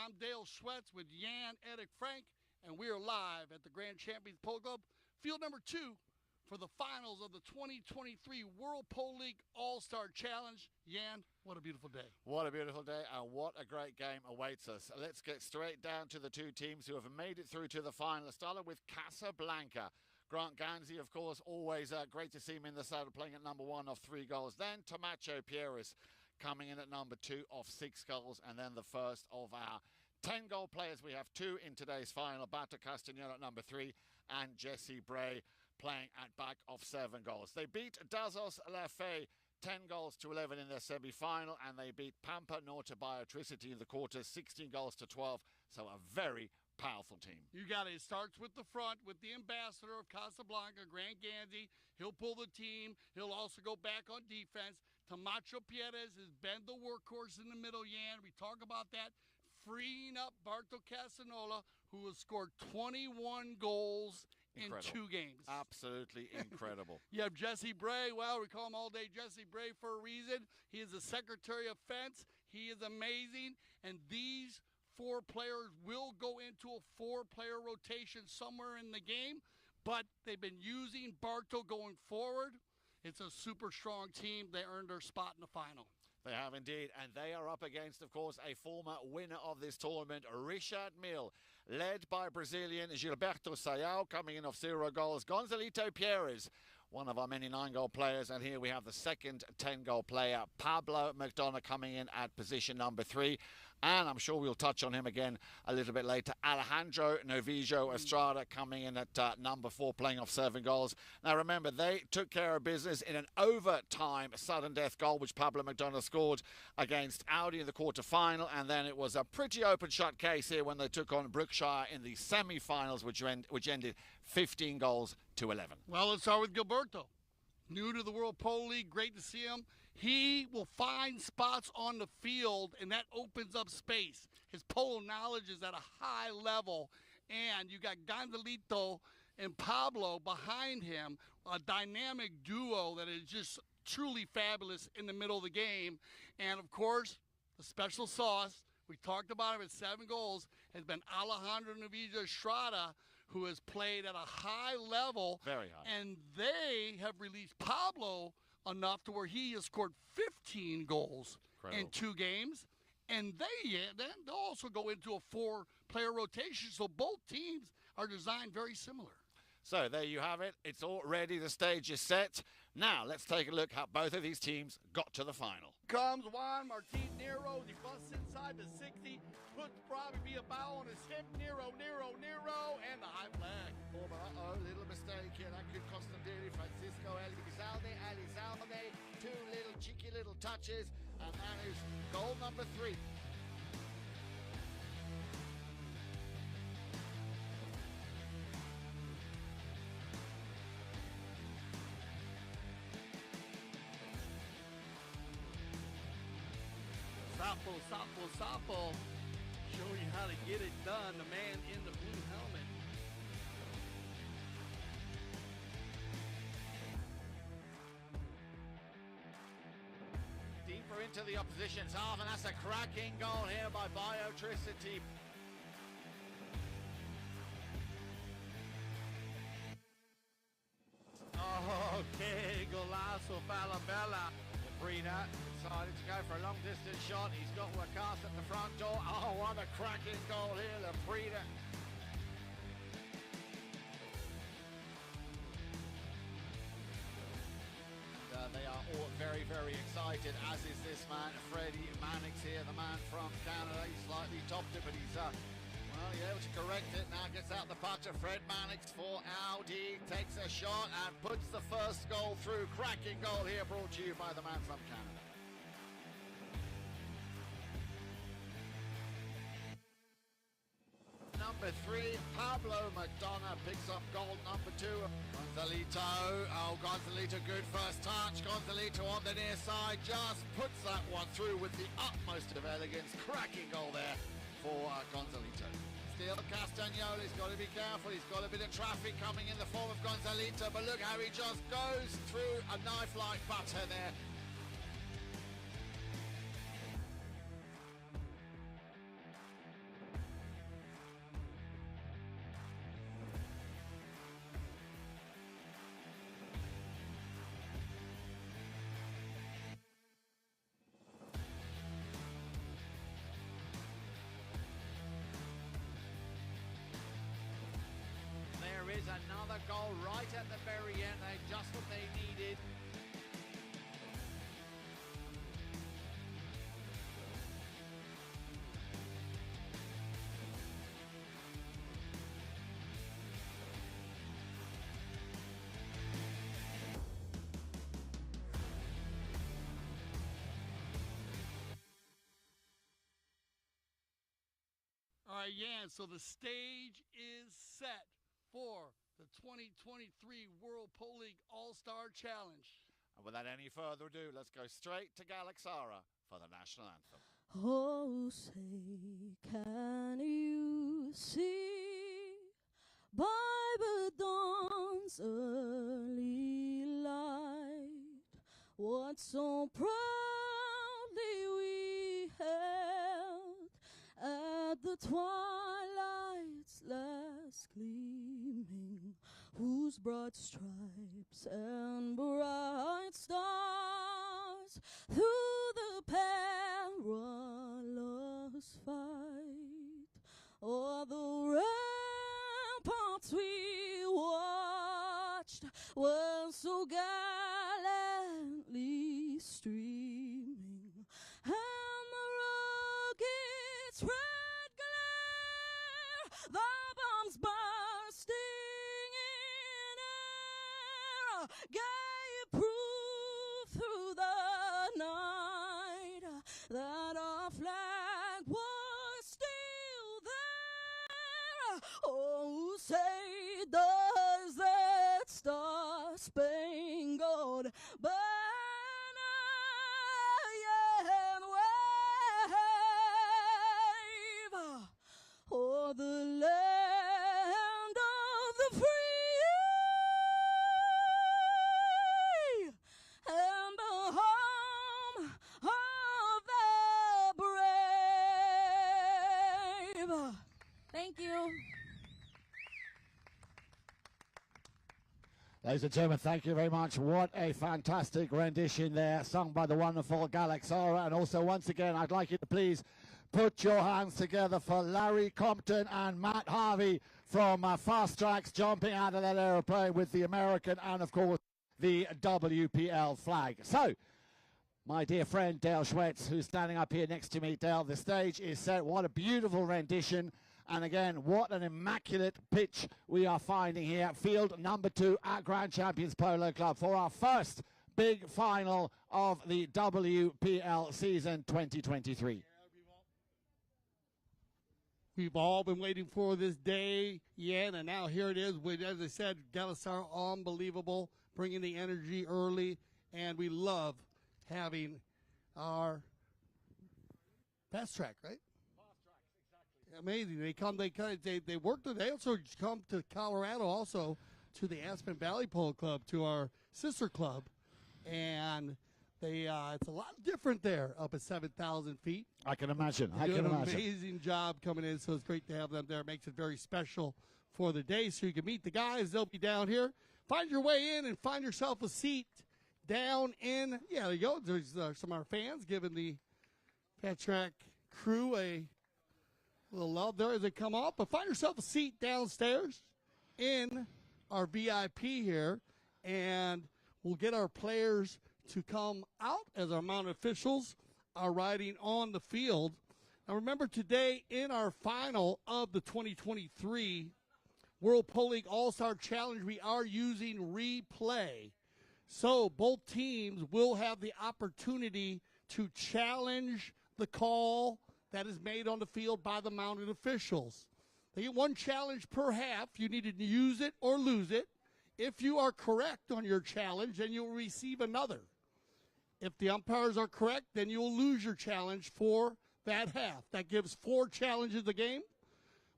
I'm Dale Schwetz with Jan Edik Frank, and we are live at the Grand Champions Polo Club, field number 2 for the finals of the 2023 World Polo League All-Star Challenge. Jan, what a beautiful day. What a beautiful day, and what a great game awaits us. Let's get straight down to the two teams who have made it through to the final. Started with Casablanca. Grant Ganzi, of course, always great to see him in the saddle, playing at number 1 of 3 goals. Then Tomacho Pieris coming in at number 2 of 6 goals, and then the first of our 10-goal players. We have 2 in today's final. Bato Castagnolo at number 3 and Jesse Bray playing at back of 7 goals. They beat Dazos Lafay 10 goals to 11 in their semi-final, and they beat Pampa Norte Biotricity in the quarters 16 goals to 12. So a very powerful team. You got it. It starts with the front with the ambassador of Casablanca, Grant Ganzi. He'll pull the team. He'll also go back on defense. Tomacho Pieris has been the workhorse in the middle, Jan. We talk about that. Freeing up Barto Castagnolo, who has scored 21 goals in 2 games. Absolutely incredible. You have Jesse Bray. Well, we call him all day Jesse Bray for a reason. He is the Secretary of Fence. He is amazing. And these 4 players will go into a 4-player rotation somewhere in the game, but they've been using Barto going forward. It's a super strong team. They earned their spot in the final. They have indeed, and they are up against, of course, a former winner of this tournament, Richard Mille, led by Brazilian Gilberto Sayao, coming in off 0 goals. Gonzalito Pieres, one of our many 9-goal players, and here we have the second 10-goal player, Pablo McDonough, coming in at position number 3. And I'm sure we'll touch on him again a little bit later. Alejandro Novillo Estrada coming in at number 4, playing off 7 goals. Now, remember, they took care of business in an overtime sudden death goal, which Pablo McDonough scored against Audi in the quarter-final. And then it was a pretty open-shut case here when they took on Brookshire in the semi-finals, which ended 15 goals to 11. Well, let's start with Gilberto. New to the World Polo League, great to see him. He will find spots on the field, and that opens up space. His polo knowledge is at a high level, and you got Gonzalito and Pablo behind him, a dynamic duo that is just truly fabulous in the middle of the game. And, of course, the special sauce, we talked about him at 7 goals, has been Alejandro Novillo Estrada, who has played at a high level. Very high. And they have released Pablo enough to where he has scored 15 goals in 2 games. And they'll also go into a 4-player rotation. So both teams are designed very similar. So there you have it. It's all ready. The stage is set. Now let's take a look how both of these teams got to the final. Comes Juan Martin Nero. He busts inside the 60. Puts probably a foul on his hip. Nero, and the high flag. Oh, uh-oh, little mistake here. That could cost them dearly. Francisco Elizalde, 2 little cheeky little touches, and that is goal number 3. Sapo. Show you how to get it done. The man in the blue helmet. Deeper into the opposition's half, and that's a cracking goal here by Biotricity. Oh, que golazo, Falabella. Frida decided to go for a long distance shot. He's got Wakas at the front door. Oh, what a cracking goal here, the Frida. They are all very, very excited, as is this man, Freddie Mannix here, the man from Canada. He slightly topped it, but he's, well, he's able to correct it. Now gets out the puck to Fred Mannix for Audi. Takes a shot and puts the first goal through. Cracking goal here, brought to you by the man from Canada. Number 3, Pablo McDonough picks up goal number 2. Gonzalito, oh, Gonzalito, good first touch. Gonzalito on the near side, just puts that one through with the utmost of elegance. Cracking goal there for Gonzalito. Still Castagnoli's got to be careful. He's got a bit of traffic coming in the form of Gonzalito, but look how he just goes through a knife like butter there. There is another goal right at the very end. Just what they needed. All right, yeah, so the stage is set for the 2023 World Pole League All-Star Challenge. And without any further ado, let's go straight to Galaxara for the national anthem. Oh, say, can you see by the dawn's early light what so proudly we held at the twilight's last gleaming, whose broad stripes and bright stars through the perilous fight o'er the ramparts we watched were so gallantly streaming, and the rocket's red glare, the bombs bursting in air, gave proof through the night that our flag was still there. Oh, say, does that star-spangled banner yet wave o'er the land of the free and the home of the brave? Thank you. Ladies and gentlemen, thank you very much. What a fantastic rendition there, sung by the wonderful Galaxara. And also, once again, I'd like you to please put your hands together for Larry Compton and Matt Harvey from Fast Tracks, jumping out of that aeroplane with the American and, of course, the WPL flag. So, my dear friend Dale Schwetz, who's standing up here next to me. Dale, the stage is set. What a beautiful rendition. And again, what an immaculate pitch we are finding here. Field number 2 at Grand Champions Polo Club for our first big final of the WPL season 2023. We've all been waiting for this day, and now here it is. As I said, Galaxara, unbelievable, bringing the energy early, and we love having our fast track, right? Amazing. They work. They also come to Colorado, also to the Aspen Valley Polo Club, to our sister club, and they it's a lot different there up at 7,000 feet. I can imagine. They do an amazing job coming in, so it's great to have them there. It makes it very special for the day, so you can meet the guys. They'll be down here. Find your way in and find yourself a seat down in, yeah, there you go. There's some of our fans giving the Fat Track crew a little love there as they come off. But find yourself a seat downstairs in our VIP here, and we'll get our players to come out as our mounted officials are riding on the field. Now remember, today in our final of the 2023 World Pole League All-Star Challenge, we are using replay. So both teams will have the opportunity to challenge the call that is made on the field by the mounted officials. They get one challenge per half. You need to use it or lose it. If you are correct on your challenge, then you will receive another. If the umpires are correct, then you will lose your challenge for that half. That gives 4 challenges a game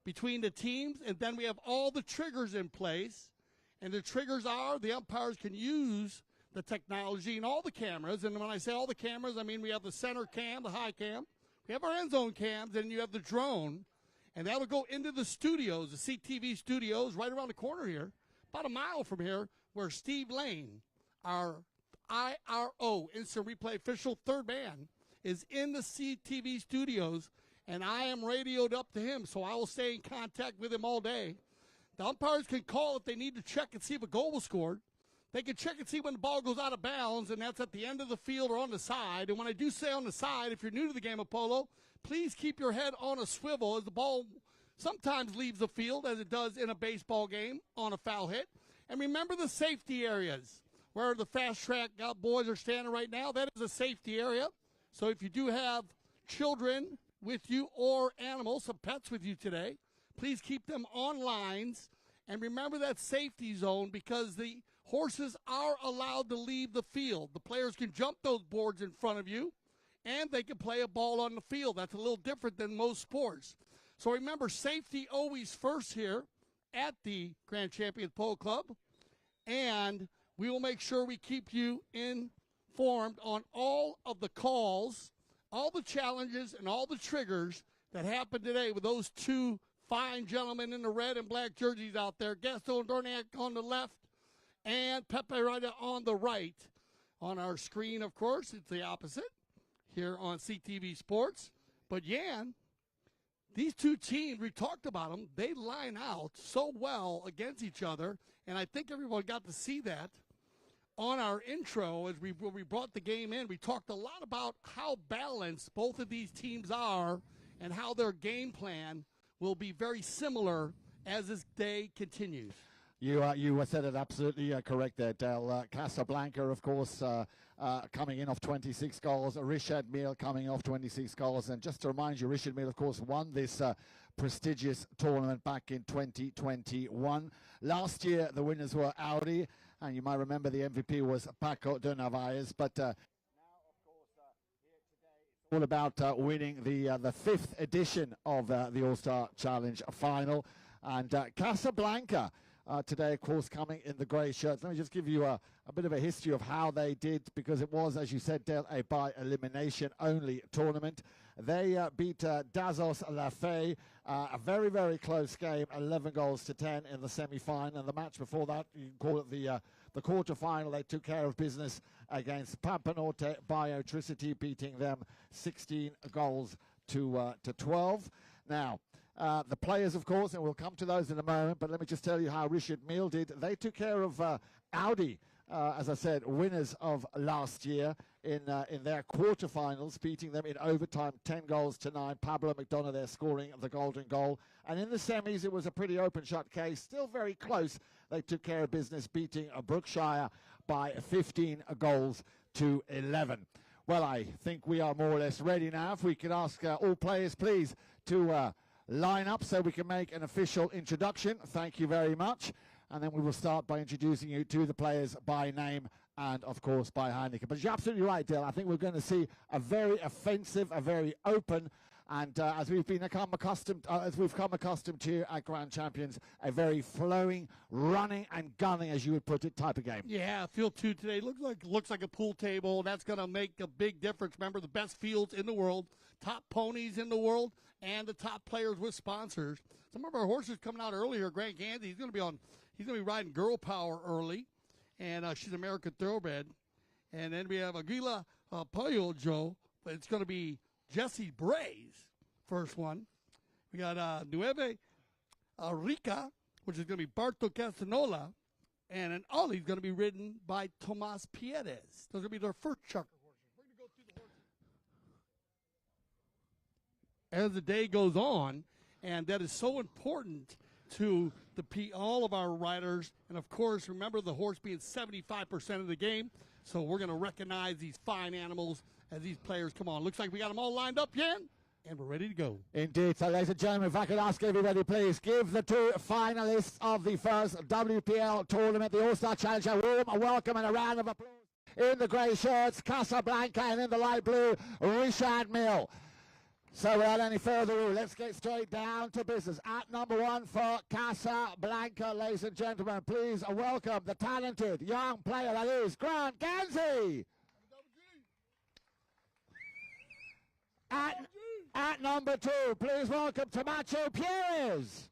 between the teams, and then we have all the triggers in place. And the triggers are the umpires can use the technology and all the cameras. And when I say all the cameras, I mean we have the center cam, the high cam. We have our end zone cams, and you have the drone. And that will go into the studios, the CTV studios, right around the corner here, about a mile from here, where Steve Lane, our IRO, Instant Replay Official third man, is in the CTV studios, and I am radioed up to him, so I will stay in contact with him all day. The umpires can call if they need to check and see if a goal was scored. They can check and see when the ball goes out of bounds, and that's at the end of the field or on the side. And when I do say on the side, if you're new to the game of polo, please keep your head on a swivel as the ball sometimes leaves the field, as it does in a baseball game on a foul hit. And remember the safety areas where the fast track boys are standing right now. That is a safety area. So if you do have children with you or animals, some pets with you today, please keep them on lines. And remember that safety zone, because the horses are allowed to leave the field. The players can jump those boards in front of you, and they can play a ball on the field. That's a little different than most sports. So remember, safety always first here at the Grand Champions Polo Club, and we will make sure we keep you informed on all of the calls, all the challenges, and all the triggers that happened today with those 2 fine gentlemen in the red and black jerseys out there, Gaston Dornac on the left and Pepe Rida on the right. On our screen, of course, it's the opposite here on CTV Sports. But Yan, these 2 teams, we talked about them, they line out so well against each other, and I think everyone got to see that on our intro as when we brought the game in. We talked a lot about how balanced both of these teams are and how their game plan will be very similar as this day continues. You said it absolutely correct there, Del. Casablanca, of course, coming in off 26 goals. Richard Mille coming off 26 goals. And just to remind you, Richard Mille, of course, won this prestigious tournament back in 2021. Last year, the winners were Audi, and you might remember the MVP was Paco de Narvaez. But now, of course, here today, it's all about winning the 5th edition of the All-Star Challenge final. And Casablanca today, of course, coming in the grey shirts. Let me just give you a bit of a history of how they did, because it was, as you said, Del, a by-elimination only tournament. They beat Dazos La Fe, a very, very close game, 11 goals to 10 in the semi-final. And the match before that, you can call it the quarter-final, they took care of business against Pampanorte Biotricity, beating them 16 goals to 12. Now, the players, of course, and we'll come to those in a moment, but let me just tell you how Richard Mille did. They took care of Audi, as I said, winners of last year in their quarterfinals, beating them in overtime 10 goals to 9. Pablo McDonough there scoring the golden goal. And in the semis, it was a pretty open shot case, still very close. They took care of business, beating Brookshire by 15 goals to 11. Well, I think we are more or less ready now. If we could ask all players, please, to line up so we can make an official introduction. Thank you very much. And then we will start by introducing you to the players by name and, of course, by handicap. But you're absolutely right, Dale. I think we're going to see a very offensive, a very open, and as we've come accustomed to at Grand Champions, a very flowing, running and gunning, as you would put it, type of game. Yeah, field 2 today looks like a pool table. That's going to make a big difference. Remember, the best fields in the world, top ponies in the world, and the top players with sponsors. Some of our horses coming out earlier. Grant Gansey, he's going to be riding Girl Power early, and she's American Thoroughbred. And then we have Aguila Pollo Joe, but it's going to be Jesse Bray's first one. We got Nueve Rica, which is going to be Barto Castanola. And an Ollie's going to be ridden by Tomas Pierres. Those are going to be their first chucker horses. We're going to go through the horses. As the day goes on, and that is so important to all of our riders. And, of course, remember the horse being 75% of the game. So we're going to recognize these fine animals as these players come on. Looks like we got them all lined up, Jan, and we're ready to go. Indeed. So, ladies and gentlemen, if I could ask everybody, please, give the two finalists of the first WPL tournament, the All-Star Challenge, a warm welcome and a round of applause. In the grey shirts, Casablanca, and in the light blue, Richard Mille. So without any further ado, let's get straight down to business. At number 1 for Casablanca, ladies and gentlemen, please welcome the talented young player that is Grant Gansey. At number 2, please welcome Tomacho Pierres.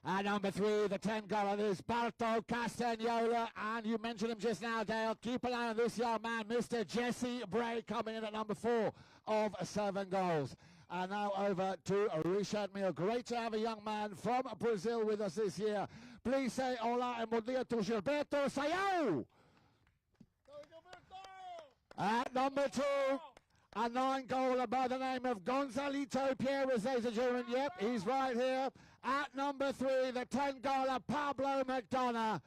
At number 3, the 10 goal is Barto Castagnola, and you mentioned him just now, Dale. Keep an eye on this young man, Mr. Jesse Bray, coming in at number 4 of 7 goals. And now over to Richard Mille. Great to have a young man from Brazil with us this year. Please say hola and bom dia to Gilberto Sayao. At number 2, a 9-goaler by the name of Gonzalito Pierres, ladies and gentlemen. Yep, he's right here. At number 3, the 10-goaler Pablo McDonough.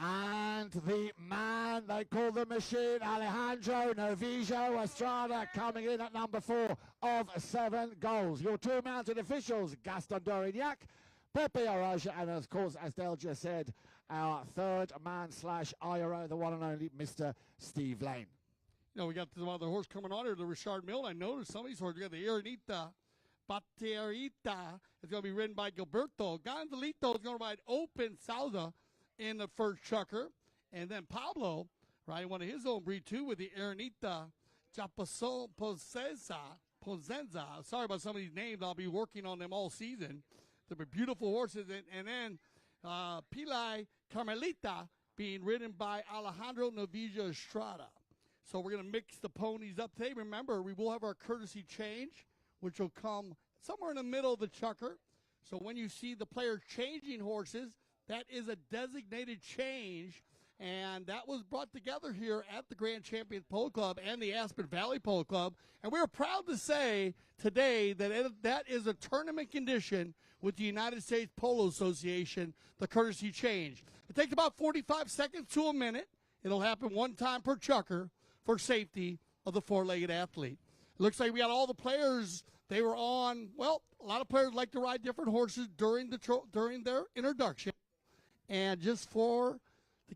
And the man they call the machine, Alejandro Novillo Estrada, coming in at number 4 of 7 goals. Your two mounted officials, Gaston Dorignac, Pepe Araja, and of course, as Dale just said, our third man / IRO, the one and only Mr. Steve Lane. You know, we got some other horse coming on here, the Richard Mille. I noticed some of these horses. We got the Arenita Baterita. It's going to be ridden by Gilberto. Gonzalito is going to ride Open Sauda in the first chucker. And then Pablo, riding one of his own breed, too, with the Arenita Pozenza. Sorry about some of these names. I'll be working on them all season. They're beautiful horses. And then Pilai Carmelita being ridden by Alejandro Novillo Estrada. So we're going to mix the ponies up today. Remember, we will have our courtesy change, which will come somewhere in the middle of the chukker. So when you see the players changing horses, that is a designated change, and that was brought together here at the Grand Champions Polo Club and the Aspen Valley Polo Club. And we're proud to say today that that is a tournament condition with the United States Polo Association, the courtesy change. It takes about 45 seconds to a minute. It'll happen one time per chukker for safety of the four-legged athlete. It looks like we got all the players. They were on, well, a lot of players like to ride different horses during their introduction. And just to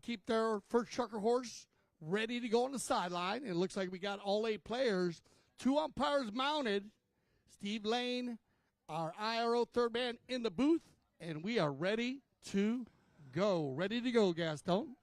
keep their first chukker horse ready to go on the sideline. And it looks like we got all 8 players. 2 umpires mounted. Steve Lane, our IRO third man, in the booth. And we are ready to go. Ready to go, Gaston.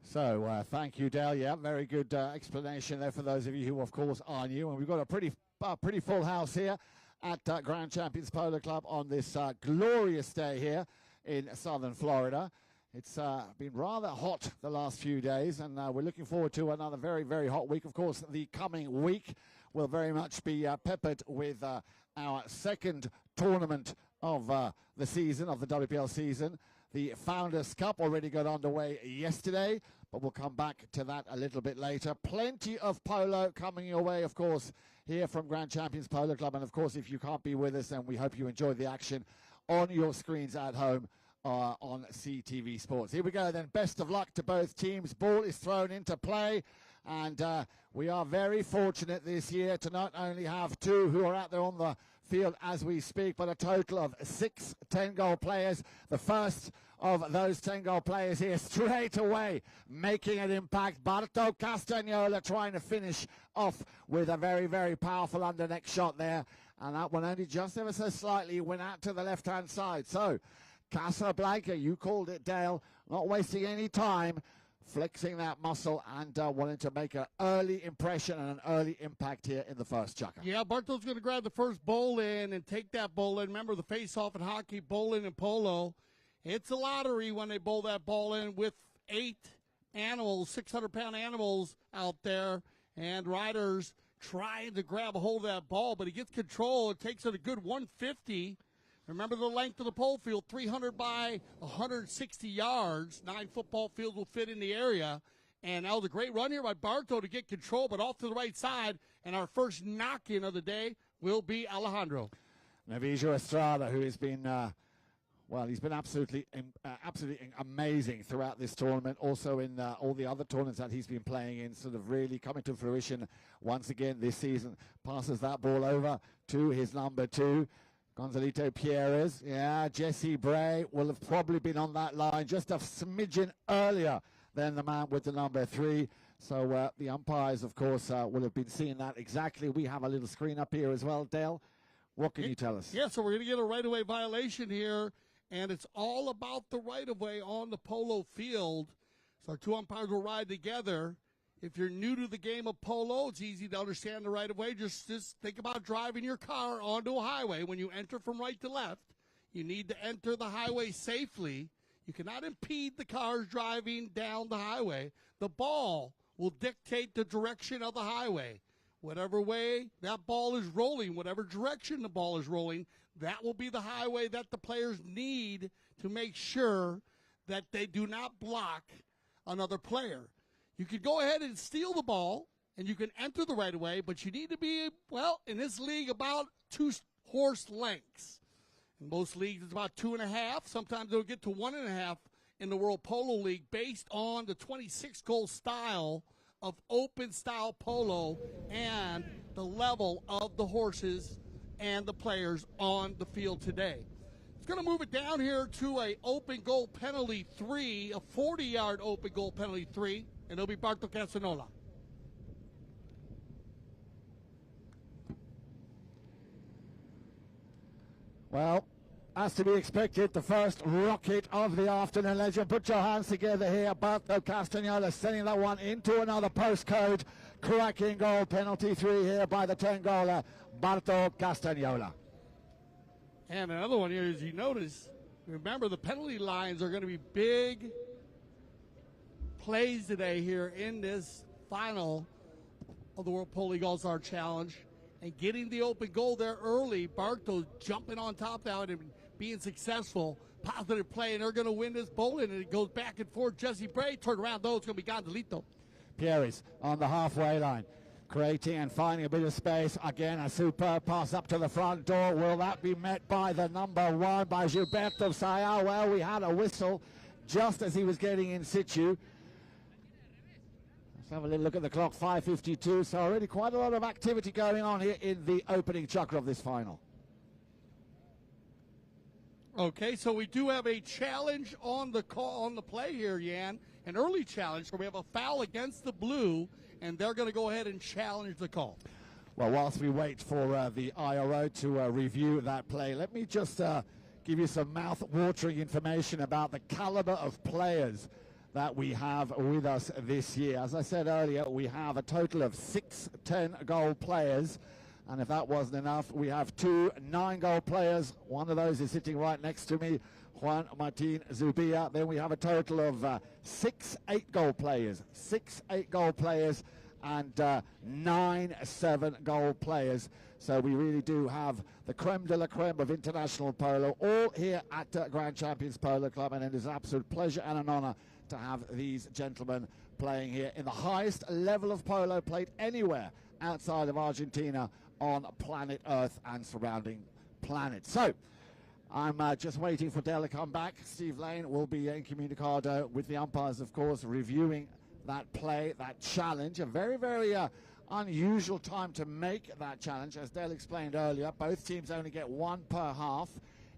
So thank you, Dale. Yeah, very good explanation there for those of you who, of course, are new. And we've got a pretty full house here at Grand Champions Polo Club on this glorious day here in southern Florida. It's been rather hot the last few days, and we're looking forward to another very, very hot week. Of course, the coming week will very much be peppered with our second tournament of the season, of the WPL season. The Founders Cup already got underway yesterday, but we'll come back to that a little bit later. Plenty of polo coming your way, of course, here from Grand Champions Polo Club. And, of course, if you can't be with us, then we hope you enjoy the action on your screens at home on CTV Sports. Here we go, then. Best of luck to both teams. Ball is thrown into play. And we are very fortunate this year to not only have 2 who are out there on the field as we speak, but a total of 6 10-goal players. The first of those 10-goal players here straight away making an impact. Barto Castagnola trying to finish off with a very, very powerful underneck shot there. And that one only just ever so slightly went out to the left-hand side. So Casablanca, you called it, Dale, not wasting any time, flexing that muscle and wanting to make an early impression and an early impact here in the first chukker. Yeah, Barto's going to grab the first bowl in and take that bowl in. Remember the face-off in hockey, bowl in and polo. It's a lottery when they bowl that ball in with 8 animals, 600-pound animals out there, and riders trying to grab a hold of that ball, but he gets control. It takes it a good 150. Remember the length of the pole field, 300 by 160 yards. 9 football fields will fit in the area. And that was a great run here by Barto to get control, but off to the right side. And our first knock-in of the day will be Alejandro. Navijo Estrada, who has been, he's been absolutely amazing throughout this tournament. Also in all the other tournaments that he's been playing in, sort of really coming to fruition once again this season. Passes that ball over to his number 2. Gonzalito Pierres, Jesse Bray will have probably been on that line just a smidgen earlier than the man with the number 3. So the umpires, of course, will have been seeing that exactly. We have a little screen up here as well, Dale. What can you tell us? Yeah, so we're going to get a right-of-way violation here, and it's all about the right-of-way on the polo field. So our 2 umpires will ride together. If you're new to the game of polo, it's easy to understand the right-of-way. Just think about driving your car onto a highway. When you enter from right to left, you need to enter the highway safely. You cannot impede the cars driving down the highway. The ball will dictate the direction of the highway. Whatever way that ball is rolling, whatever direction the ball is rolling, that will be the highway that the players need to make sure that they do not block another player. You could go ahead and steal the ball, and you can enter the right of way, but you need to be, in this league, about 2 horse lengths. In most leagues, it's about 2.5. Sometimes it'll get to 1.5 in the World Polo League based on the 26-goal style of open-style polo and the level of the horses and the players on the field today. It's going to move it down here to a open goal penalty 3, a 40-yard open goal penalty 3. And it'll be Barto Casanola. Well, as to be expected, the first rocket of the afternoon. Legend, put your hands together here. Barto Castagnola sending that one into another postcode. Cracking goal, penalty 3 here by the 10-goaler, Barto Castagnola. And another one here, as you notice, remember the penalty lines are going to be big plays today here in this final of the World Polo League All-Star Challenge. And getting the open goal there early, Barto jumping on top of that and being successful. Positive play, and they're going to win this bowling. And it goes back and forth. Jesse Bray turned around, though. It's going to be Gonzalito. Pierres on the halfway line, creating and finding a bit of space. Again, a superb pass up to the front door. Will that be met by the number 1, by Gilberto Sayao? Well, we had a whistle just as he was getting in situ. Have a little look at the clock, 5:52, so already quite a lot of activity going on here in the opening chukka of this final. Okay, so we do have a challenge on the call, on the play here, Jan. An early challenge, so we have a foul against the blue, and they're going to go ahead and challenge the call. Well, whilst we wait for the IRO to review that play, let me just give you some mouth-watering information about the caliber of players that we have with us this year. As I said earlier, we have a total of 6 10-goal players, and if that wasn't enough, we have 2 9-goal players. One of those is sitting right next to me, Juan Martin Zubia. Then we have a total of 6 8-goal players, 6 8-goal players, and 9 7-goal players. So we really do have the creme de la creme of international polo all here at Grand Champions Polo Club, and it is an absolute pleasure and an honor to have these gentlemen playing here in the highest level of polo played anywhere outside of Argentina on planet Earth and surrounding planets. So I'm just waiting for Dale to come back. Steve Lane will be incommunicado with the umpires, of course, reviewing that play, that challenge. A very, very unusual time to make that challenge. As Dale explained earlier, both teams only get 1 per half.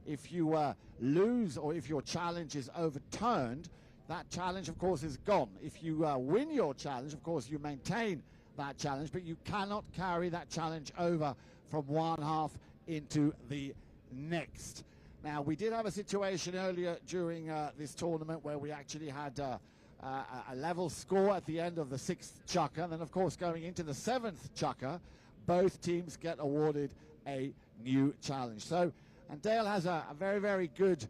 If you lose or if your challenge is overturned, that challenge, of course, is gone. If you win your challenge, of course, you maintain that challenge, but you cannot carry that challenge over from one half into the next. Now, we did have a situation earlier during this tournament where we actually had a level score at the end of the 6th chukka. And then, of course, going into the 7th chukka, both teams get awarded a new challenge. So, and Dale has a very, very good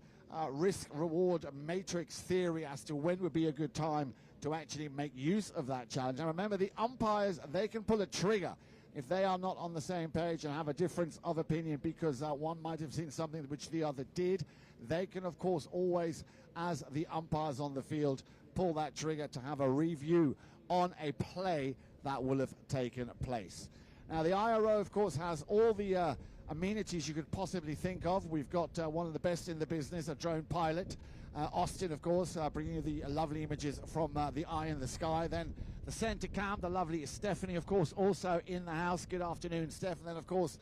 risk-reward matrix theory as to when would be a good time to actually make use of that challenge. And remember, the umpires, they can pull a trigger if they are not on the same page and have a difference of opinion because one might have seen something which the other did. They can, of course, always, as the umpires on the field, pull that trigger to have a review on a play that will have taken place. Now, the IRO, of course, has all the amenities you could possibly think of. We've got one of the best in the business, a drone pilot. Austin, of course, bringing you the lovely images from the eye in the sky. Then the centre cam, the lovely Stephanie, of course, also in the house. Good afternoon, Steph. And then, of course,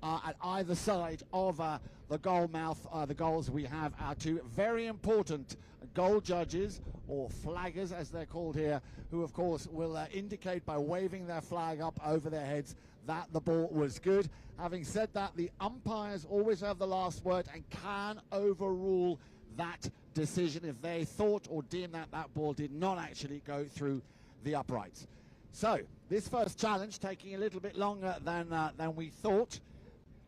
at either side of the goal mouth, the goals, we have our two very important goal judges, or flaggers as they're called here, who, of course, will indicate by waving their flag up over their heads that the ball was good. Having said that, the umpires always have the last word and can overrule that decision if they thought or deemed that that ball did not actually go through the uprights. So this first challenge taking a little bit longer than we thought.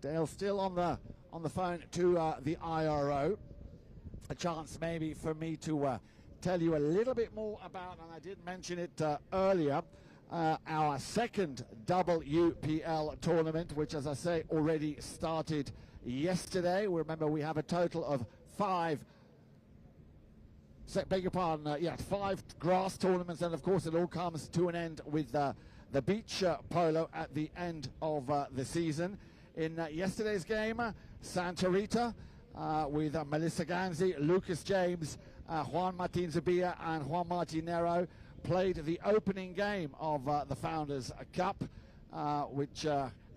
Dale still on the phone to the IRO. A chance maybe for me to tell you a little bit more about, and I did mention it earlier, our second WPL tournament, which, as I say, already started yesterday. Remember, we have a total of five grass tournaments, and of course it all comes to an end with the beach polo at the end of the season. In yesterday's game, Santa Rita with Melissa Ganzi, Lucas James, Juan Martin Zabia and Juan Martinero played the opening game of the Founders Cup, which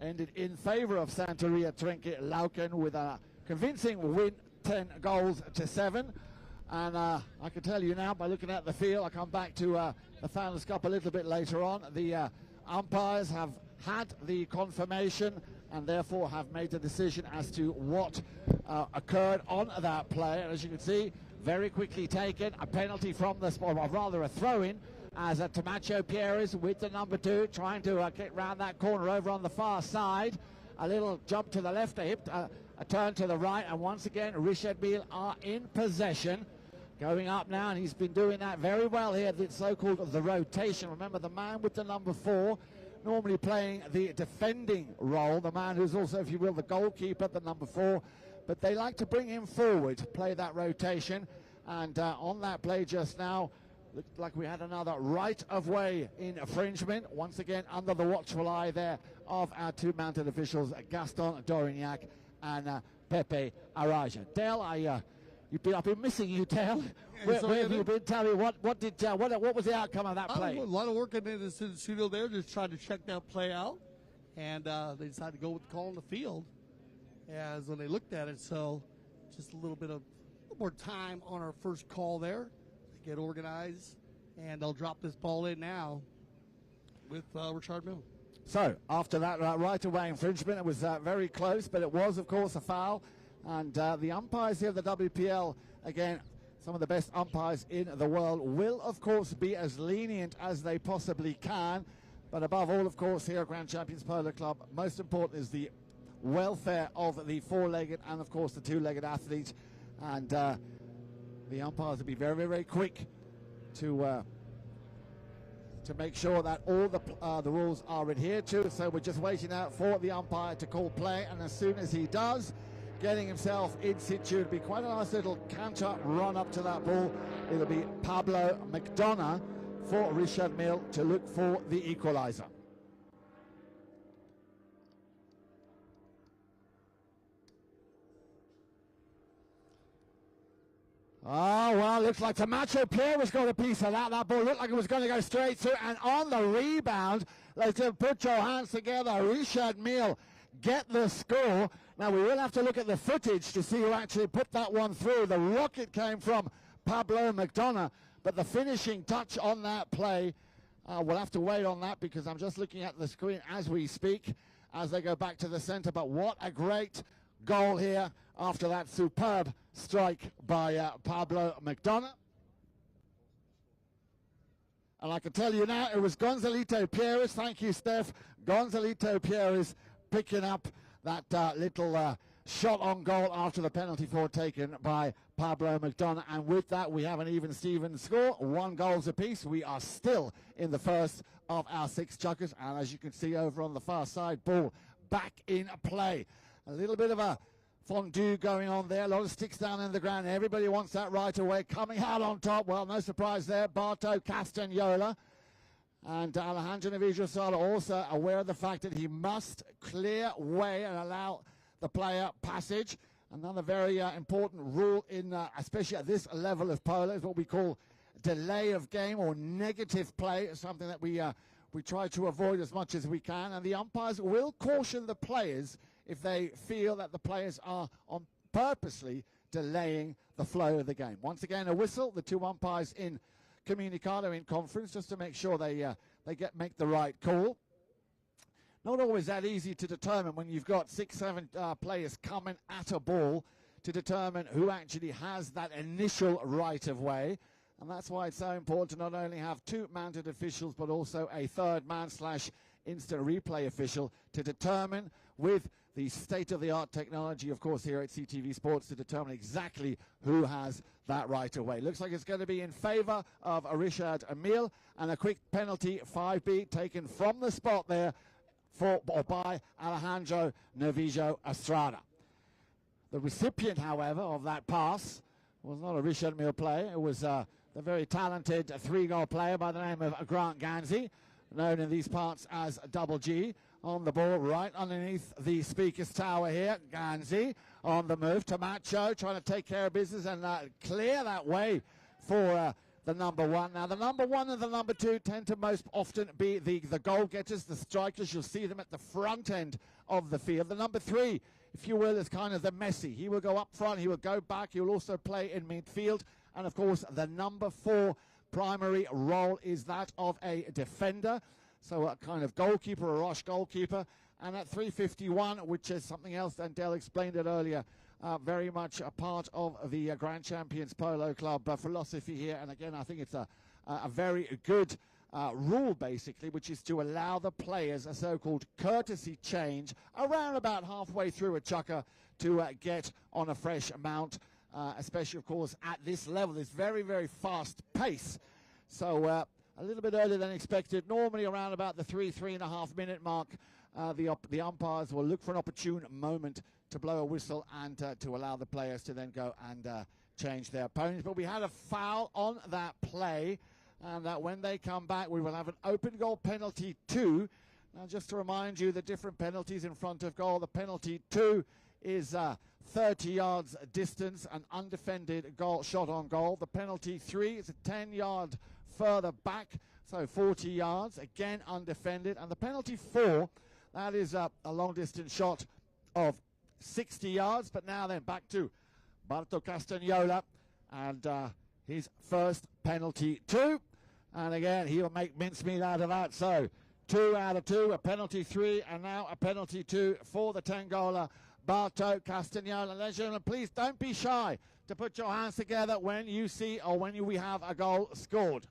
ended in favor of Santa Rita Trinket Lauken with a convincing win, 10 goals to 7. And I can tell you now, by looking at the field, I'll come back to the Founders Cup a little bit later on. The umpires have had the confirmation and therefore have made a decision as to what occurred on that play. And as you can see, very quickly taken, a penalty from the spot, or rather a throw-in, as Tamacho Pierres with the number 2, trying to get round that corner over on the far side. A little jump to the left, a turn to the right, and once again, Richard Mille are in possession. Going up now, and he's been doing that very well here, the so-called the rotation. Remember, the man with the number 4, normally playing the defending role, the man who's also, if you will, the goalkeeper, the number 4. But they like to bring him forward, play that rotation. And on that play just now, looked like we had another right-of-way infringement. Once again, under the watchful eye there of our two mounted officials, Gaston Dorignac and Pepe Araja. Dale, I've been missing you, Dale. Where have you been? Tell me, what was the outcome of that play? A lot of work in the studio there, just trying to check that play out. And they decided to go with the call on the field as when they looked at it. So just a little more time on our first call there to get organized. And they'll drop this ball in now with Richard Mille. So after that right-of-way infringement, it was very close, but it was, of course, a foul. And the umpires here of the WPL, again, some of the best umpires in the world, will, of course, be as lenient as they possibly can. But above all, of course, here at Grand Champions Polo Club, most important is the welfare of the four-legged and, of course, the two-legged athlete. And the umpires will be very, very quick to make sure that all the rules are adhered to. So we're just waiting out for the umpire to call play, and as soon as he does, getting himself in situ, it'll be quite a nice little canter run up to that ball. It'll be Pablo McDonough for Richard Mille to look for the equaliser. Oh, well, looks like Tamacho Pierres got a piece of that. That ball looked like it was going to go straight through. And on the rebound, let's put your hands together. Richard Mille get the score. Now, we will have to look at the footage to see who actually put that one through. The rocket came from Pablo McDonough, but the finishing touch on that play, we'll have to wait on that because I'm just looking at the screen as we speak as they go back to the center. But what a great goal here after that superb strike by Pablo McDonough. And I can tell you now, it was Gonzalito Pierres. Thank you, Steph. Gonzalito Pierres picking up that little shot on goal after the penalty for taken by Pablo McDonough. And with that, we have an even Steven score, 1 goals apiece. We are still in the first of our 6 chukkers. And as you can see over on the far side, ball back in play. A little bit of a fondue going on there. A lot of sticks down in the ground. Everybody wants that right away. Coming out on top. Well, no surprise there. Barto Castagnola. And Alejandro Navijo also aware of the fact that he must clear way and allow the player passage. Another very important rule in, especially at this level of polo, is what we call delay of game or negative play, something that we try to avoid as much as we can. And the umpires will caution the players if they feel that the players are on purposely delaying the flow of the game. Once again, a whistle. The 2 umpires in communicado in conference just to make sure they make the right call. Not always that easy to determine when you've got 6, 7 players coming at a ball to determine who actually has that initial right of way. And that's why it's so important to not only have 2 mounted officials, but also a third man / instant replay official to determine, with the state-of-the-art technology, of course, here at CTV Sports, to determine exactly who has that right of way. Looks like it's going to be in favor of Richard Mille, and a quick penalty, 5B, taken from the spot there by Alejandro Navijo Estrada. The recipient, however, of that pass was not a Richard Mille player. It was the very talented 3-goal player by the name of Grant Ganzi, known in these parts as Double G. On the ball right underneath the speaker's tower here. Ganzi on the move. Tamacho trying to take care of business and clear that way for the number 1. Now, the number 1 and the number 2 tend to most often be the goal getters, the strikers. You'll see them at the front end of the field. The number 3, if you will, is kind of the Messi. He will go up front. He will go back. He will also play in midfield. And, of course, the number 4 primary role is that of a defender. So a kind of goalkeeper, a rush goalkeeper. And at 351, which is something else, and Dell explained it earlier, very much a part of the Grand Champions Polo Club philosophy here. And again, I think it's a very good rule, basically, which is to allow the players a so-called courtesy change around about halfway through a chukker to get on a fresh mount, especially, of course, at this level, this very, very fast pace. So a little bit earlier than expected. Normally around about the 3.5 minute mark, the umpires will look for an opportune moment to blow a whistle and to allow the players to then go and change their opponents. But we had a foul on that play, and that when they come back, we will have an open goal penalty 2. Now, just to remind you, the different penalties in front of goal. The penalty 2 is 30 yards distance, an undefended goal, shot on goal. The penalty 3 is a 10-yard further back, so 40 yards, again undefended. And the penalty 4, that is a long-distance shot of 60 yards. But now then back to Barto Castagnola and his first penalty 2. And again, he'll make mincemeat out of that. So 2 out of 2, a penalty 3, and now a penalty 2 for the Tengola Barto Castagnola. Ladies and gentlemen, please don't be shy to put your hands together when you see or when we have a goal scored.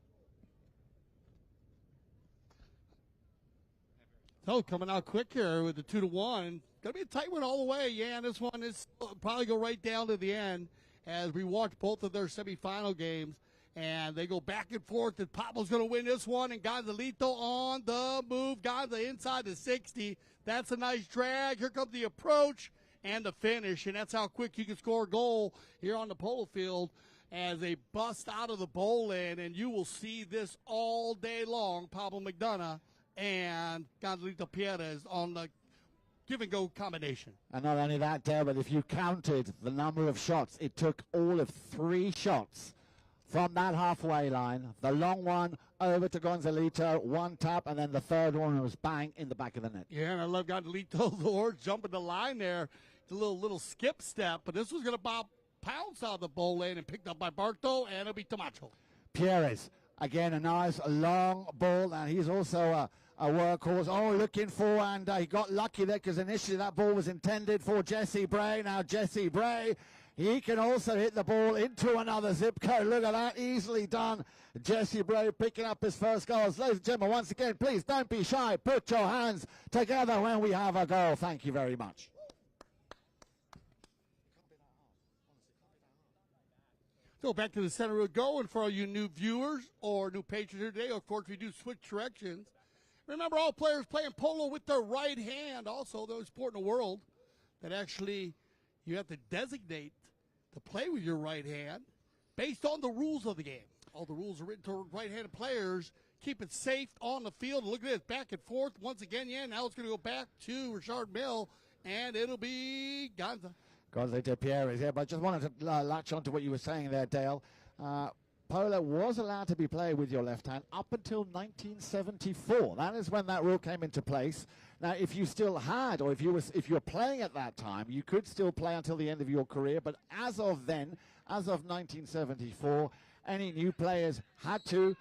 So coming out quick here with the 2-1. Gonna be a tight one all the way. Yeah, and this one is probably go right down to the end as we watch both of their semifinal games. And they go back and forth, and Pablo's going to win this one. And Gonzalito on the move. Gonza inside the 60. That's a nice drag. Here comes the approach and the finish. And that's how quick you can score a goal here on the polo field as they bust out of the bowl lane. And you will see this all day long. Pablo McDonough and Gonzalito Perez on the give-and-go combination. And not only that, Dale, but if you counted the number of shots, it took all of 3 shots from that halfway line. The long one over to Gonzalito, 1 tap, and then the third one was bang in the back of the net. Yeah, and I love Gonzalito, Lord, jumping the line there. It's a little skip step, but this was going to pounce out of the bowl lane and picked up by Barto, and it'll be Tamacho. Perez, again, a nice long ball, and he's also a workhorse. Oh, looking for, and he got lucky there because initially that ball was intended for Jesse Bray. Now Jesse Bray, he can also hit the ball into another zip code. Look at that, easily done. Jesse Bray picking up his first goals. Ladies and gentlemen, once again, please don't be shy. Put your hands together when we have a goal. Thank you very much. So back to the center we'll go. And for all you new viewers or new patrons here today, of course, we do switch directions. Remember, all players playing polo with their right hand. Also, the sport in the world that actually you have to designate to play with your right hand based on the rules of the game. All the rules are written to right-handed players. Keep it safe on the field. Look at this, back and forth once again. Yeah, now it's going to go back to Richard Mille, and it'll be Gonza. Gonza de Pierre is here, but I just wanted to latch on to what you were saying there, Dale. Polo was allowed to be played with your left hand up until 1974. That is when that rule came into place. Now, if you still had, or if you were playing at that time, you could still play until the end of your career. But as of then, as of 1974, any new players had to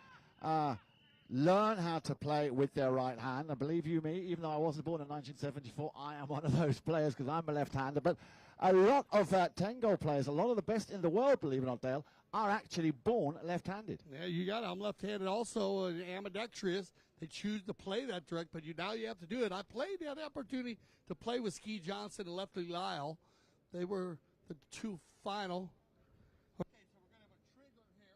learn how to play with their right hand. And believe you me, even though I wasn't born in 1974, I am one of those players because I'm a left-hander. But a lot of Tango players, a lot of the best in the world, believe it or not, Dale, are actually born left-handed. Yeah, you got it. I'm left-handed also, ambidextrous. They choose to play that direct, but now you have to do it. I played that opportunity to play with Ski Johnson and Lefty Lyle. They were the two final. Okay, so we're going to have a trigger here.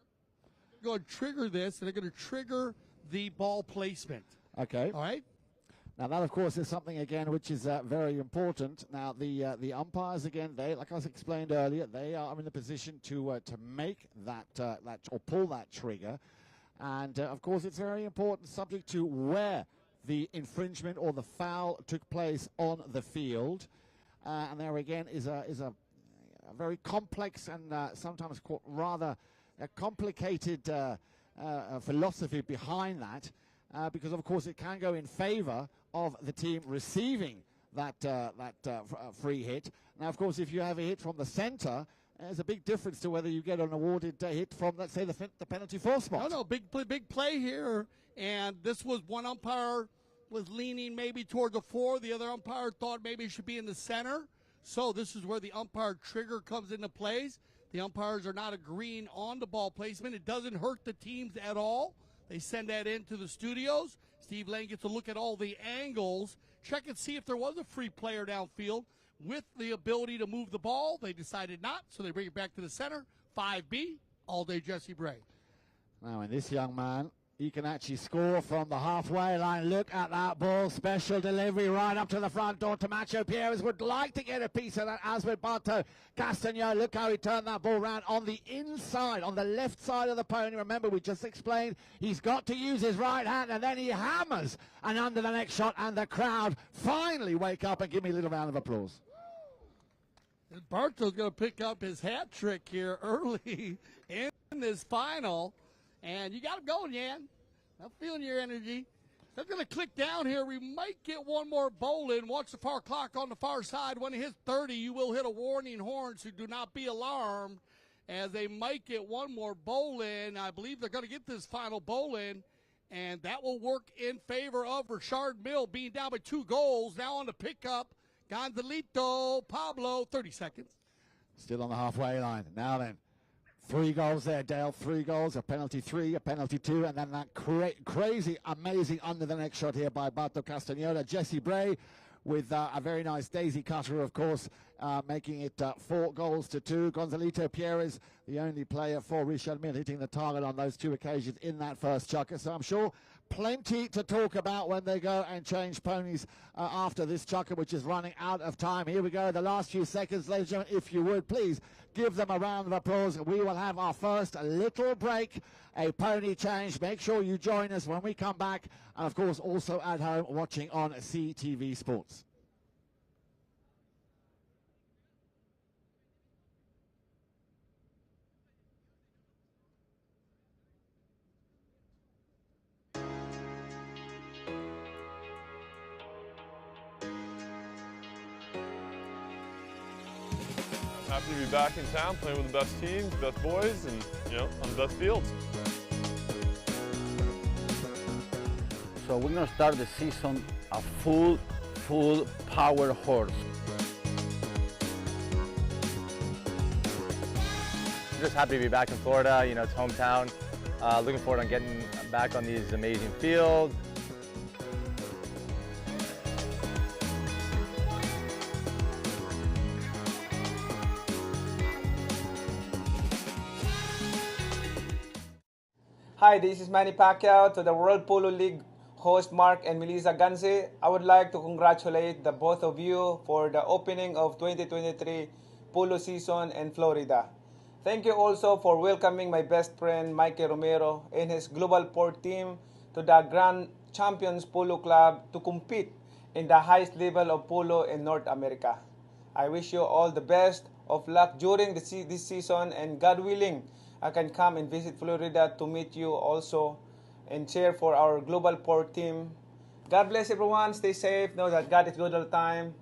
They're going to trigger this, and they're going to trigger the ball placement. Okay. All right? Now, that, of course, is something, again, which is very important. Now, the umpires, again, they, like I explained earlier, they are in the position to make that or pull that trigger. And, of course, it's very important, subject to where the infringement or the foul took place on the field. And there, again, is a very complex and sometimes rather a complicated philosophy behind that. Because, of course, it can go in favor of the team receiving that free hit. Now, of course, if you have a hit from the center, there's a big difference to whether you get an awarded hit from, let's say, the penalty four spot. No, big play here. And this was one umpire was leaning maybe toward the four. The other umpire thought maybe it should be in the center. So this is where the umpire trigger comes into place. The umpires are not agreeing on the ball placement. It doesn't hurt the teams at all. They send that into the studios. Steve Lane gets to look at all the angles, check and see if there was a free player downfield with the ability to move the ball. They decided not, so they bring it back to the center. 5B, all day Jesse Bray. Now, in this young man, he can actually score from the halfway line. Look at that ball. Special delivery right up to the front door. Tamacho Pierres would like to get a piece of that, as with Barto Castagno. Look how he turned that ball round on the inside, on the left side of the pony. Remember, we just explained he's got to use his right hand, and then he hammers and under the next shot, and the crowd finally wake up and give me a little round of applause. Barto's going to pick up his hat trick here early in this final. And you got him going, Yan. I'm feeling your energy. They're going to click down here. We might get one more bowl in. Watch the far clock on the far side. When it hits 30, you will hit a warning horn, so do not be alarmed, as they might get one more bowl in. I believe they're going to get this final bowl in, and that will work in favor of Richard Mille being down by 2 goals. Now on the pickup, Gonzalito Pablo, 30 seconds. Still on the halfway line. Now then. 3 goals there, Dale. 3 goals, a penalty 3, a penalty 2, and then that crazy, amazing under the next shot here by Barto Castagnola. Jesse Bray with a very nice daisy cutter, of course, making it 4 goals to 2. Gonzalito Pierres, the only player for Richard Mille, hitting the target on those 2 occasions in that first chukker. So I'm sure plenty to talk about when they go and change ponies after this chukker, which is running out of time. Here we go, the last few seconds, ladies and gentlemen. If you would, please give them a round of applause. We will have our first little break, a pony change. Make sure you join us when we come back, and of course also at home watching on CTV Sports. Happy to be back in town playing with the best teams, best boys, and on the best fields. So we're going to start the season a full power horse. I'm just happy to be back in Florida. It's hometown. Looking forward to getting back on these amazing fields. Hi, this is Manny Pacquiao to the World Polo League host Mark and Melissa Ganzi. I would like to congratulate the both of you for the opening of 2023 polo season in Florida. Thank you also for welcoming my best friend Mikey Romero and his Global Port team to the Grand Champions Polo Club to compete in the highest level of polo in North America. I wish you all the best of luck during this season, and God willing, I can come and visit Florida to meet you also and cheer for our Global Port team. God bless everyone. Stay safe. Know that God is good all the time.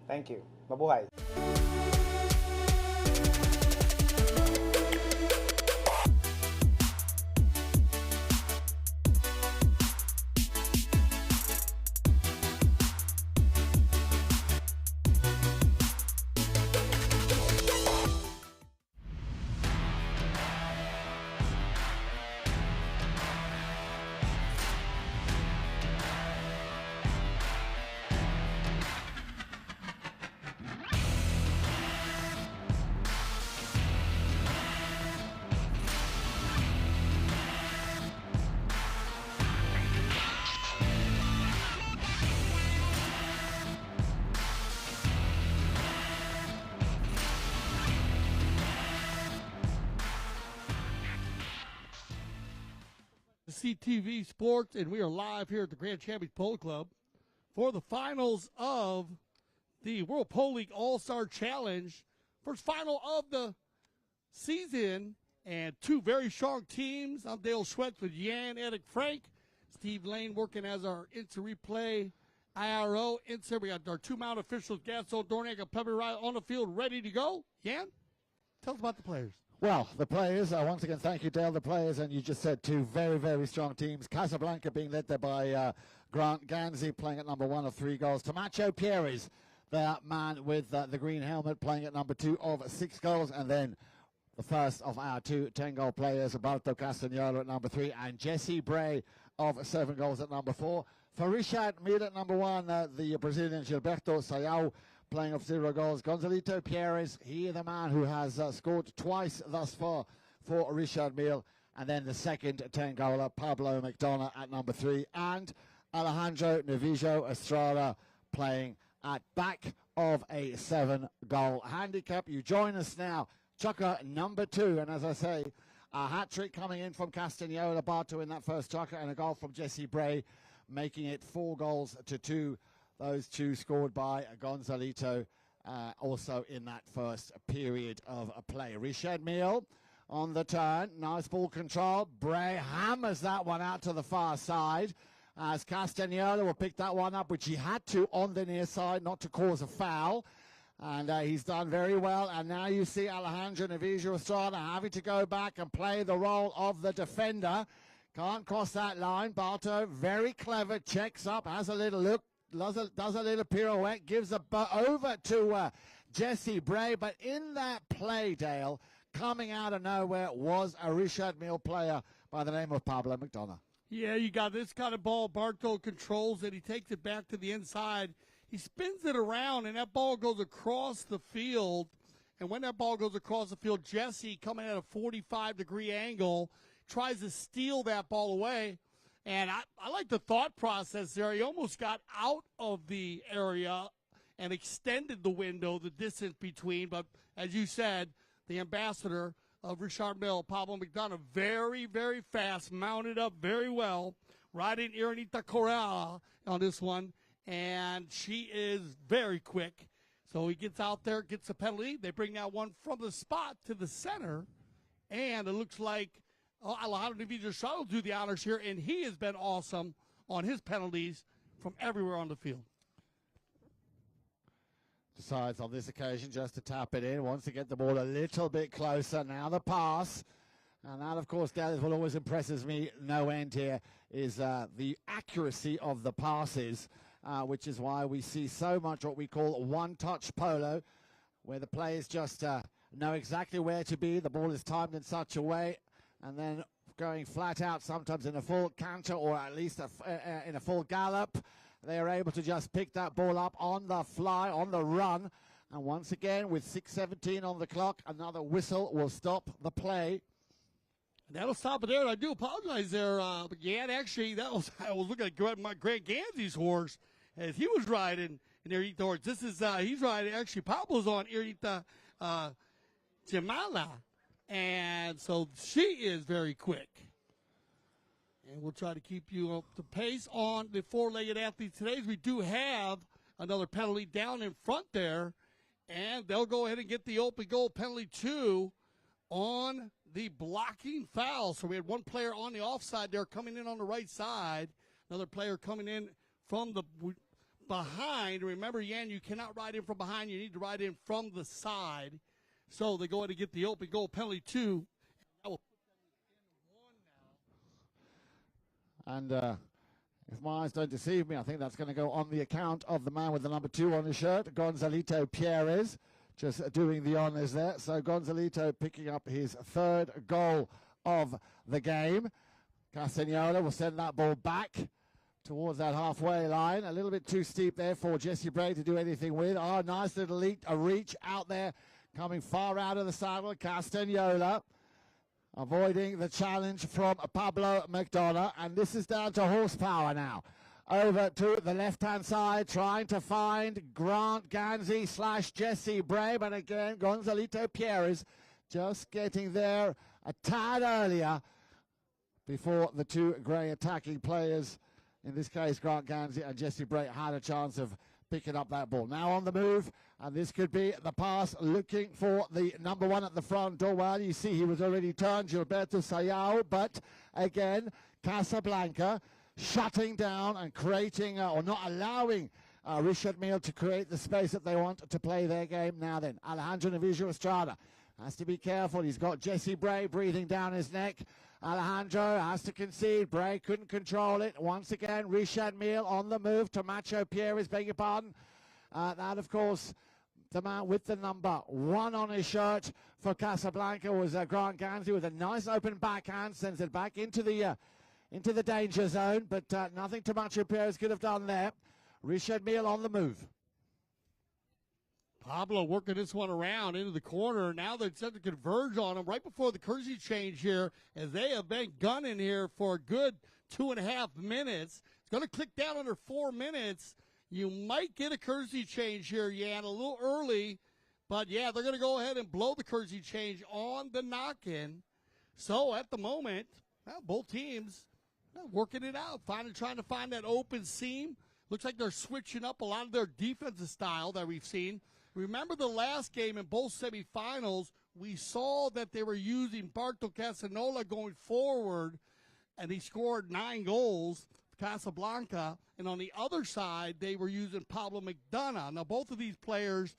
Thank you. Mabuhay. CTV Sports, and we are live here at the Grand Champions Polo Club for the finals of the World Polo League All-Star Challenge. First final of the season, and two very strong teams. I'm Dale Schwetz with Jan Eric Frank. Steve Lane working as our instant replay IRO. Insert, we got our two mount officials, Gasso, Dorniak, and Pebby Riley on the field ready to go. Jan, tell us about the players. Well, the players, once again, thank you, Dale. The players, and you just said two very, very strong teams. Casablanca being led there by Grant Ganzi, playing at number 1 of 3 goals. Tomacho Pierres, the man with the green helmet, playing at number 2 of 6 goals. And then the first of our 2 10-goal players, Alberto Castagnolo at number 3, and Jesse Bray of 7 goals at number 4. For Richard Mille at number 1, the Brazilian Gilberto Sayao, playing of 0 goals. Gonzalito Pierres, he the man who has scored twice thus far for Richard Mille. And then the second 10-goaler, Pablo McDonough at number 3. And Alejandro Navijo Estrada playing at back of a 7-goal handicap. You join us now, chukker number 2. And as I say, a hat-trick coming in from Castagnolo Barto in that first chukker, and a goal from Jesse Bray, making it 4 goals to 2. Those 2 scored by Gonzalito also in that first period of play. Richard Mille on the turn. Nice ball control. Bray hammers that one out to the far side as Castagnolo will pick that one up, which he had to on the near side not to cause a foul. And he's done very well. And now you see Alejandro Navijo Estrada having to go back and play the role of the defender. Can't cross that line. Barto, very clever, checks up, has a little look. Does a little pirouette, gives a over to Jesse Bray. But in that play, Dale, coming out of nowhere was a Richard Mille player by the name of Pablo McDonough. Yeah, you got this kind of ball. Barto controls it. He takes it back to the inside. He spins it around, and that ball goes across the field. And when that ball goes across the field, Jesse, coming at a 45-degree angle, tries to steal that ball away. And I like the thought process there. He almost got out of the area and extended the window, the distance between. But as you said, the ambassador of Richard Mille, Pablo McDonough, very, very fast, mounted up very well, riding Iranita Correa on this one. And she is very quick. So he gets out there, gets a penalty. They bring that one from the spot to the center. And it looks like Alejandro Navijo Estrada will do the honors here, and he has been awesome on his penalties from everywhere on the field. Decides on this occasion just to tap it in, wants to get the ball a little bit closer. Now the pass. And that, of course, that is what always impresses me no end here, is the accuracy of the passes, which is why we see so much what we call one-touch polo, where the players just know exactly where to be. The ball is timed in such a way, and then going flat out, sometimes in a full canter or at least in a full gallop, they are able to just pick that ball up on the fly, on the run. And once again, with 6:17 on the clock, another whistle will stop the play. That'll stop it there. And I do apologize there, but yeah, actually, I was looking at my Grant Gansey's horse as he was riding in Irita horse. This is he's riding. Actually, Pablo's on Irita Jamala, and so she is very quick. And we'll try to keep you up to pace on the four-legged athletes today. We do have another penalty down in front there, and they'll go ahead and get the open goal penalty 2 on the blocking foul. So we had one player on the offside there coming in on the right side, another player coming in from the behind. Remember, Yan, you cannot ride in from behind. You need to ride in from the side. So they go ahead and get the open goal penalty 2. That will put them in 1 now. And if my eyes don't deceive me, I think that's going to go on the account of the man with the number 2 on his shirt, Gonzalito Pierres, just doing the honors there. So Gonzalito picking up his 3rd goal of the game. Castagnola will send that ball back towards that halfway line. A little bit too steep there for Jesse Bray to do anything with. Oh, nice little reach out there, coming far out of the saddle. Castagnola avoiding the challenge from Pablo McDonough, and this is down to horsepower now. Over to the left-hand side, trying to find Grant Gansey / Jesse Bray, but again, Gonzalito Pierres just getting there a tad earlier before the 2 grey attacking players, in this case Grant Gansey and Jesse Bray, had a chance of picking up that ball. Now on the move, and this could be the pass looking for the number 1 at the front door. Well, you see he was already turned, Gilberto Sayao, but again, Casablanca shutting down and creating, or not allowing Richard Mille to create the space that they want to play their game. Now then, Alejandro Navijo Estrada has to be careful. He's got Jesse Bray breathing down his neck. Alejandro has to concede. Bray couldn't control it. Once again, Richard Mille on the move. Tomacho Pierres, beg your pardon. That, of course, the man with the number 1 on his shirt for Casablanca was Grant Gansey with a nice open backhand, sends it back into the danger zone, but nothing Tomacho Pierres could have done there. Richard Mille on the move. Pablo working this one around into the corner. Now they're set to converge on him right before the courtesy change here, as they have been gunning here for a good 2.5 minutes. It's going to click down under 4 minutes. You might get a courtesy change here, Yan, a little early. But, yeah, they're going to go ahead and blow the courtesy change on the knock-in. So, at the moment, well, both teams working it out, trying to find that open seam. Looks like they're switching up a lot of their defensive style that we've seen. Remember the last game in both semifinals, we saw that they were using Barto Casanola going forward, and he scored 9 goals for Casablanca. And on the other side, they were using Pablo McDonough. Now, both of these players,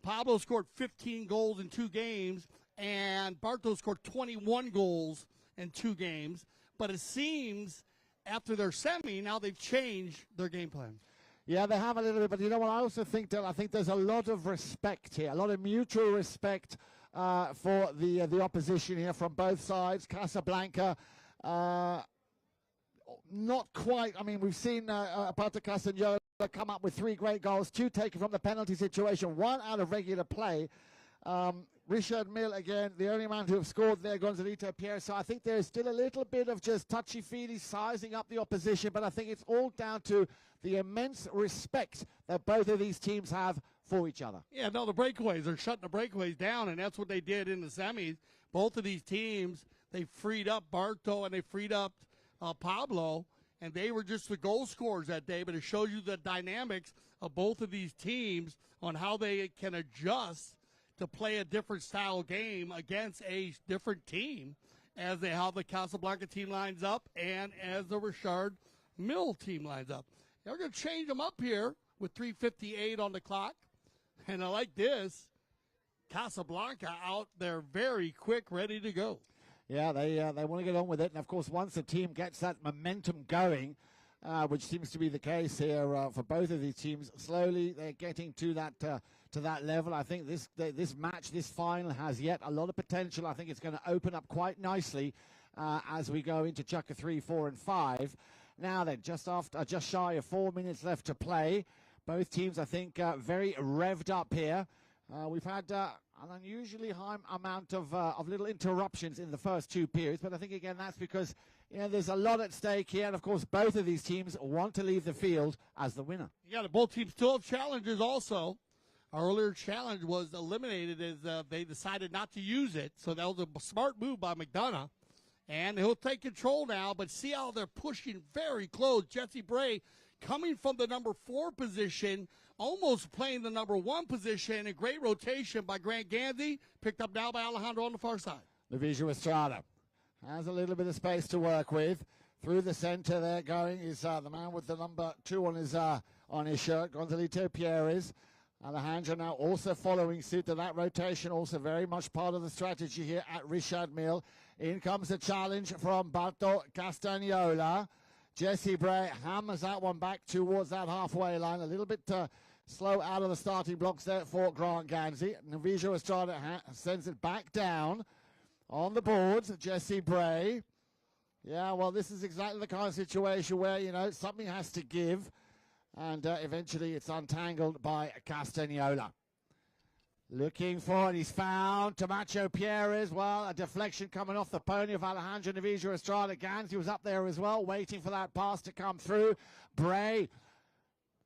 Pablo scored 15 goals in 2 games, and Barto scored 21 goals in 2 games. But it seems after their semi, now they've changed their game plan. Yeah, they have a little bit, but you know what? I also think that there's a lot of respect here, a lot of mutual respect for the opposition here from both sides. Casablanca, not quite. I mean, we've seen Pato Castagnola come up with 3 great goals, 2 taken from the penalty situation, 1 out of regular play. Richard Mille, again, the only man to have scored there, Gonzalito Pierres. So I think there's still a little bit of just touchy-feely sizing up the opposition, but I think it's all down to the immense respect that both of these teams have for each other. Yeah, no, the breakaways, they're shutting the breakaways down, and that's what they did in the semis. Both of these teams, they freed up Barto and they freed up Pablo, and they were just the goal scorers that day, but it shows you the dynamics of both of these teams on how they can adjust to play a different style game against a different team, as how the Casablanca team lines up and as the Richard Mille team lines up. They're going to change them up here with 3:58 on the clock. And I like this. Casablanca out there very quick, ready to go. Yeah, they want to get on with it. And, of course, once the team gets that momentum going, which seems to be the case here for both of these teams, slowly they're getting to that level. I think this match, this final, has yet a lot of potential. I think it's going to open up quite nicely as we go into Chukka 3, 4, and 5. Now then, just shy of 4 minutes left to play. Both teams, I think, very revved up here. We've had an unusually high amount of little interruptions in the first two periods, but I think, again, that's because there's a lot at stake here, and, of course, both of these teams want to leave the field as the winner. Yeah, both teams still have challenges also. Our earlier challenge was eliminated as they decided not to use it, so that was a smart move by McDonough. And he'll take control now, but see how they're pushing very close. Jesse Bray coming from the number 4 position, almost playing the number 1 position. A great rotation by Grant Ganzi, picked up now by Alejandro on the far side. Navijo Estrada has a little bit of space to work with. Through the center there going is the man with the number 2 on his shirt, Gonzalito Pierres. Alejandro now also following suit to that rotation, also very much part of the strategy here at Richard Mille. In comes the challenge from Barto Castagnola. Jesse Bray hammers that one back towards that halfway line. A little bit slow out of the starting blocks there for Grant Ganzi. Navijo Estrada sends it back down on the boards. Jesse Bray. Yeah, well, this is exactly the kind of situation where, something has to give. And eventually it's untangled by Castagnola. Looking for it, he's found Camacho Pierres. Well, a deflection coming off the pony of Alejandro Navijo Estrada. Ganzi was up there as well, waiting for that pass to come through. Bray,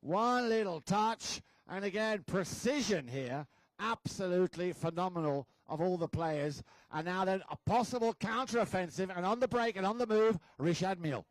one little touch. And again, precision here. Absolutely phenomenal of all the players. And now then, a possible counter-offensive. And on the break and on the move, Richard Mille.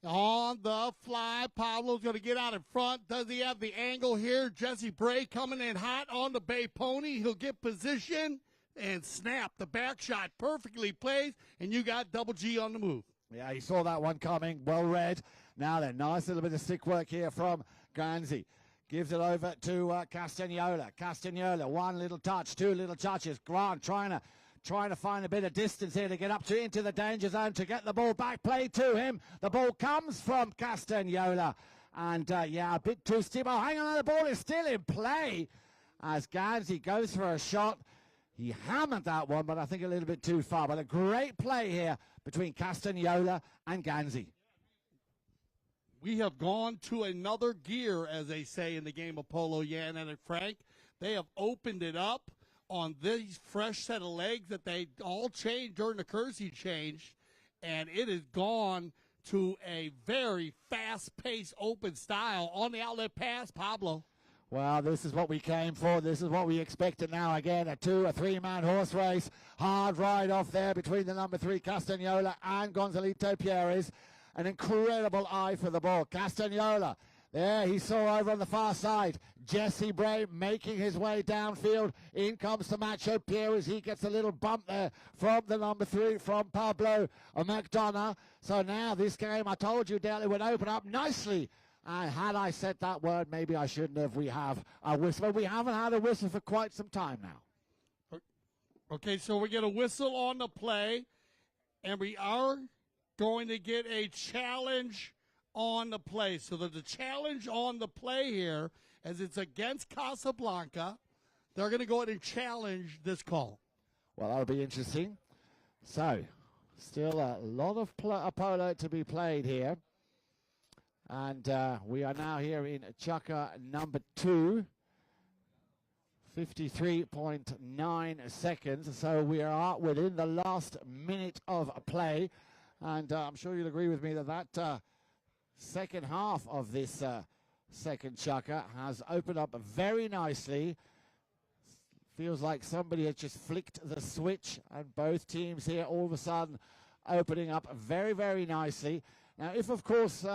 On the fly, Pablo's going to get out in front. Does he have the angle here? Jesse Bray coming in hot on the Bay Pony. He'll get position and snap. The back shot perfectly placed, and you got Double G on the move. Yeah, he saw that one coming. Well read. Now then, nice little bit of stick work here from Ganzi. Gives it over to Castagnola. Castagnola, one little touch, two little touches. Grant trying to find a bit of distance here to get up into the danger zone to get the ball back played to him. The ball comes from Castagnola. And, a bit too steep. Oh, hang on, the ball is still in play as Ganzi goes for a shot. He hammered that one, but I think a little bit too far. But a great play here between Castagnola and Ganzi. We have gone to another gear, as they say in the game of polo, Yan and Frank. They have opened it up on these fresh set of legs that they all changed during the Kersey change, and it has gone to a very fast-paced open style on the outlet pass, Pablo. Well, this is what we came for. This is what we expected now. Again, a 2- or 3-man horse race. Hard ride off there between the number 3, Castagnola, and Gonzalito Pierres. An incredible eye for the ball. Castagnola, there he saw over on the far side. Jesse Bray making his way downfield. In comes Camacho Pierres. He gets a little bump there from the number 3, from Pablo McDonough. So now this game, I told you, Dale, it would open up nicely. And had I said that word, maybe I shouldn't have. We have a whistle. We haven't had a whistle for quite some time now. Okay, so we get a whistle on the play, and we are going to get a challenge on the play. So there's a challenge on the play here, as it's against Casablanca. They're going to go ahead and challenge this call. Well, that'll be interesting. So, still a lot of polo to be played here. And we are now here in Chukka number 2. 53.9 seconds. So we are within the last minute of play. And I'm sure you'll agree with me that second half of this second Chukka has opened up very nicely. Feels like somebody had just flicked the switch, and both teams here all of a sudden opening up very, very nicely. Now, if, of course,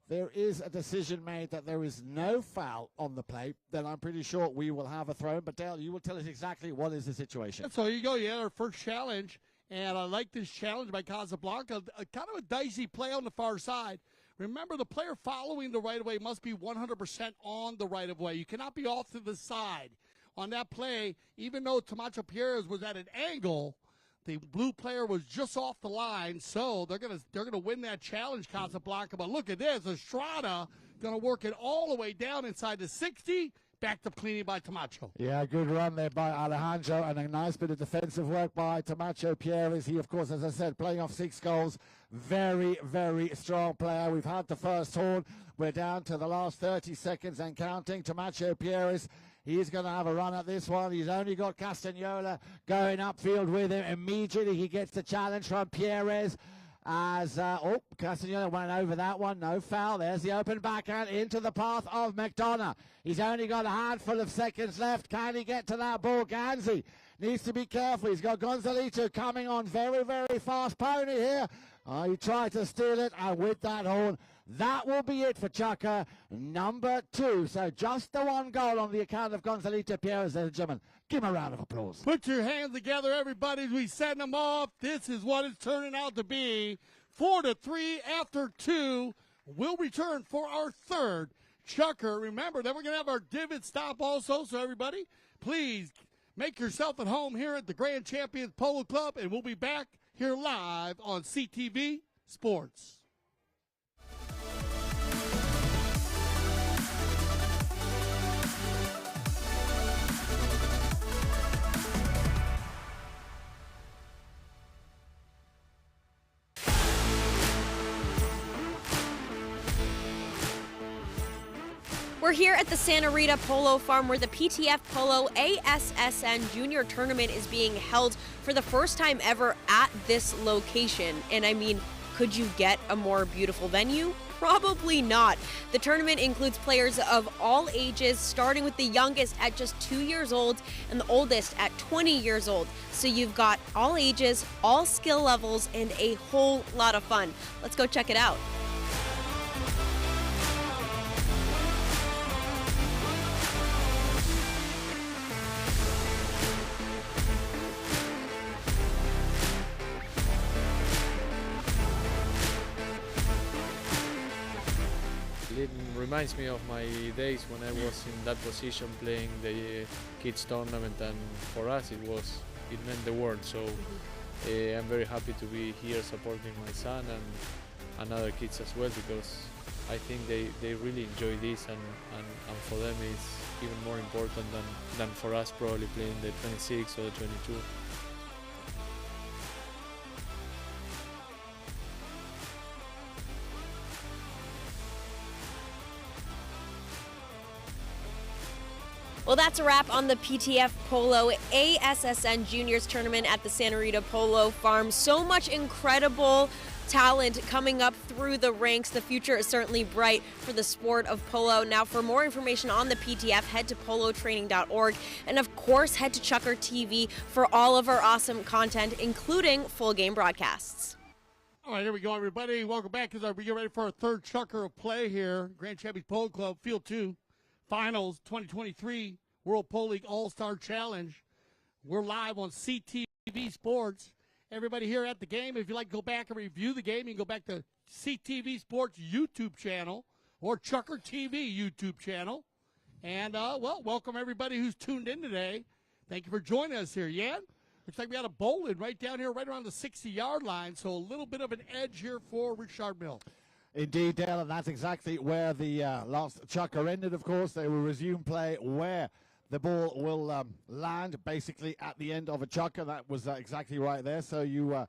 there is a decision made that there is no foul on the play, then I'm pretty sure we will have a throw. But, Dale, you will tell us exactly what is the situation. So you go. Yeah, our first challenge. And I like this challenge by Casablanca. Kind of a dicey play on the far side. Remember, the player following the right-of-way must be 100% on the right-of-way. You cannot be off to the side. On that play, even though Camacho Pierres was at an angle, the blue player was just off the line. So they're gonna win that challenge, Casablanca. But look at this. Estrada going to work it all the way down inside the 60. Back to cleaning by Camacho. Yeah, good run there by Alejandro, and a nice bit of defensive work by Camacho Pierres. He, of course, as I said, playing off 6 goals. Very, very strong player. We've had the first horn. We're down to the last 30 seconds and counting. Camacho Pierres He's going to have a run at this one. He's only got Castagnola going upfield with him. Immediately he gets the challenge from Pierres. As, Castagnola went over that one. No foul. There's the open backhand into the path of McDonough. He's only got a handful of seconds left. Can he get to that ball? Ganzi needs to be careful. He's got Gonzalito coming on. Very, very fast pony here. He tried to steal it, and with that horn, that will be it for Chukka, number 2. So just the one goal on the account of Gonzalito Pierres, ladies and gentlemen. Give him a round of applause. Put your hands together, everybody, as we send them off. This is what it's turning out to be. 4-3 after 2. We'll return for our third Chucker. Remember, then we're going to have our divot stop also. So, everybody, please make yourself at home here at the Grand Champions Polo Club, and we'll be back here live on CTV Sports. We're here at the Santa Rita Polo Farm where the PTF Polo ASSN Junior Tournament is being held for the first time ever at this location. And I mean, could you get a more beautiful venue? Probably not. The tournament includes players of all ages, starting with the youngest at just 2 years old and the oldest at 20 years old. So you've got all ages, all skill levels, and a whole lot of fun. Let's go check it out. It reminds me of my days when I was in that position playing the kids tournament, and for us it meant the world. So I'm very happy to be here supporting my son and other kids as well, because I think they really enjoy this, and for them it's even more important than for us probably playing the 26 or the 22. Well, that's a wrap on the PTF Polo ASSN Juniors Tournament at the Santa Rita Polo Farm. So much incredible talent coming up through the ranks. The future is certainly bright for the sport of polo. Now, for more information on the PTF, head to polotraining.org. And of course, head to Chucker TV for all of our awesome content, including full game broadcasts. All right, here we go, everybody. Welcome back as we get ready for our third Chucker of play here. Grand Champions Polo Club, Field 2. Finals 2023 World Polo League All-Star Challenge. We're live on CTV Sports. Everybody here at the game, if you'd like to go back and review the game, you can go back to CTV Sports YouTube channel or Chucker TV YouTube channel. And, welcome everybody who's tuned in today. Thank you for joining us here. Yeah, looks like we got a bowling right down here, right around the 60-yard line, so a little bit of an edge here for Richard Mille. Indeed, Dale, and that's exactly where the last Chucker ended, of course. They will resume play where the ball will land, basically at the end of a Chucker. That was exactly right there. So you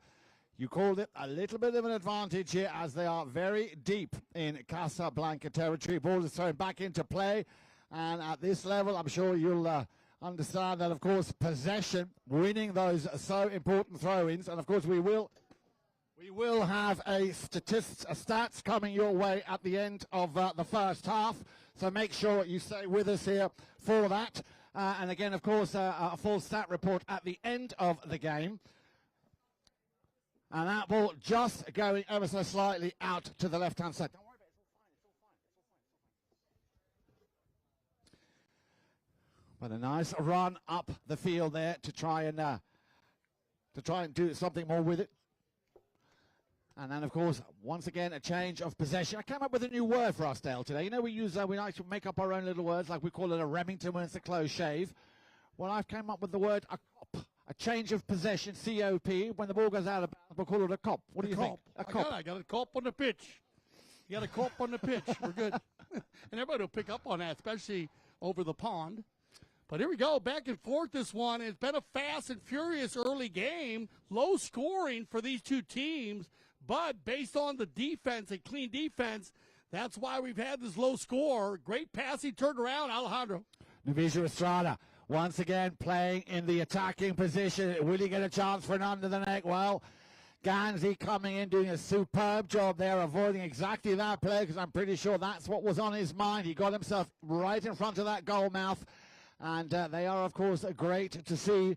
called it a little bit of an advantage here, as they are very deep in Casablanca territory. Ball is thrown back into play, and at this level, I'm sure you'll understand that, of course, possession, winning those so important throw-ins, and, of course, we will have a stats coming your way at the end of the first half, so make sure you stay with us here for that. And again, of course, a full stat report at the end of the game. And that ball just going ever so slightly out to the left-hand side. Don't worry about it, it's all fine. But a nice run up the field there to try and do something more with it. And then, of course, once again, a change of possession. I came up with a new word for us, Dale, today. You know, we like to make up our own little words, like we call it a Remington when it's a close shave. Well, I've came up with the word a cop, a change of possession, C-O-P. When the ball goes out of bounds, we'll call it a cop. What do you think? A cop. I got a cop on the pitch. You got a cop on the pitch. We're good. And everybody will pick up on that, especially over the pond. But here we go, back and forth this one. It's been a fast and furious early game. Low scoring for these two teams. But based on the defense and clean defense, that's why we've had this low score. Great passing turned around, Alejandro. Navija Estrada once again playing in the attacking position. Will he get a chance for an under the neck? Well, Ganzi coming in, doing a superb job there, avoiding exactly that play, because I'm pretty sure that's what was on his mind. He got himself right in front of that goal mouth, and they are, of course, great to see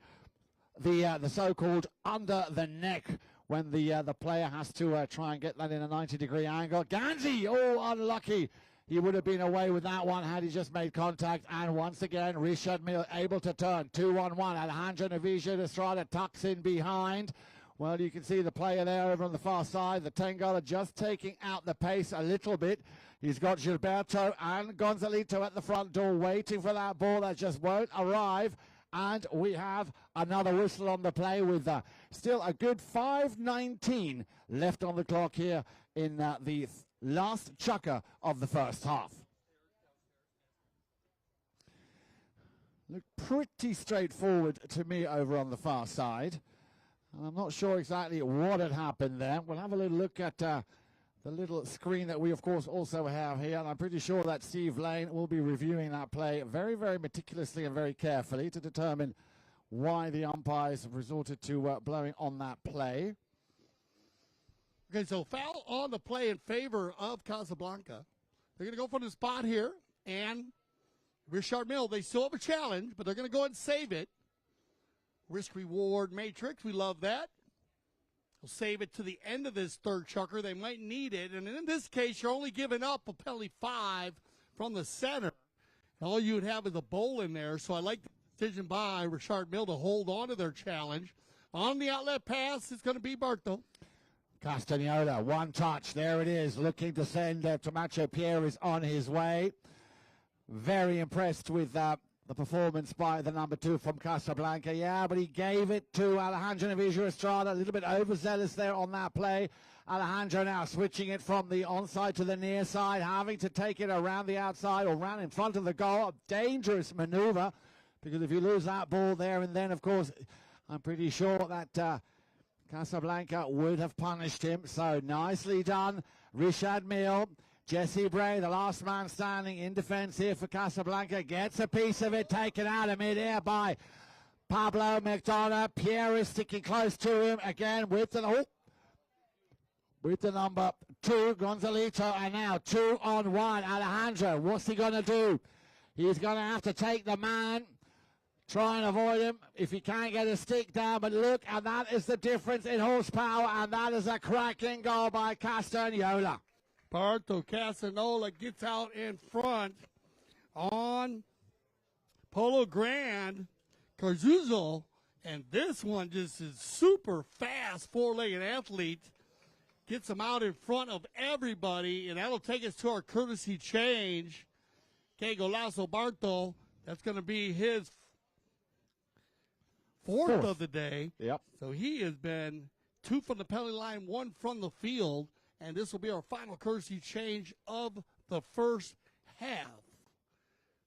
the so-called under the neck when the player has to try and get that in a 90-degree angle. Ganzi, oh, unlucky. He would have been away with that one had he just made contact. And once again, Richard Mille able to turn 2-on-1. Alejandro Navija Estrada tucks in behind. Well, you can see the player there over on the far side. The Tengola just taking out the pace a little bit. He's got Gilberto and Gonzalito at the front door waiting for that ball that just won't arrive. And we have another whistle on the play with still a good 5:19 left on the clock here in the last chukker of the first half. Looked pretty straightforward to me over on the far side. And I'm not sure exactly what had happened there. We'll have a little look at the little screen that we, of course, also have here. And I'm pretty sure that Steve Lane will be reviewing that play very, very meticulously and very carefully to determine why the umpires have resorted to blowing on that play. Okay, so foul on the play in favor of Casablanca. They're going to go for the spot here. And Richard Mille, they still have a challenge, but they're going to go ahead and save it. Risk-reward matrix, we love that. We'll save it to the end of this third chukker. They might need it. And in this case, you're only giving up a penalty 5 from the center. All you would have is a bowl in there. So I like the decision by Richard Mille to hold on to their challenge. On the outlet pass, it's going to be Barto. Castagnola, one touch. There it is. Looking to send Tomacho Pierre is on his way. Very impressed with the performance by the number 2 from Casablanca. Yeah, but he gave it to Alejandro Navija Estrada. A little bit overzealous there on that play. Alejandro now switching it from the onside to the near side, having to take it around the outside or round in front of the goal. A dangerous maneuver, because if you lose that ball there and then, of course, I'm pretty sure that Casablanca would have punished him. So nicely done, Richard Mille. Jesse Bray, the last man standing in defense here for Casablanca, gets a piece of it taken out of mid-air by Pablo McDonough. Pierre is sticking close to him again with the number 2, Gonzalito, and now 2-on-1. Alejandro, what's he going to do? He's going to have to take the man, try and avoid him if he can't get a stick down. But look, and that is the difference in horsepower, and that is a cracking goal by Castagnola. Barto Casanola gets out in front on Polo Grand Carzuzzo, and this one just is super fast, four-legged athlete. Gets him out in front of everybody, and that'll take us to our courtesy change. Okay, Golazo Barto, that's going to be his fourth of the day. Yep. So he has been 2 from the penalty line, 1 from the field. And this will be our final courtesy change of the first half.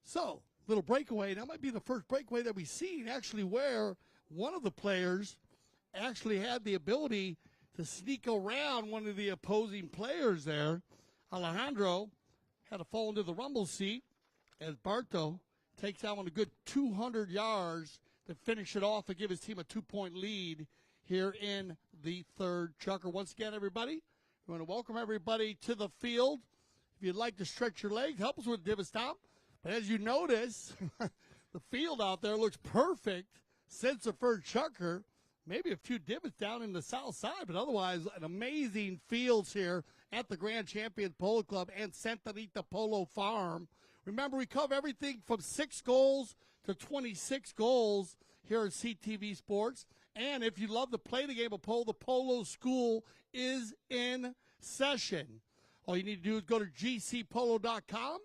So, little breakaway. That might be the first breakaway that we've seen, actually, where one of the players actually had the ability to sneak around one of the opposing players there. Alejandro had to fall into the rumble seat as Barto takes out on a good 200 yards to finish it off and give his team a 2-point lead here in the third chukker. Once again, everybody, we want to welcome everybody to the field. If you'd like to stretch your legs, help us with a divot stop. But as you notice, the field out there looks perfect since the first chukker. Maybe a few divots down in the south side, but otherwise an amazing fields here at the Grand Champions Polo Club and Santa Rita Polo Farm. Remember, we cover everything from 6 goals to 26 goals here at CTV Sports. And if you love to play the game of polo, the Polo School is in session. All you need to do is go to gcpolo.com,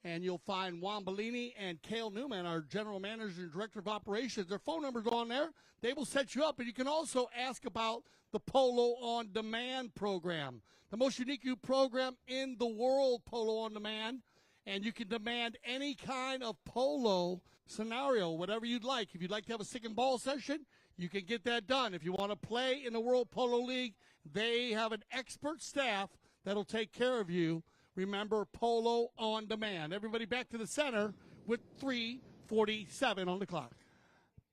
and you'll find Juan Bellini and Cale Newman, our general manager and director of operations. Their phone number's on there. They will set you up, and you can also ask about the Polo On Demand program, the most unique new program in the world, Polo On Demand. And you can demand any kind of polo scenario, whatever you'd like. If you'd like to have a stick and ball session, you can get that done. If you want to play in the World Polo League, they have an expert staff that'll take care of you. Remember, Polo On Demand. Everybody back to the center with 3 8:47 on the clock.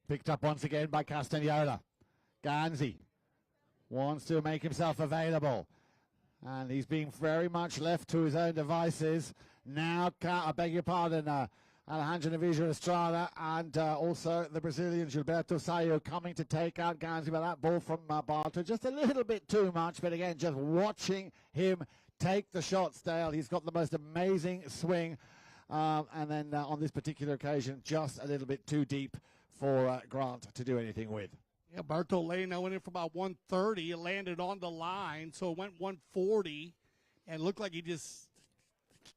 Picked up once again by Castagnola. Ganzi wants to make himself available. And he's being very much left to his own devices. Now, I beg your pardon, Alejandro Navijo Estrada and also the Brazilian Gilberto Sayo coming to take out Ganzi, but that ball from Barto just a little bit too much. But again, just watching him take the shots, Dale. He's got the most amazing swing. And then on this particular occasion, just a little bit too deep for Grant to do anything with. Yeah, Bartolena went in for about 130. It landed on the line, so it went 140, and looked like he just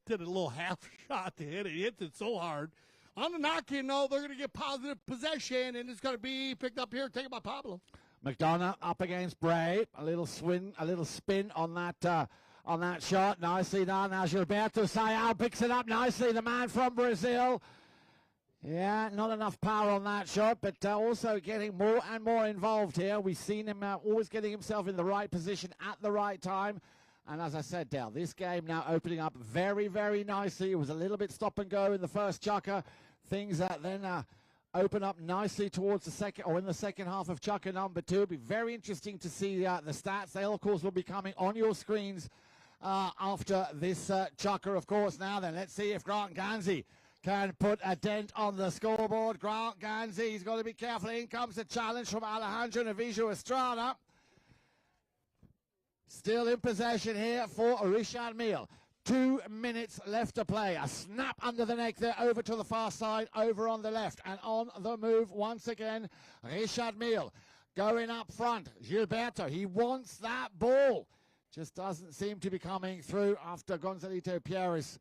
did a little half shot to hit it. He hit it so hard. On the knock-in, though, they're going to get positive possession, and it's going to be picked up here, taken by Pablo. McDonough up against Bray. A little spin on that shot. Nicely done. Now Gilberto Sayao picks it up nicely. The man from Brazil. Yeah, not enough power on that shot, but also getting more and more involved here. We've seen him always getting himself in the right position at the right time. And as I said, Dale, this game now opening up very, very nicely. It was a little bit stop and go in the first chukker. Things that then open up nicely towards the second, or in the second half of chukker number 2. It'll be very interesting to see the stats. They, of course, will be coming on your screens after this chukker, of course. Now then, let's see if Grant Ganzi can put a dent on the scoreboard. Grant Ganzi, he's got to be careful. In comes the challenge from Alejandro Navijo Estrada. Still in possession here for Richard Mille. 2 minutes left to play. A snap under the neck there, over to the far side, over on the left. And on the move once again, Richard Mille going up front. Gilberto, he wants that ball. Just doesn't seem to be coming through after Gonzalito Pierres.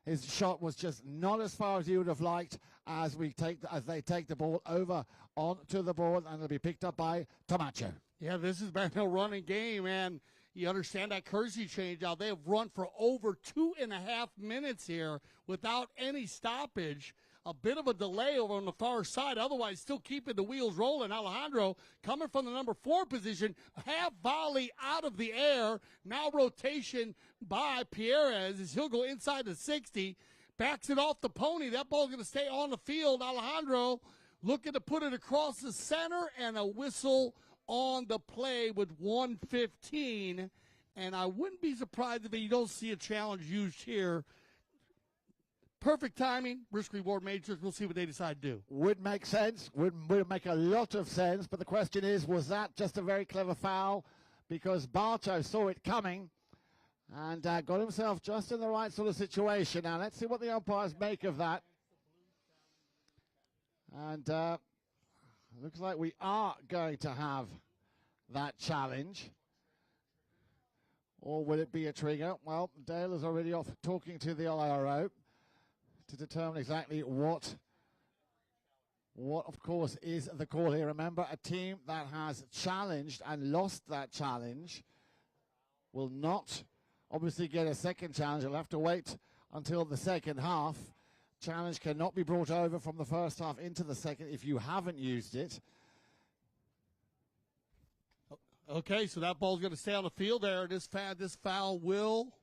His shot was just not as far as he would have liked as they take the ball over onto the board, and it'll be picked up by Tomacho. Yeah, this has been a running game, and you understand that courtesy change out. They have run for over 2.5 minutes here without any stoppage. A bit of a delay over on the far side, otherwise still keeping the wheels rolling. Alejandro coming from the number 4 position, half volley out of the air. Now rotation by Pierres as he'll go inside the 60. Backs it off the pony. That ball's going to stay on the field. Alejandro looking to put it across the center, and a whistle on the play with 1:15. And I wouldn't be surprised if you don't see a challenge used here. Perfect timing, risk-reward matrix. We'll see what they decide to do. Would make sense. Would make a lot of sense. But the question is, was that just a very clever foul? Because Barto saw it coming and got himself just in the right sort of situation. Now, let's see what the umpires make of that. And looks like we are going to have that challenge. Or will it be a trigger? Well, Dale is already off talking to the IRO to determine exactly what of course is the call here. Remember, a team that has challenged and lost that challenge will not obviously get a second challenge. They'll have to wait until the second half. Challenge cannot be brought over from the first half into the second if you haven't used it. Okay, so that ball's going to stay on the field there. This foul will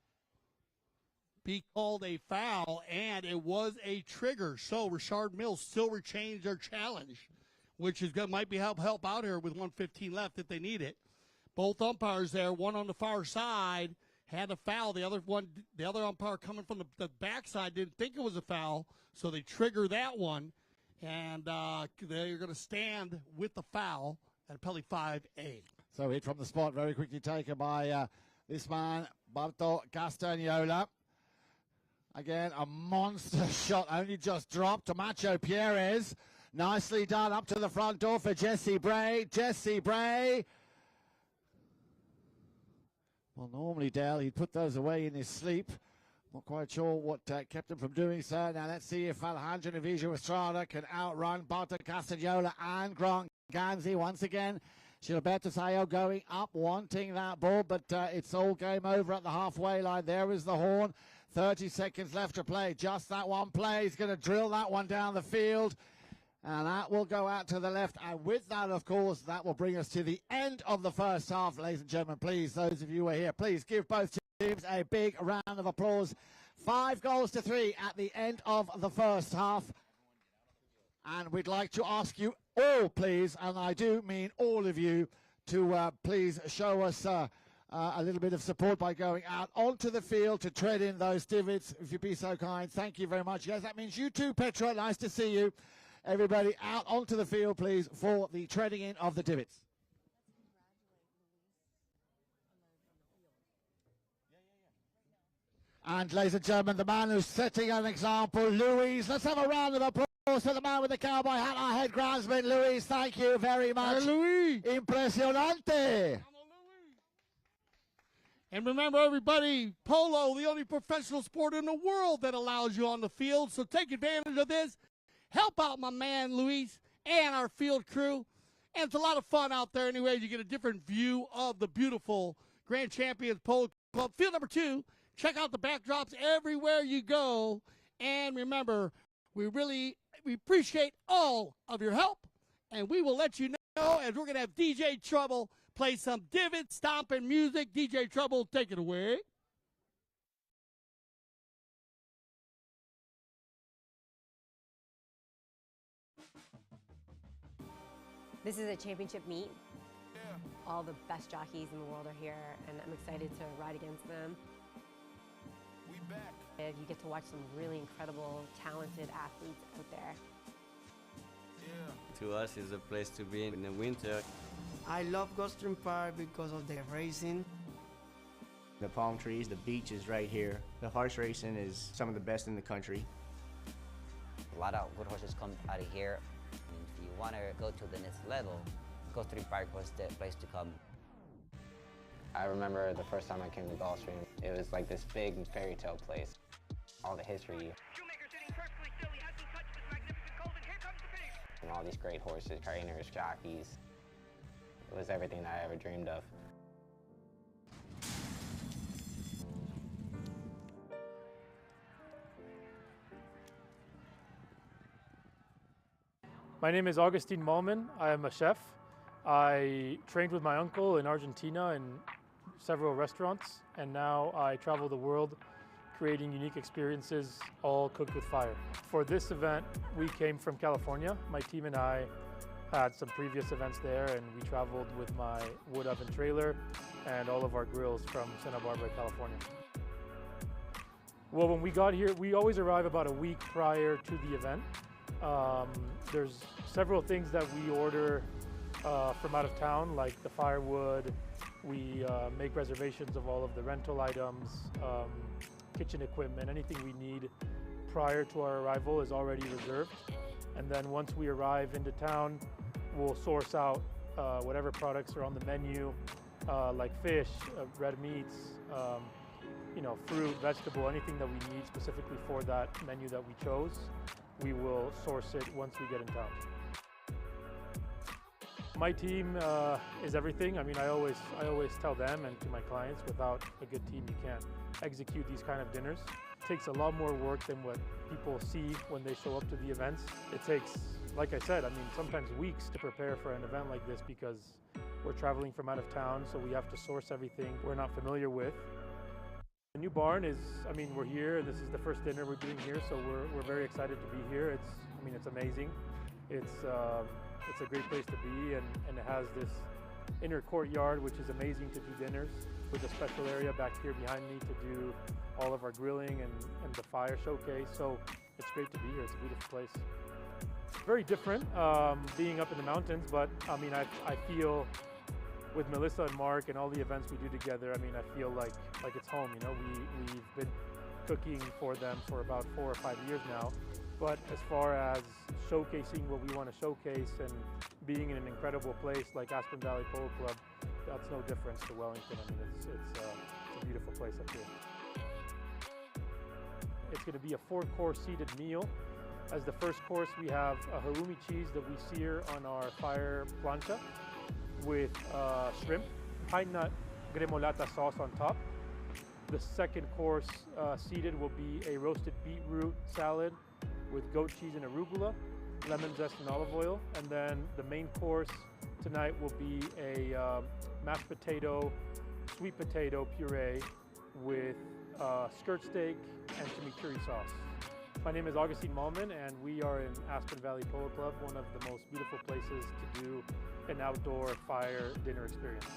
be called a foul, and it was a trigger. So Richard Mille still retains their challenge, which is might be help out here with 1:15 left if they need it. Both umpires there, one on the far side, had a foul. The other umpire coming from the backside didn't think it was a foul, so they trigger that one, and they're going to stand with the foul at Pelly 5A. So hit from the spot, very quickly taken by this man, Barto Castagnola. Again, a monster shot, only just dropped to Macho Pierres. Nicely done up to the front door for Jesse Bray. Jesse Bray. Well, normally, Dale, he'd put those away in his sleep. Not quite sure what kept him from doing so. Now let's see if Alejandro Navijo Estrada can outrun Barto Castagnola and Grant Ganzi once again. Gilberto Sayo going up, wanting that ball, but it's all game over at the halfway line. There is the horn. 30 seconds left to play. Just that one play. He's going to drill that one down the field. And that will go out to the left. And with that, of course, that will bring us to the end of the first half. Ladies and gentlemen, please, those of you who are here, please give both teams a big round of applause. 5-3 at the end of the first half. And we'd like to ask you all, please, and I do mean all of you, to please show us a little bit of support by going out onto the field to tread in those divots, if you'd be so kind. Thank you very much, guys. That means you too, Petra. Nice to see you. Everybody out onto the field, please, for the treading in of the divots. And, ladies and gentlemen, the man who's setting an example, Luis. Let's have a round of applause for the man with the cowboy hat, our head groundsman, Luis. Thank you very much. Hey, Luis. Impresionante. And remember, everybody, polo, the only professional sport in the world that allows you on the field. So take advantage of this. Help out my man, Luis, and our field crew. And it's a lot of fun out there anyway. You get a different view of the beautiful Grand Champions Polo Club. Field number 2. Check out the backdrops everywhere you go. And remember, we appreciate all of your help. And we will let you know as we're going to have DJ Trouble play some divot stomping music. DJ Trouble, take it away. This is a championship meet. All the best jockeys in the world are here, and I'm excited to ride against them. And you get to watch some really incredible, talented athletes out there. To us, it's a place to be in the winter. I love Gulfstream Park because of the racing. The palm trees, the beach is right here. The horse racing is some of the best in the country. A lot of good horses come out of here. And if you want to go to the next level, Gulfstream Park was the place to come. I remember the first time I came to Gulfstream, it was like this big fairy tale place. All the history. And all these great horses, trainers, jockeys. It was everything that I ever dreamed of. My name is Augustine Malman. I am a chef. I trained with my uncle in Argentina in several restaurants, and now I travel the world creating unique experiences, all cooked with fire. For this event, we came from California. My team and I had some previous events there, and we traveled with my wood oven trailer and all of our grills from Santa Barbara, California. Well, when we got here, we always arrive about a week prior to the event. There's several things that we order from out of town, like the firewood. We make reservations of all of the rental items, kitchen equipment, anything we need prior to our arrival is already reserved. And then once we arrive into town, we'll source out whatever products are on the menu, like fish, red meats, fruit, vegetable, anything that we need specifically for that menu that we chose. We will source it once we get in town. My team is everything. I mean, I always tell them and to my clients, without a good team, you can't execute these kind of dinners. It takes a lot more work than what people see when they show up to the events. It takes, like I said, I mean, sometimes weeks to prepare for an event like this because we're traveling from out of town, so we have to source everything we're not familiar with. The new barn is, I mean, we're here. This is the first dinner we're doing here, so we're very excited to be here. It's amazing. It's a great place to be, and it has this inner courtyard, which is amazing to do dinners, with a special area back here behind me to do all of our grilling and the fire showcase. So it's great to be here. It's a beautiful place. Very different being up in the mountains, but I mean, I feel with Melissa and Mark and all the events we do together, I mean, I feel like it's home. You know, we've been cooking for them for about 4 or 5 years now. But as far as showcasing what we want to showcase and being in an incredible place like Aspen Valley Polo Club, that's no difference to Wellington. I mean, it's a beautiful place up here. It's going to be a 4-course seated meal. As the first course, we have a halloumi cheese that we sear on our fire plancha with shrimp, pine nut gremolata sauce on top. The second course seated will be a roasted beetroot salad with goat cheese and arugula, lemon zest and olive oil. And then the main course tonight will be a mashed potato, sweet potato puree with skirt steak and chimichurri sauce. My name is Augustine Malman, and we are in Aspen Valley Polo Club, one of the most beautiful places to do an outdoor fire dinner experience.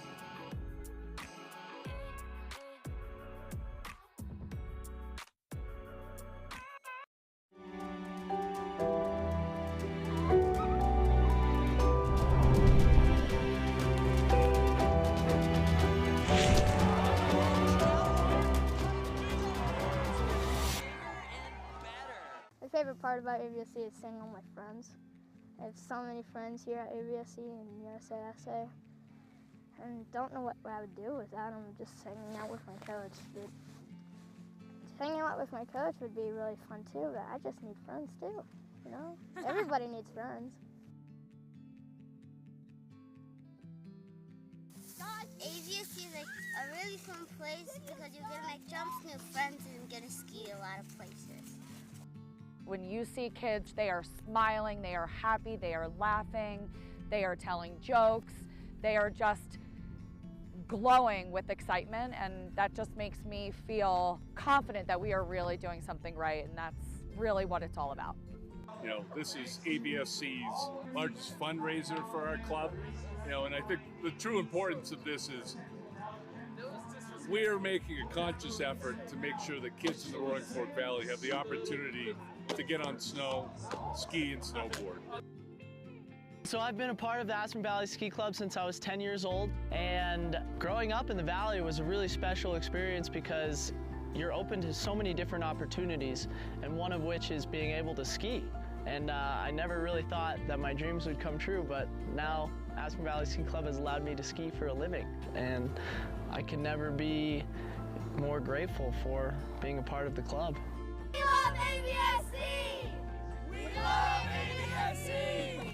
My favorite part about AVSC is seeing all my friends. I have so many friends here at AVSC and USASA, and don't know what I would do without them, just hanging out with my coach. But hanging out with my coach would be really fun too, but I just need friends too, you know? Everybody needs friends. AVSC is like a really fun place because you're gonna make jumps, new friends, and get to ski a lot of places. When you see kids, they are smiling, they are happy, they are laughing, they are telling jokes, they are just glowing with excitement, and that just makes me feel confident that we are really doing something right, and that's really what it's all about. You know, this is AVSC's largest fundraiser for our club, you know, and I think the true importance of this is we're making a conscious effort to make sure that kids in the Roaring Fork Valley have the opportunity to get on snow, ski, and snowboard. So I've been a part of the Aspen Valley Ski Club since I was 10 years old, and growing up in the valley was a really special experience because you're open to so many different opportunities, and one of which is being able to ski. And I never really thought that my dreams would come true, but now Aspen Valley Ski Club has allowed me to ski for a living, and I can never be more grateful for being a part of the club. We love AVSC! We love AVSC!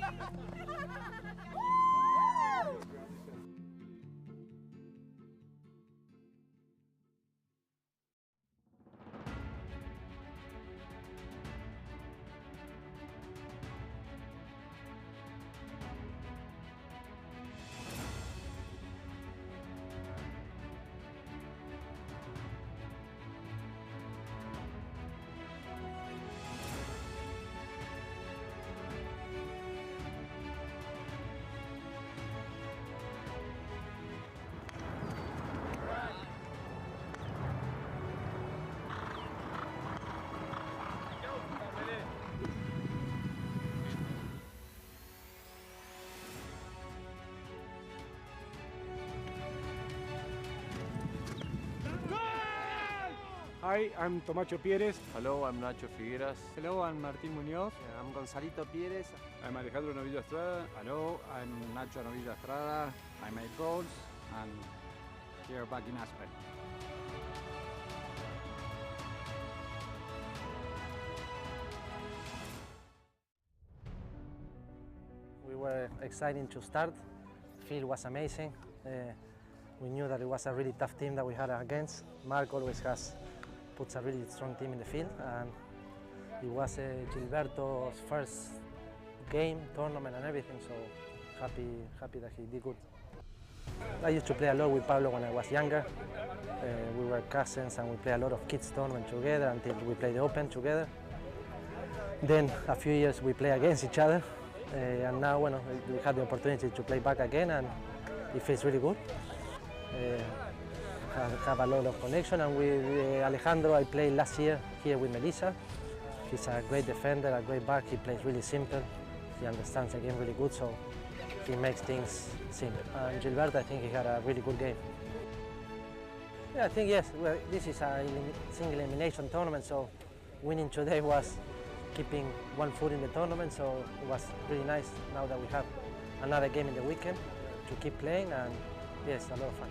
Hi, I'm Tomacho Pérez. Hello, I'm Nacho Figueras. Hello, I'm Martín Muñoz. I'm Gonzalito Pérez. I'm Alejandro Novilla Estrada. Hello, I'm Nacho Novilla Estrada. I made goals and here back in Aspen. We were excited to start. The field was amazing. We knew that it was a really tough team that we had against. Mark always puts a really strong team in the field, and it was Gilberto's first game, tournament and everything, so happy that he did good. I used to play a lot with Pablo when I was younger. We were cousins and we played a lot of kids tournament together until we played the Open together. Then a few years we play against each other, and now we had the opportunity to play back again, and it feels really good. Have a lot of connection, and with Alejandro I played last year here with Melissa. He's a great defender, a great back. He plays really simple. He understands the game really good, so he makes things simple. And Gilberto, I think he had a really good game. Yeah, I think yes. Well, this is a single elimination tournament, so winning today was keeping one foot in the tournament, so it was really nice now that we have another game in the weekend to keep playing, and yes, a lot of fun.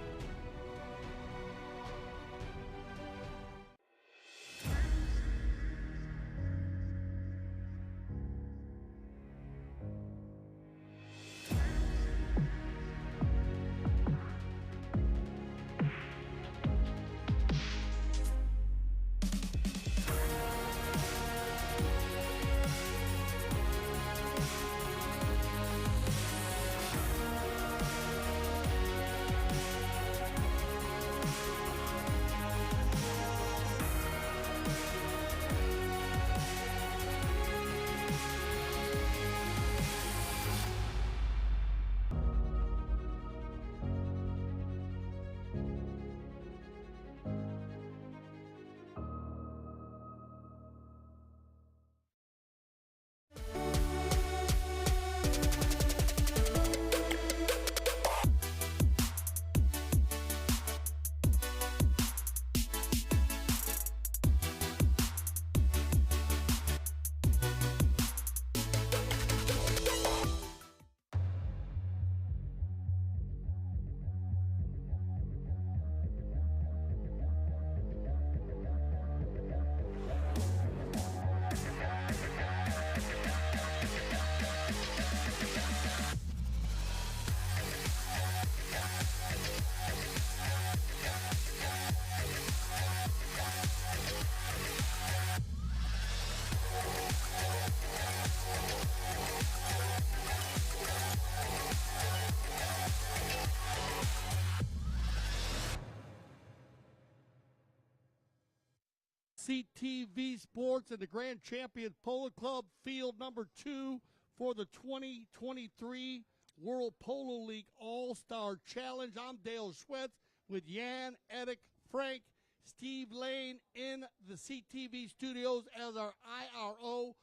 CTV Sports and the Grand Champions Polo Club field number 2 for the 2023 World Polo League All-Star Challenge. I'm Dale Schwetz with Jan, Edic, Frank, Steve Lane in the CTV studios as our IRO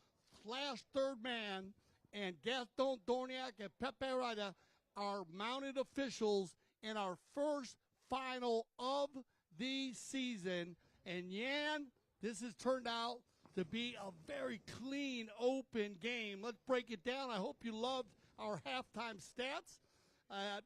/ third man, and Gaston Dorniak and Pepe Rada are mounted officials in our first final of the season. And Jan, this has turned out to be a very clean, open game. Let's break it down. I hope you loved our halftime stats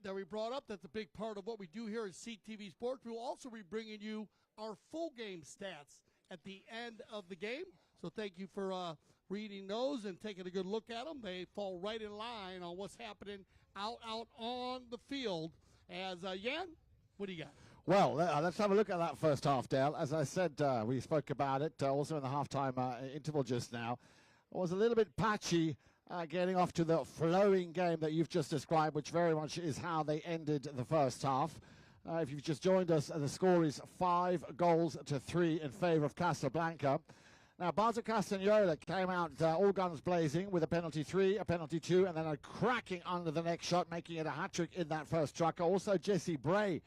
that we brought up. That's a big part of what we do here at CTV Sports. We'll also be bringing you our full game stats at the end of the game. So thank you for reading those and taking a good look at them. They fall right in line on what's happening out on the field. As Jan, what do you got? Well, let's have a look at that first half, Dale. As I said, we spoke about it also in the halftime interval just now. It was a little bit patchy getting off to the flowing game that you've just described, which very much is how they ended the first half. If you've just joined us, the score is 5-3 in favor of Casablanca. Now, Barto Castagnola came out all guns blazing with a penalty 3, a penalty 2, and then a cracking under the next shot, making it a hat-trick in that first trucker. Also, Jesse Bray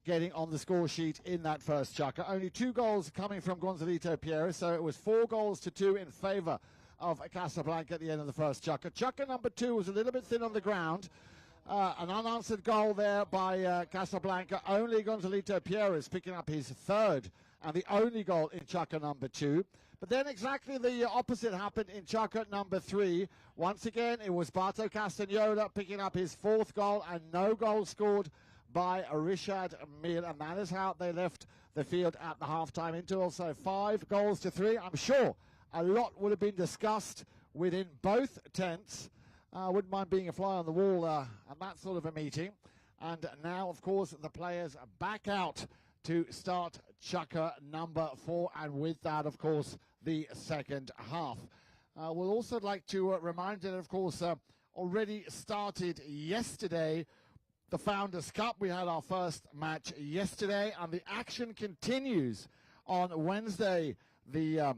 getting on the score sheet in that first chucker. Only 2 goals coming from Gonzalito Pierre, so it was 4-2 in favor of Casablanca at the end of the first chucker. Chucker number 2 was a little bit thin on the ground. An unanswered goal there by Casablanca. Only Gonzalito Pierre is picking up his third and the only goal in chucker number 2. But then exactly the opposite happened in chucker number 3. Once again, it was Barto Castagnola picking up his 4th goal, and no goal scored by Richard Mille, and that is how they left the field at the halftime interval. So 5-3. I'm sure a lot would have been discussed within both tents. Wouldn't mind being a fly on the wall at that sort of a meeting. And now, of course, the players are back out to start chucker number 4, and with that, of course, the second half. We'll also like to remind you that, of course, already started yesterday the Founders Cup. We had our first match yesterday, and the action continues on Wednesday, the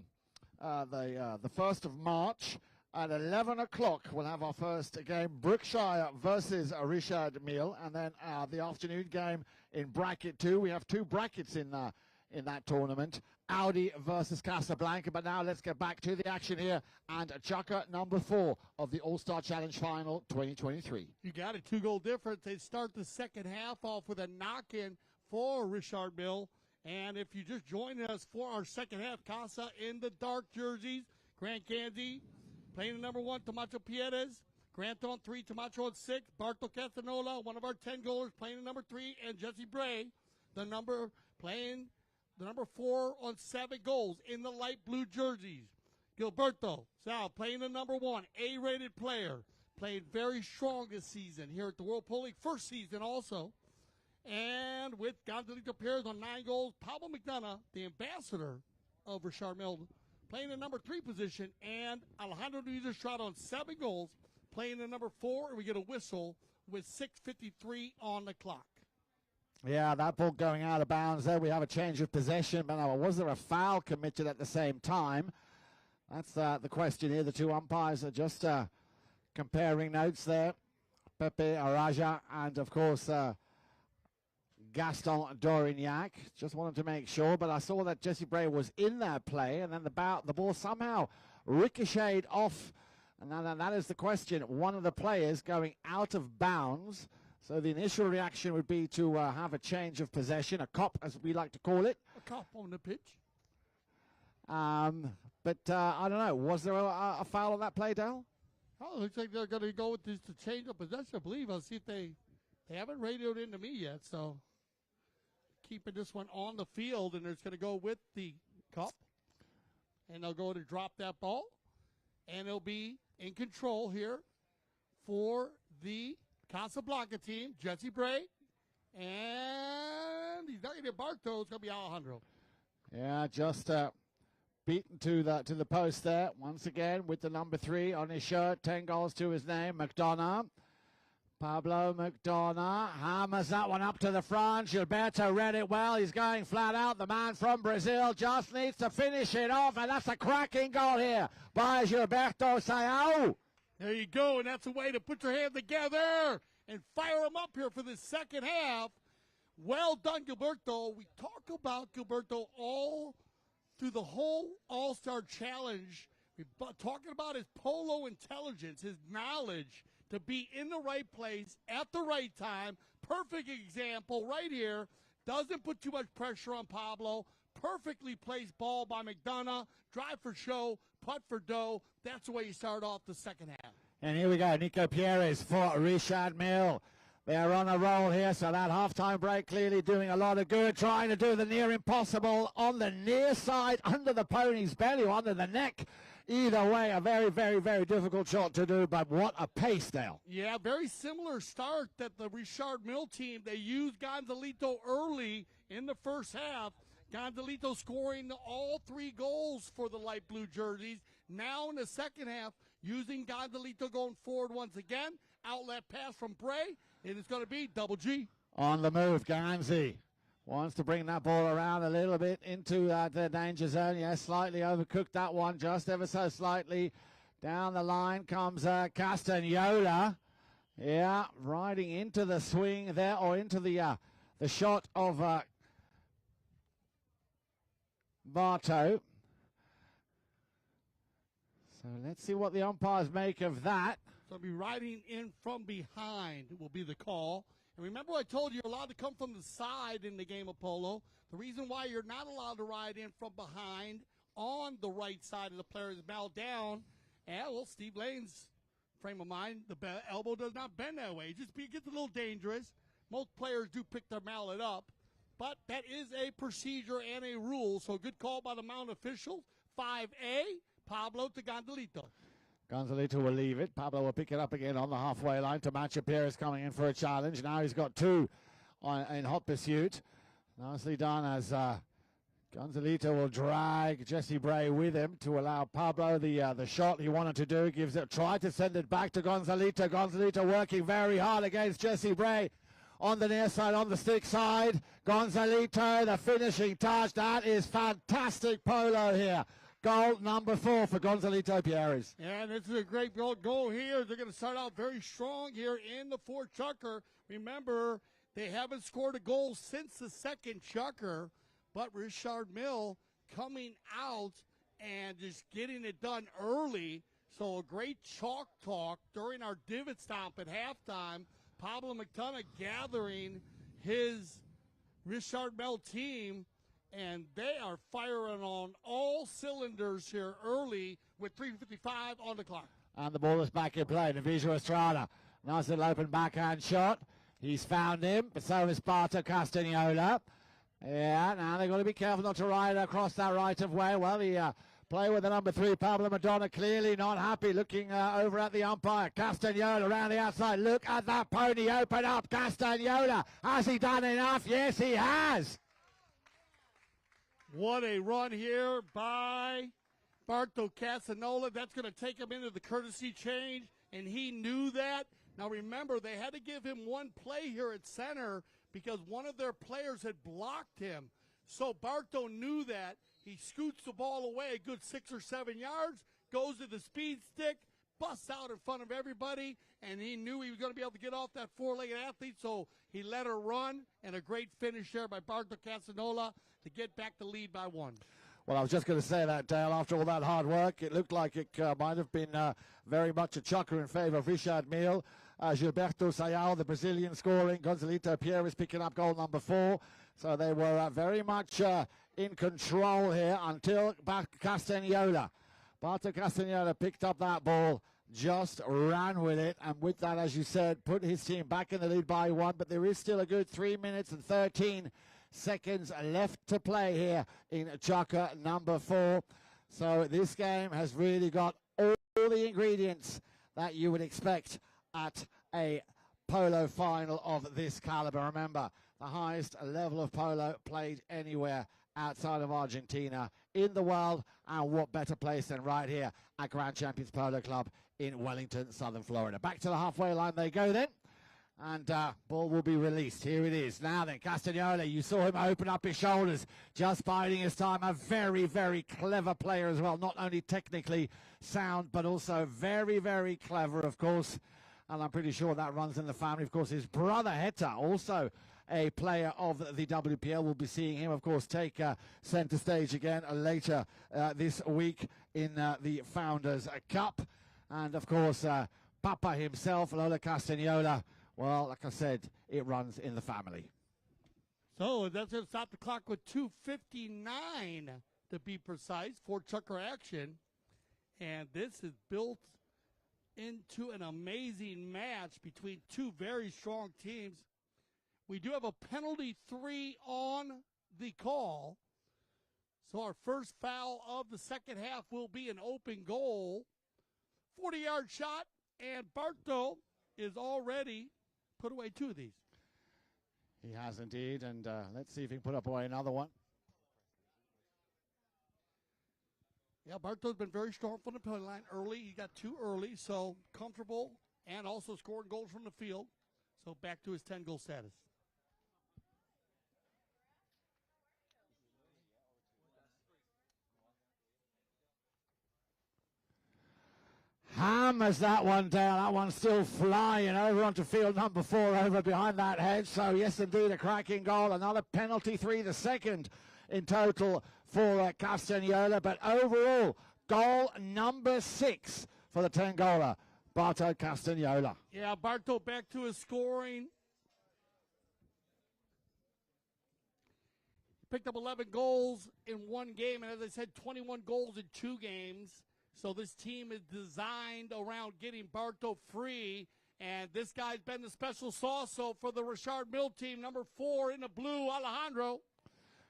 1st of March. At 11 o'clock, we'll have our first game, Brookshire versus Richard Mille, and then the afternoon game in bracket 2. We have 2 brackets in that tournament, Audi versus Casablanca. But now let's get back to the action here and chucker number 4 of the All-Star Challenge Final 2023. You got a 2-goal difference. They start the second half off with a knock-in for Richard Mille. And if you just joined us for our second half, Casa in the dark jerseys, Grant Candy playing the number 1, Tomacho Pierres. Grant on 3, Tomacho on 6. Barto Castagnola, one of our 10 goalers, playing the number 3. And Jesse Bray, playing the number 4 on 7 goals in the light blue jerseys. Gilberto Sal playing the number 1, A-rated player. Playing very strong this season here at the World Polo League. First season also. And with Gonzalito Pierre on 9 goals, Pablo McDonough, the ambassador of Richard Mille, playing the number 3 position, and Alejandro Luis shot on 7 goals, playing the number 4, and we get a whistle with 6:53 on the clock. Yeah, that ball going out of bounds there. We have a change of possession, but was there a foul committed at the same time? That's the question here. The 2 umpires are just comparing notes there. Pepe Araja and, of course, Gaston Dorignac. Just wanted to make sure, but I saw that Jesse Bray was in that play, and then the ball somehow ricocheted off. And that is the question. One of the players going out of bounds. So the initial reaction would be to have a change of possession, a cop, as we like to call it. A cop on the pitch. But I don't know. Was there a foul on that play, Dale? Oh, looks like they're going to go with this to change of possession. I believe. I'll see if they haven't radioed into me yet, so keeping this one on the field, and it's going to go with the cup, and they'll go to drop that ball, and it'll be in control here for the Casablanca team, Jesse Bray, and he's not going to get Barto. It's going to be Alejandro. Yeah, just beaten to the post there once again with the number 3 on his shirt. 10 goals to his name, McDonough. Pablo McDonough hammers that one up to the front. Gilberto read it well. He's going flat out. The man from Brazil just needs to finish it off, and that's a cracking goal here by Gilberto Sayao. There you go, and that's a way to put your hand together and fire them up here for the second half. Well done, Gilberto. We talk about Gilberto all through the whole All-Star Challenge. We're talking about his polo intelligence, his knowledge to be in the right place at the right time. Perfect example right here. Doesn't put too much pressure on Pablo. Perfectly placed ball by McDonough. Drive for show, putt for dough. That's the way you start off the second half. And here we go. Nico Pierres for Richard Mille. They're on a roll here, so that halftime break clearly doing a lot of good. Trying to do the near impossible on the near side, under the pony's belly or under the neck. Either way, a very, very, very difficult shot to do, but what a pace, Dale. Yeah, very similar start that the Richard Mille team. They used Gonzalito early in the first half. Gonzalito scoring all 3 goals for the light blue jerseys. Now in the second half, using Gonzalito going forward once again. Outlet pass from Bray, and it's going to be double G. On the move, Ganzi wants to bring that ball around a little bit into the danger zone. Yes, slightly overcooked that one, just ever so slightly. Down the line comes Castagnola. Yeah, riding into the swing there, or into the shot of Barto. So let's see what the umpires make of that. So be riding in from behind will be the call. And remember I told you you're allowed to come from the side in the game of polo. The reason why you're not allowed to ride in from behind on the right side of the player is bow down. And, well, Steve Lane's frame of mind, the elbow does not bend that way. It gets a little dangerous. Most players do pick their mallet up. But that is a procedure and a rule. So good call by the Mount officials. 5A, Pablo to Gonzalito. Gonzalito will leave it. Pablo will pick it up again on the halfway line. Tamacha Pierre coming in for a challenge. Now he's got 2 in hot pursuit. Nicely done as Gonzalito will drag Jesse Bray with him to allow Pablo the shot he wanted to do. Try to send it back to Gonzalito. Gonzalito working very hard against Jesse Bray. On the near side, on the stick side. Gonzalito, the finishing touch. That is fantastic polo here. Goal number 4 for Gonzalito Pierres. Yeah, this is a great goal here. They're going to start out very strong here in the 4th chukker. Remember, they haven't scored a goal since the 2nd chukker, but Richard Mille coming out and just getting it done early. So a great chalk talk during our divot stomp at halftime. Pablo McDonough gathering his Richard Mille team, and they are firing on all cylinders here early with 3:55 on the clock. And the ball is back in play. Navijo Estrada. Nice little open backhand shot. He's found him, but so is Barto Castagnola. Yeah, now they've got to be careful not to ride across that right of way. Well, the play with the number 3, Pablo McDonough, clearly not happy, looking over at the umpire. Castagnola around the outside. Look at that pony open up. Castagnola, has he done enough? Yes, he has. What a run here by Barto Castagnola. That's going to take him into the courtesy change, and he knew that. Now, remember, they had to give him one play here at center because one of their players had blocked him. So Barto knew that. He scoots the ball away a good 6 or 7 yards, goes to the speed stick, busts out in front of everybody, and he knew he was going to be able to get off that 4-legged athlete, so he let her run, and a great finish there by Barto Castagnola to get back the lead by 1. Well, I was just going to say that, Dale, after all that hard work, it looked like it might have been very much a chukker in favor of Richard Mille. Gilberto Sayao, the Brazilian, scoring. Gonzalito Pierre is picking up goal number 4. So they were very much in control here until Castagnola. Barto Castagnola picked up that ball, just ran with it, and with that, as you said, put his team back in the lead by 1. But there is still a good 3 minutes and 13 seconds left to play here in chukker number 4. So this game has really got all the ingredients that you would expect at a polo final of this caliber. Remember, the highest level of polo played anywhere outside of Argentina in the world, and what better place than right here at Grand Champions Polo Club in Wellington, Southern Florida. Back to the halfway line they go then. And ball will be released. Here it is. Now then, Castagnola, you saw him open up his shoulders, just biding his time. A very, very clever player as well. Not only technically sound, but also very, very clever, of course. And I'm pretty sure that runs in the family. Of course, his brother, Heta, also a player of the WPL. We'll be seeing him, of course, take centre stage again later this week in the Founders Cup. And, of course, Papa himself, Lola Castagnola, well, like I said, it runs in the family. So that's going to stop the clock with 2:59 to be precise for chucker action. And this is built into an amazing match between two very strong teams. We do have a penalty 3 on the call. So our first foul of the second half will be an open goal. 40-yard shot, and Barto is already put away 2 of these. He has indeed, and let's see if he can put up away another one. Yeah, Barto's been very strong from the penalty line early. He got 2 early, so comfortable, and also scoring goals from the field. So back to his 10-goal status. Hammers that one down. That one's still flying over onto field number 4 over behind that hedge. So, yes, indeed, a cracking goal. Another penalty 3, the second in total for Castagnola. But overall, goal number 6 for the 10-goaler, Barto Castagnola. Yeah, Barto back to his scoring. Picked up 11 goals in 1 game, and as I said, 21 goals in 2 games. So this team is designed around getting Barto free, and this guy's been the special sauce for the Richard Mille team, number 4 in the blue, Alejandro.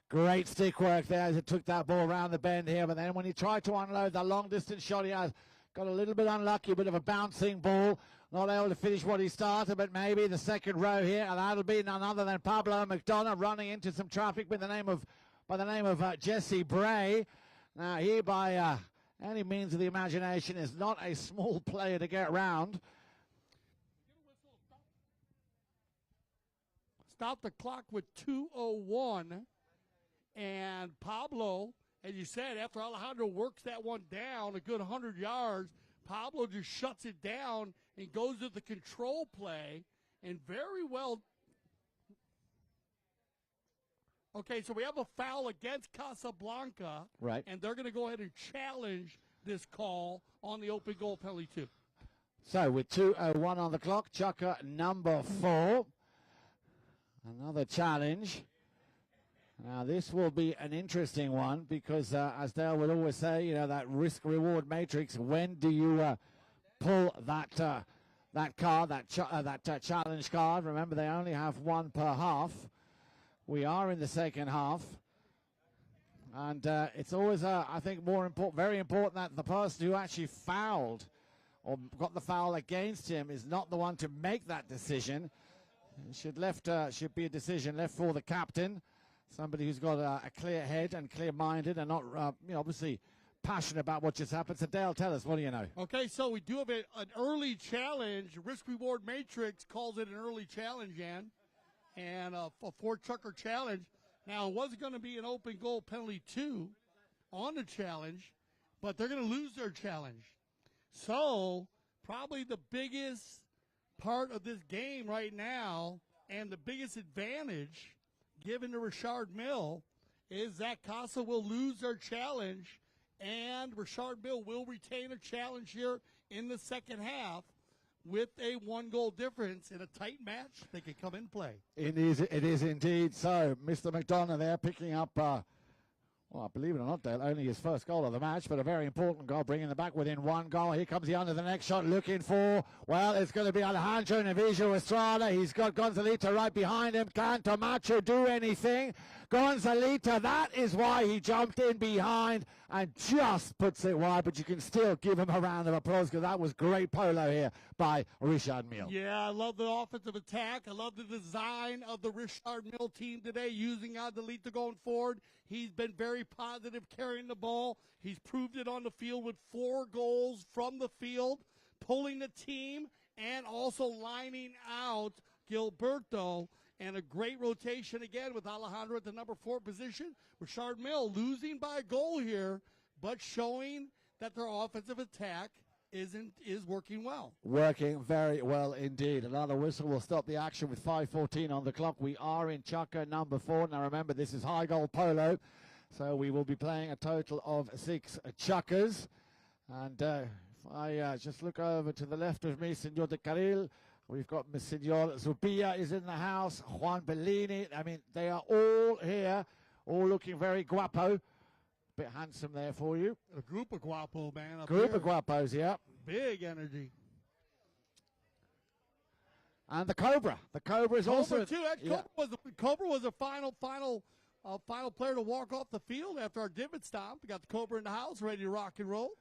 Great stick work there as he took that ball around the bend here, but then when he tried to unload the long-distance shot, he has got a little bit unlucky, a bit of a bouncing ball, not able to finish what he started, but maybe the second row here, and that'll be none other than Pablo McDonough running into some traffic by the name of Jesse Bray. Now he, by any means of the imagination, is not a small player to get around. Stop the clock with 2:01, and Pablo, as you said, after Alejandro works that one down a good 100 yards, Pablo just shuts it down and goes to the control play, and very well. Okay, so we have a foul against Casablanca. Right. And they're going to go ahead and challenge this call on the open goal penalty 2. So with 2:01 on the clock, chucker number 4. Another challenge. Now this will be an interesting one because, as Dale would always say, you know, that risk-reward matrix. When do you pull that card, that challenge card? Remember, they only have 1 per half. We are in the second half, and it's always, I think, very important that the person who actually fouled or got the foul against him is not the one to make that decision. It should be a decision left for the captain, somebody who's got a clear head and clear-minded and not, obviously passionate about what just happened. So Dale, tell us, what do you know? Okay, so we do have an early challenge. Risk-reward matrix calls it an early challenge, Jan. And a 4-chucker challenge. Now, it was going to be an open goal penalty 2 on the challenge, but they're going to lose their challenge. So, probably the biggest part of this game right now and the biggest advantage given to Richard Mille is that Casa will lose their challenge, and Richard Mille will retain a challenge here in the second half. With a 1-goal difference in a tight match, they can come in play. It is indeed so. Mr. McDonough there picking up, well, believe it or not, Dale, only his first goal of the match, but a very important goal, bringing them back within 1 goal. Here comes he under the next shot, looking for, well, it's going to be Alejandro Navijo Estrada. He's got Gonzalita right behind him. Can Tomacho do anything? Gonzalita, that is why he jumped in behind and just puts it wide, but you can still give him a round of applause because that was great polo here by Richard Mille. Yeah, I love the offensive attack. I love the design of the Richard Mille team today, using Gonzalita going forward. He's been very positive carrying the ball. He's proved it on the field with 4 goals from the field, pulling the team and also lining out, Gilberto. And a great rotation again with Alejandro at the number 4 position. Richard Mille losing by a goal here, but showing that their offensive attack is working well. Working very well indeed. Another whistle will stop the action with 5:14 on the clock. We are in Chukka number 4. Now remember, this is high goal polo, so we will be playing a total of 6 Chukkas. And if I just look over to the left of me, Senor de Carril, we've got Senor Zubia is in the house, Juan Bellini. I mean, they are all here, all looking very guapo. Bit handsome there for you. A group of guapo, man. Group of guapos, yeah. Big energy. And the Cobra. The Cobra is also too. Cobra was the final player to walk off the field after our divot stop. We got the Cobra in the house, ready to rock and roll.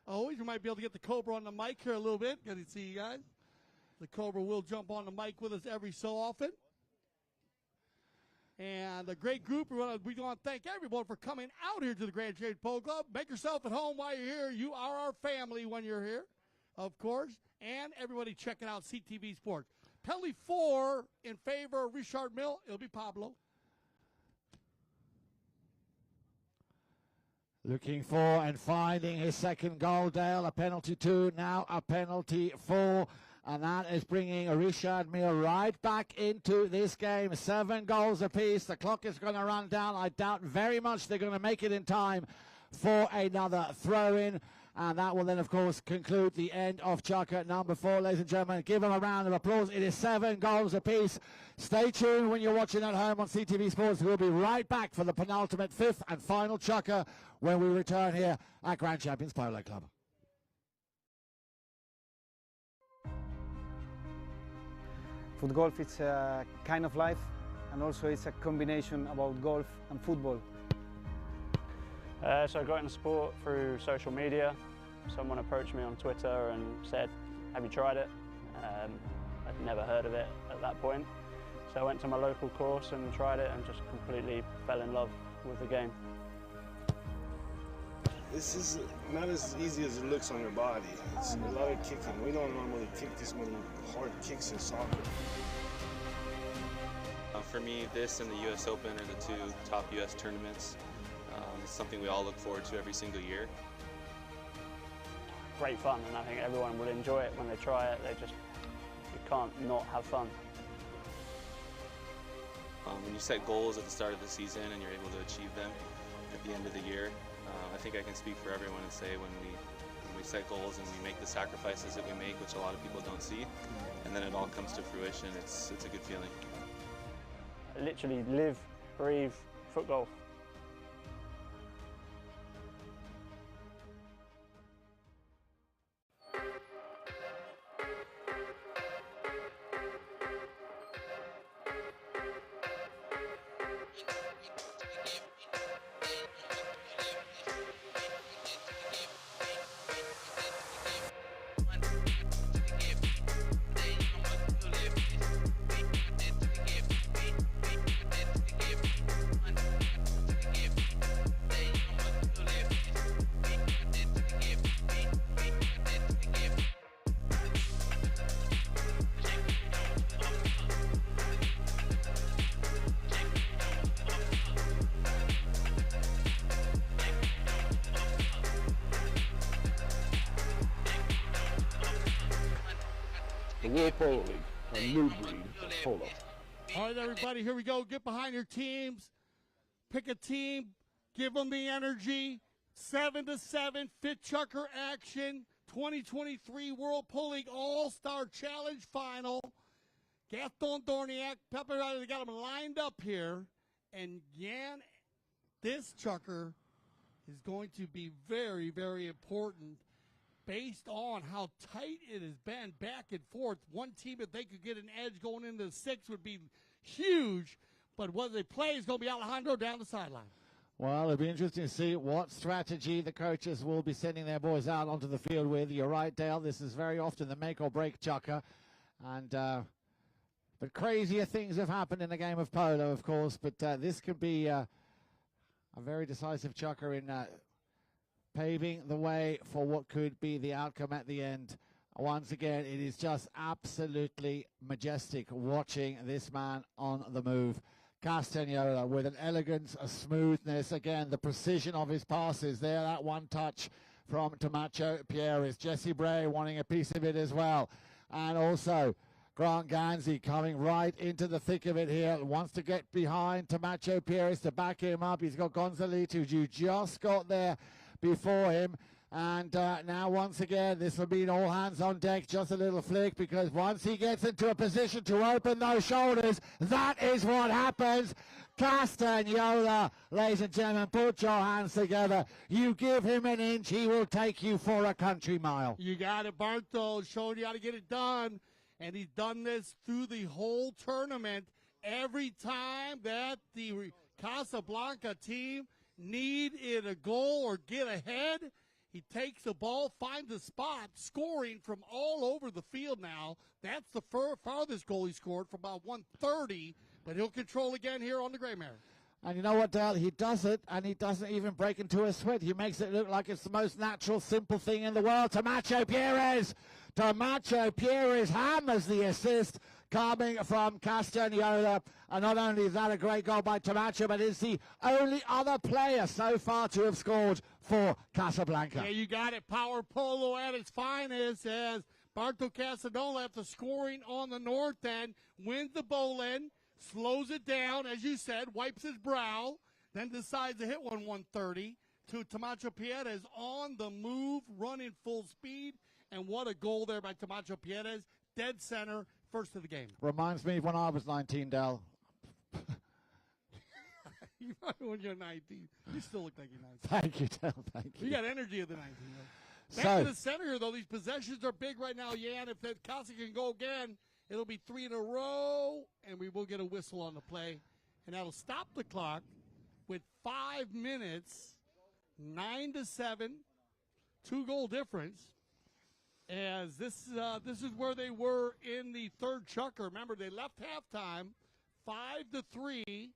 Always, we might be able to get the Cobra on the mic here a little bit. Good to see you guys. The Cobra will jump on the mic with us every so often. And a great group. We want to thank everyone for coming out here to the Grand Champions Polo Club. Make yourself at home while you're here. You are our family when you're here, of course. And everybody checking out CTV Sports. Penalty 4 in favor of Richard Mille. It'll be Pablo. Looking for and finding his second goal, Dale. A penalty 2, now a penalty 4. And that is bringing Richard Mille right back into this game. 7 goals apiece. The clock is going to run down. I doubt very much they're going to make it in time for another throw-in. And that will then, of course, conclude the end of Chukka number 4. Ladies and gentlemen, give them a round of applause. It is 7 goals apiece. Stay tuned when you're watching at home on CTV Sports. We'll be right back for the penultimate 5th and final Chukka when we return here at Grand Champions Polo Club. Foot golf is a kind of life, and also it's a combination about golf and football. So I got into sport through social media. Someone approached me on Twitter and said, have you tried it? I'd never heard of it at that point. So I went to my local course and tried it and just completely fell in love with the game. This is not as easy as it looks on your body. It's a lot of kicking. We don't normally kick this many hard kicks in soccer. For me, this and the US Open are the 2 top US tournaments. It's something we all look forward to every single year. Great fun, and I think everyone will enjoy it when they try it. You can't not have fun. When you set goals at the start of the season and you're able to achieve them at the end of the year, I think I can speak for everyone and say when we set goals and we make the sacrifices that we make, which a lot of people don't see, and then it all comes to fruition, it's a good feeling. I literally live, breathe foot golf. The World Polo League, a new breed of polo. All right, everybody, here we go. Get behind your teams. Pick a team. Give them the energy. 7-7, Fit Chucker action. 2023 World Polo League All-Star Challenge Final. Gaston Dorniak, Pepper, they got them lined up here. And Jan, this chucker is going to be very, very important based on how tight it has been back and forth. One team, if they could get an edge going into the 6th, would be huge. But whether they play is going to be Alejandro down the sideline. Well, it'll be interesting to see what strategy the coaches will be sending their boys out onto the field with. You're right, Dale. This is very often the make or break chucker. And but crazier things have happened in the game of polo, of course. But this could be a very decisive chucker in paving the way for what could be the outcome at the end Once again, it is just absolutely majestic watching this man on the move. Castagnola with an elegance, a smoothness, again, the precision of his passes there, that one touch from Tommaso Pieris. Jesse Bray wanting a piece of it as well. And also Grant Ganzi coming right into the thick of it here, wants to get behind Tommaso Pieris to back him up. He's got Gonzalito, who just got there before him. And now once again, this will be an all hands on deck, just a little flick, because once he gets into a position to open those shoulders, that is what happens. Castagnola, ladies and gentlemen, put your hands together. You give him an inch, he will take you for a country mile. You got it, Barto, showing you how to get it done. And he's done this through the whole tournament. Every time that the Casablanca team needed a goal or get ahead, he takes the ball, finds a spot, scoring from all over the field now. That's the farthest goal he scored from about 130, but he'll control again here on the Grey Mare. And you know what, Dale? He does it, and he doesn't even break into a sweat. He makes it look like it's the most natural, simple thing in the world. Tommaso Pieris hammers the assist coming from Castagnola. And not only is that a great goal by Tommaso, but it's the only other player so far to have scored for Casablanca. Yeah, you got it. Power polo at its finest as Barto Castagnola, after scoring on the north end, wins the Bolin, slows it down, as you said, wipes his brow, then decides to hit 130 to Tommaso Pieris on the move, running full speed. And what a goal there by Tommaso Pieris, dead center, first of the game. Reminds me of when I was 19, Dal. When you're 19, you still look like you're 19. Thank you, Dal. Thank you. You got energy of the 19. Back So, to the center here, though. These possessions are big right now, Jan. If that Casa can go again, it'll be 3 in a row, and we will get a whistle on the play. And that'll stop the clock with 5 minutes, 9-7, 2-goal difference. As this is where they were in the third chukker. Remember, they left halftime 5-3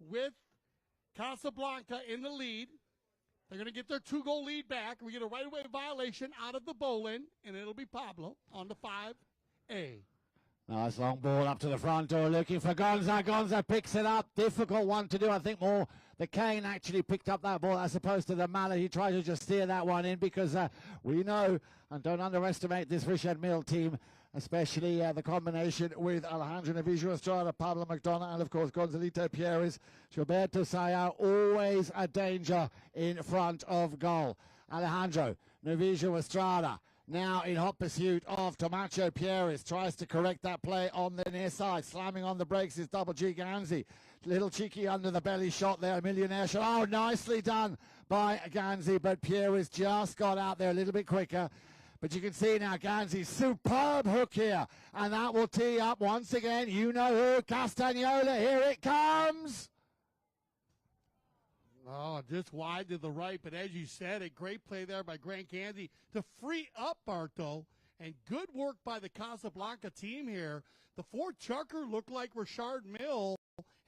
with Casablanca in the lead. They're going to get their 2-goal lead back. We get a right-of-way violation out of the Bolin, and it'll be Pablo on the 5A. nice long ball up to the front door, looking for Gonza. Gonza picks it up. Difficult one to do. I think more the Kane actually picked up that ball as opposed to the Mille. He tried to just steer that one in because we know, and don't underestimate this Richard Mille team, especially the combination with Alejandro Novillo Estrada, Pablo McDonough, and of course Gonzalito Pieris. Gilberto Sayao, always a danger in front of goal. Alejandro Novillo Estrada now in hot pursuit of Tommaso Pieris, tries to correct that play on the near side. Slamming on the brakes is Double G Ganzi. Little cheeky under the belly shot there, millionaire shot. Oh, nicely done by Ganzi, but Pieris just got out there a little bit quicker. But you can see now Ganzi's superb hook here, and that will tee up once again. You know who, Castagnola, here it comes. Oh, just wide to the right, but as you said, a great play there by Grant Ganzi to free up Barto, and good work by the Casablanca team here. The fourth chucker looked like Richard Mille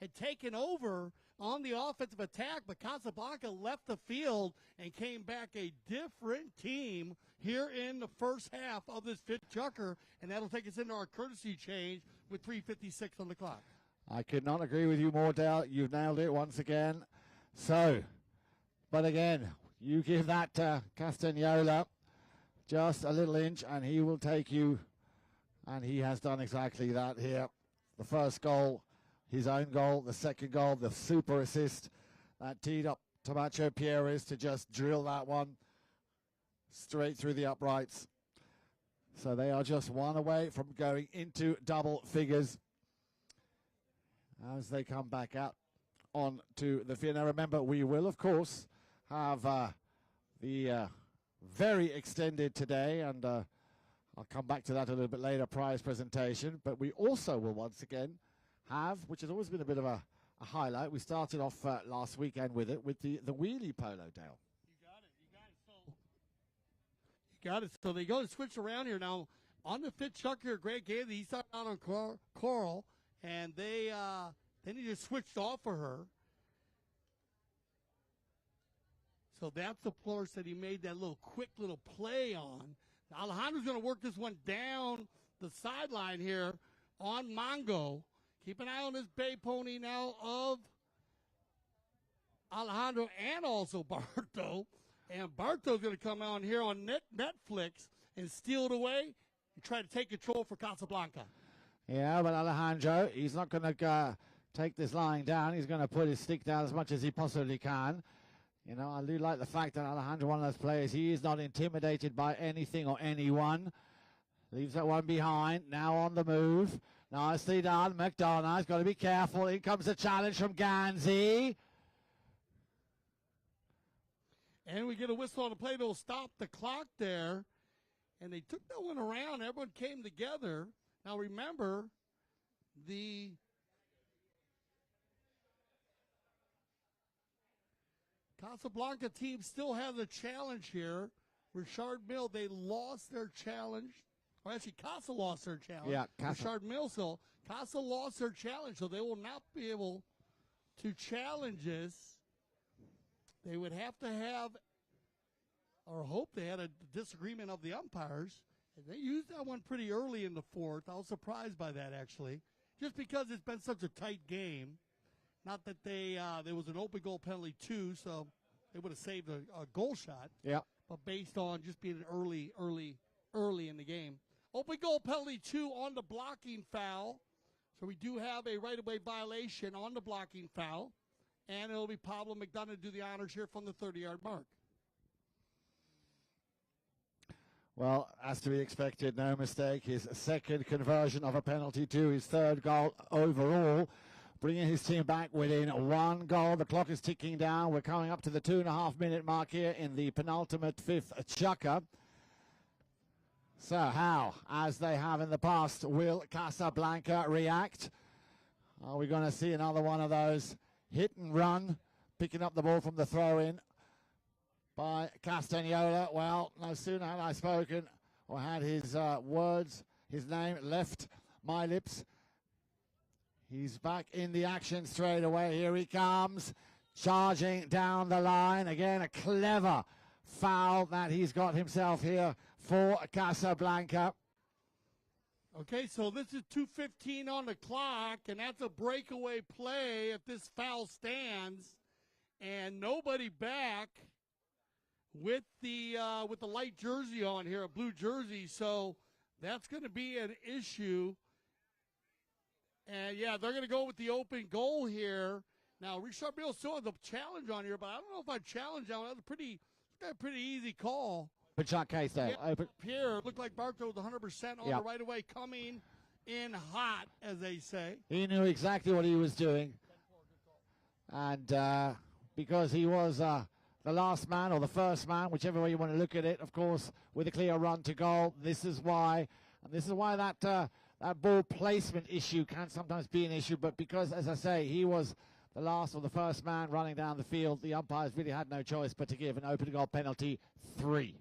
had taken over on the offensive attack, but Casablanca left the field and came back a different team here in the first half of this fifth chukker, and that'll take us into our courtesy change with 3:56 on the clock. I could not agree with you more, Dale. You've nailed it once again. So, but again, you give that Castagnola just a little inch, and he will take you, and he has done exactly that here. The first goal, his own goal. The second goal, the super assist that teed up Tommaso Pieris to just drill that one straight through the uprights. So they are just one away from going into double figures as they come back out on to the field. Now remember, we will of course have the very extended today, and I'll come back to that a little bit later, prize presentation, but we also will once again have, which has always been a bit of a highlight, we started off last weekend with it, with the wheelie polo, Dale. You got it. So they go to switch around here now. On the fifth chucker, Greg Ganzi, he started out on Coral, and then he just switched off for her. So that's the course that he made that little quick little play on. Alejandro's going to work this one down the sideline here on Mongo. Keep an eye on this bay pony now of Alejandro and also Barto. And Barto's going to come on here on Netflix and steal it away and try to take control for Casablanca. Yeah, but Alejandro, he's not going to take this lying down. He's going to put his stick down as much as he possibly can. You know, I do like the fact that Alejandro, one of those players, he is not intimidated by anything or anyone. Leaves that one behind. Now on the move. Nicely done. McDonough's got to be careful. In comes the challenge from Ganzi. And we get a whistle on the play. They'll stop the clock there. And they took that one around. Everyone came together. Now remember, the Casablanca team still has a challenge here. Richard Mille, they lost their challenge. Or actually, Casa lost their challenge. Yeah, Casa. Richard Mille, so Casa lost their challenge, so they will not be able to challenge this. They would have to have, or hope they had a disagreement of the umpires. And they used that one pretty early in the fourth. I was surprised by that, actually, just because it's been such a tight game. Not that there was an open goal penalty, too, so they would have saved a goal shot. Yeah. But based on just being early in the game. Open goal penalty, 2 on the blocking foul. So we do have a right-of-way violation on the blocking foul. And it'll be Pablo McDonough to do the honors here from the 30-yard mark. Well, as to be expected, no mistake. His second conversion of a penalty to his third goal overall, bringing his team back within 1 goal. The clock is ticking down. We're coming up to the 2.5-minute mark here in the penultimate fifth chukker. So how, as they have in the past, will Casablanca react? Are we going to see another one of those hit and run, picking up the ball from the throw-in by Castagnola? Well, no sooner had I spoken or had his his name left my lips. He's back in the action straight away. Here he comes, charging down the line. Again, a clever foul that he's got himself here for Casablanca. Okay, so this is 2:15 on the clock, and that's a breakaway play if this foul stands, and nobody back with the light jersey on here, a blue jersey. So that's going to be an issue. And yeah, they're going to go with the open goal here. Now Richard Mille still has a challenge on here, but I don't know if I'd challenge that one. That was a pretty easy call. Open shot case there. Yeah, Pierre looked like Barto was 100% on the right away, coming in hot, as they say. He knew exactly what he was doing. And because he was the last man or the first man, whichever way you want to look at it, of course, with a clear run to goal, this is why that that ball placement issue can sometimes be an issue. But because, as I say, he was the last or the first man running down the field, the umpires really had no choice but to give an open goal penalty 3.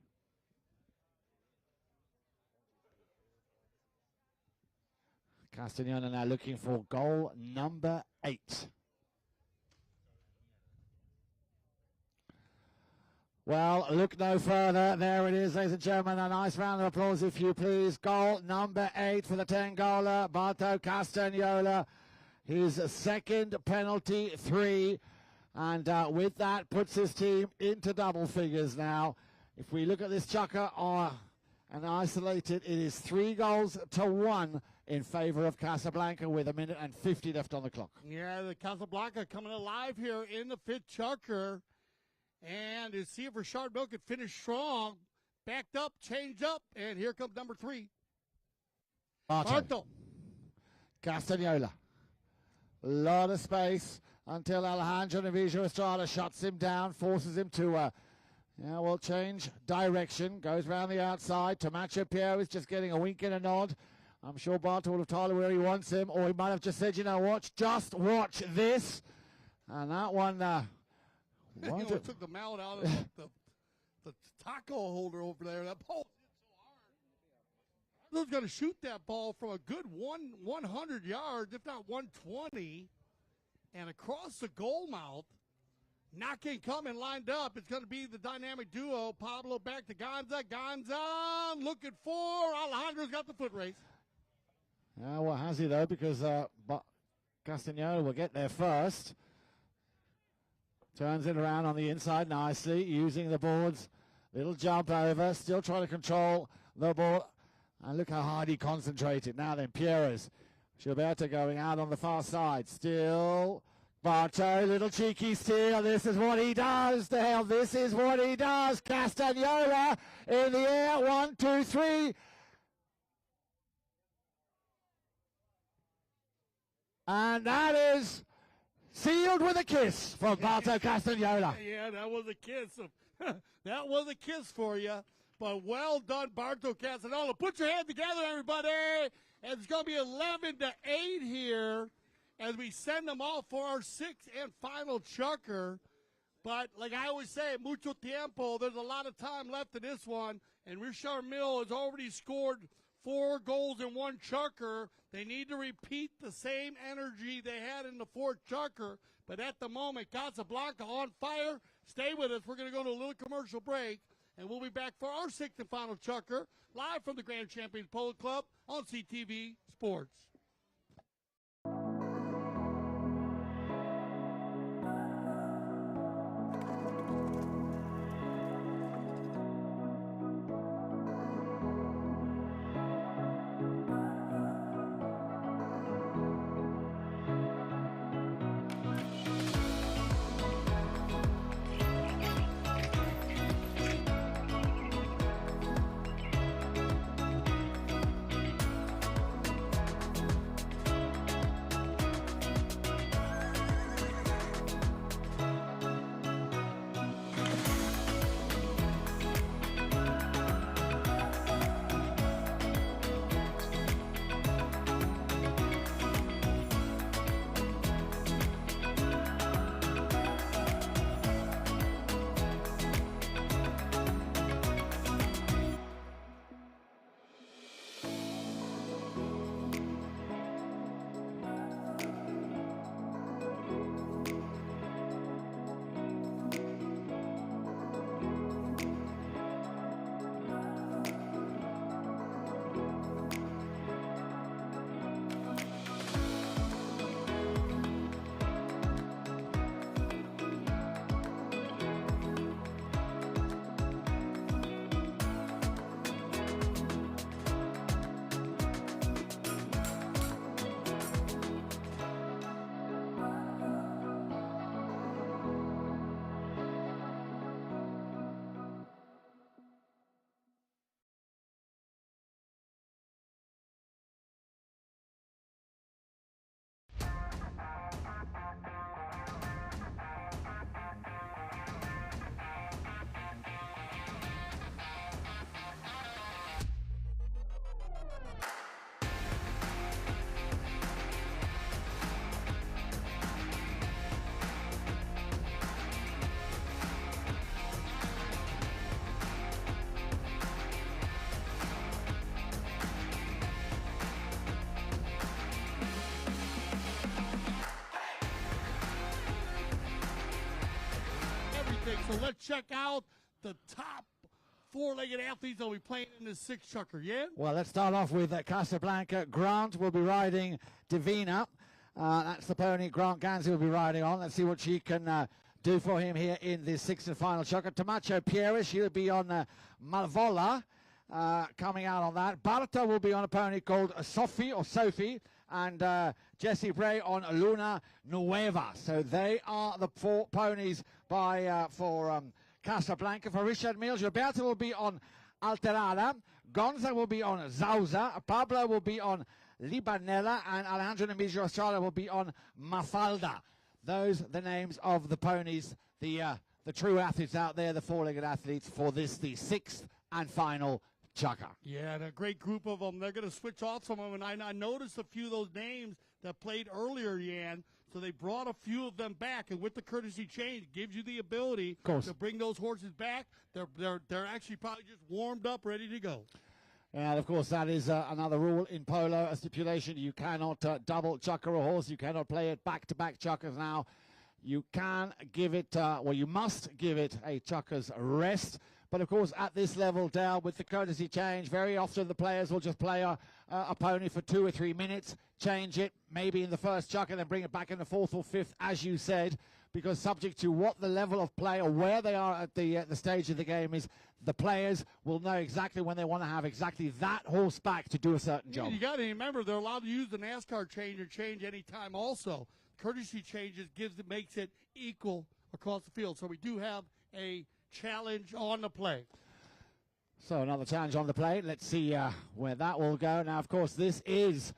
Castagnola now looking for goal number 8. Well, look no further. There it is, ladies and gentlemen. A nice round of applause, if you please. Goal number 8 for the 10-goaler, Barto Castagnola. His second penalty, 3. And with that, puts his team into double figures now. If we look at this chukker and isolate it, it is 3-1 in favor of Casablanca with 1:50 left on the clock. Yeah, the Casablanca coming alive here in the fifth chukker. And to see if Richard Mille could finish strong. Backed up, changed up, and here comes number 3. Barto. Castagnola. A lot of space until Alejandro Navijo Estrada shuts him down, forces him to change direction. Goes round the outside. Tomacho Pierre is just getting a wink and a nod. I'm sure Barto will have told him where he wants him, or he might have just said, you know what, just watch this. And that one... took the mallet out of the taco holder over there. That ball hit so hard. He's going to shoot that ball from a good 100 yards, if not 120, and across the goal mouth. knocking coming lined up. It's going to be the dynamic duo. Pablo back to Gonza. Gonza looking for Alejandro's got the foot race. Well, has he, though, because Castagnola will get there first. Turns it around on the inside nicely, using the boards. Little jump over, still trying to control the ball. And look how hard he concentrated. Now then, Pierres. Gilberto going out on the far side. Still, Barto, little cheeky steal. This is what he does, Dale. This is what he does. Castagnola in the air. 1, 2, 3. And that is sealed with a kiss from Barto Castagnola. Yeah, that was a kiss. That was a kiss for you. But well done, Barto Castagnola. Put your hand together, everybody. And it's going to be 11-8 here as we send them off for our sixth and final chukker. But like I always say, mucho tiempo. There's a lot of time left in this one. And Richard Mille has already scored 4 goals in 1 chukker. They need to repeat the same energy they had in the 4th chukker. But at the moment, Casablanca on fire. Stay with us. We're going to go to a little commercial break. And we'll be back for our 6th and final chukker, live from the Grand Champions Polo Club on CTV Sports. So let's check out the top 4-legged athletes that will be playing in this 6th chukker, yeah? Well, let's start off with Casablanca. Grant will be riding Divina. That's the pony Grant Ganzi will be riding on. Let's see what she can do for him here in this 6th and final chukker. Tomacho Pieris, she'll be on Malvola, coming out on that. Barta will be on a pony called Sophie, and Jesse Bray on Luna Nueva. So they are the 4 ponies for Casablanca. For Richard Mille, Gilberto will be on Alterada. Gonza will be on Zauza. Pablo will be on Libanella. And Alejandro Nemesio Estrada will be on Mafalda. Those are the names of the ponies, the true athletes out there, the 4-legged athletes for this, the 6th and final chukker. Yeah, and a great group of them. They're going to switch off some of them. And I noticed a few of those names that played earlier, Yan. So they brought a few of them back, and with the courtesy change, it gives you the ability to bring those horses back. They're actually probably just warmed up, ready to go. And, of course, that is another rule in polo, a stipulation. You cannot double chukker a horse. You cannot play it back-to-back chukkers now. you can give it, well, you must give it a chucker's rest. But of course, at this level down with the courtesy change, very often the players will just play a pony for 2 or 3 minutes, change it, maybe in the first chucker, then bring it back in the fourth or fifth, as you said, because subject to what the level of play or where they are at the stage of the game is, the players will know exactly when they want to have exactly that horse back to do a certain job. You got to remember, they're allowed to use the NASCAR change or change any time also. Courtesy changes makes it equal across the field. So we do have a challenge on the play. So another challenge on the play. Let's see where that will go. Now, of course, this is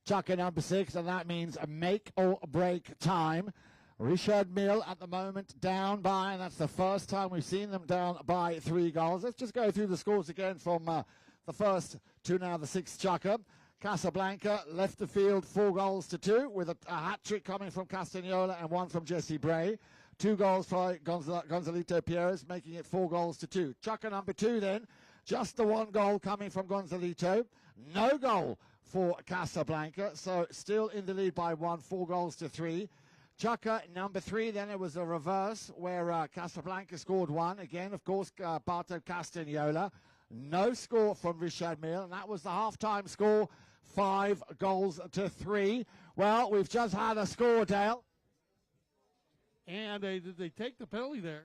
chucker number 6, and that means a make or break time. Richard Mille at the moment down by, and that's the first time we've seen them down by 3 goals. Let's just go through the scores again from the first to now the 6th chucker. Casablanca left the field 4 goals to 2 with a hat-trick coming from Castagnola and 1 from Jesse Bray. 2 goals for Gonzalito Pierres, making it 4 goals to 2. Chucker number 2 then, just the 1 goal coming from Gonzalito. No goal for Casablanca, so still in the lead by 1, 4 goals to 3. Chucker number 3, then it was a reverse where Casablanca scored 1. Again, of course, Barto Castagnola. No score from Richard Mille, and that was the half-time score, 5 goals to 3. Well, we've just had a score, Dale. And they take the penalty there.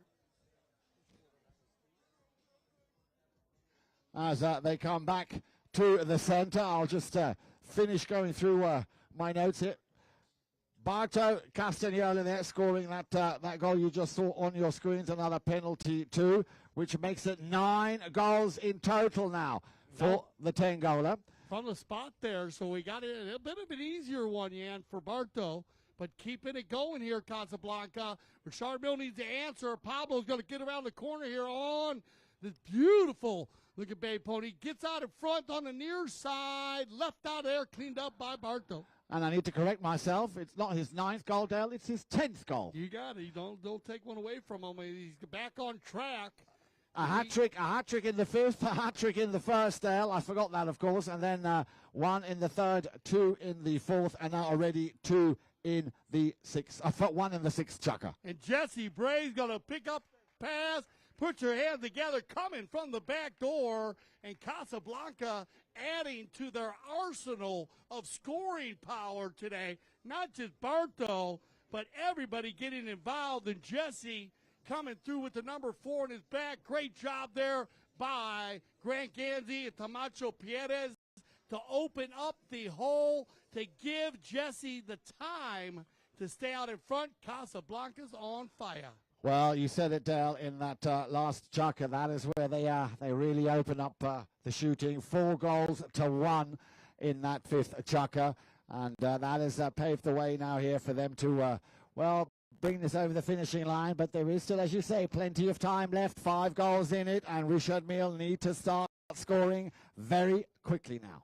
As they come back to the center, I'll just finish going through my notes here. Barto Castagnola there scoring that goal you just saw on your screens, another penalty too, which makes it 9 goals in total now for the 10-goaler. From the spot there, so we got a bit of an easier one, Jan, for Barto. But keeping it going here, Casablanca. Richard Mille needs to answer. Pablo's going to get around the corner here on this beautiful looking bay pony. Gets out in front on the near side. Left out there, cleaned up by Barto. And I need to correct myself. It's not his 9th goal, Dale. It's his 10th goal. You got it. Don't take one away from him. He's back on track. A hat trick in the 5th, a hat trick in the 1st, Dale. I forgot that, of course. And then 1 in the 3rd, 2 in the 4th, and now already 2 in the 6th. 1 in the 6th chucker. And Jesse Bray's going to pick up pass, put your hands together, coming from the back door, and Casablanca adding to their arsenal of scoring power today. Not just Barto, but everybody getting involved, and Jesse coming through with the number 4 in his back. Great job there by Grant Ganzi and Camacho Pierres to open up the hole, to give Jesse the time to stay out in front. Casablanca's on fire. Well, you said it, Dale, in that last chucker. That is where they are. They really open up the shooting. 4 goals to 1 in that 5th chucker. And that has paved the way now here for them to, well, bring this over the finishing line. But there is still, as you say, plenty of time left. 5 goals in it. And Richard Mille need to start scoring very quickly now.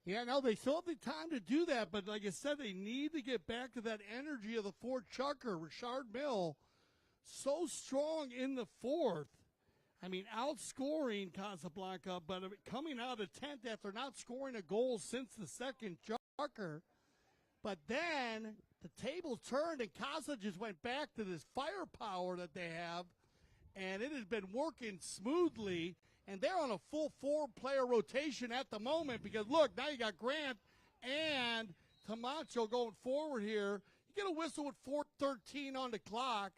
Yeah, no, they still have the time to do that. But like I said, they need to get back to that energy of the 4th chucker. Richard Mille, so strong in the 4th. I mean, outscoring Casablanca, but coming out of 10th after not scoring a goal since the 2nd chucker. But then the tables turned and Casa just went back to this firepower that they have, and it has been working smoothly. And they're on a full 4-player rotation at the moment because, look, now you got Grant and Camacho going forward here. You get a whistle with 4:13 on the clock.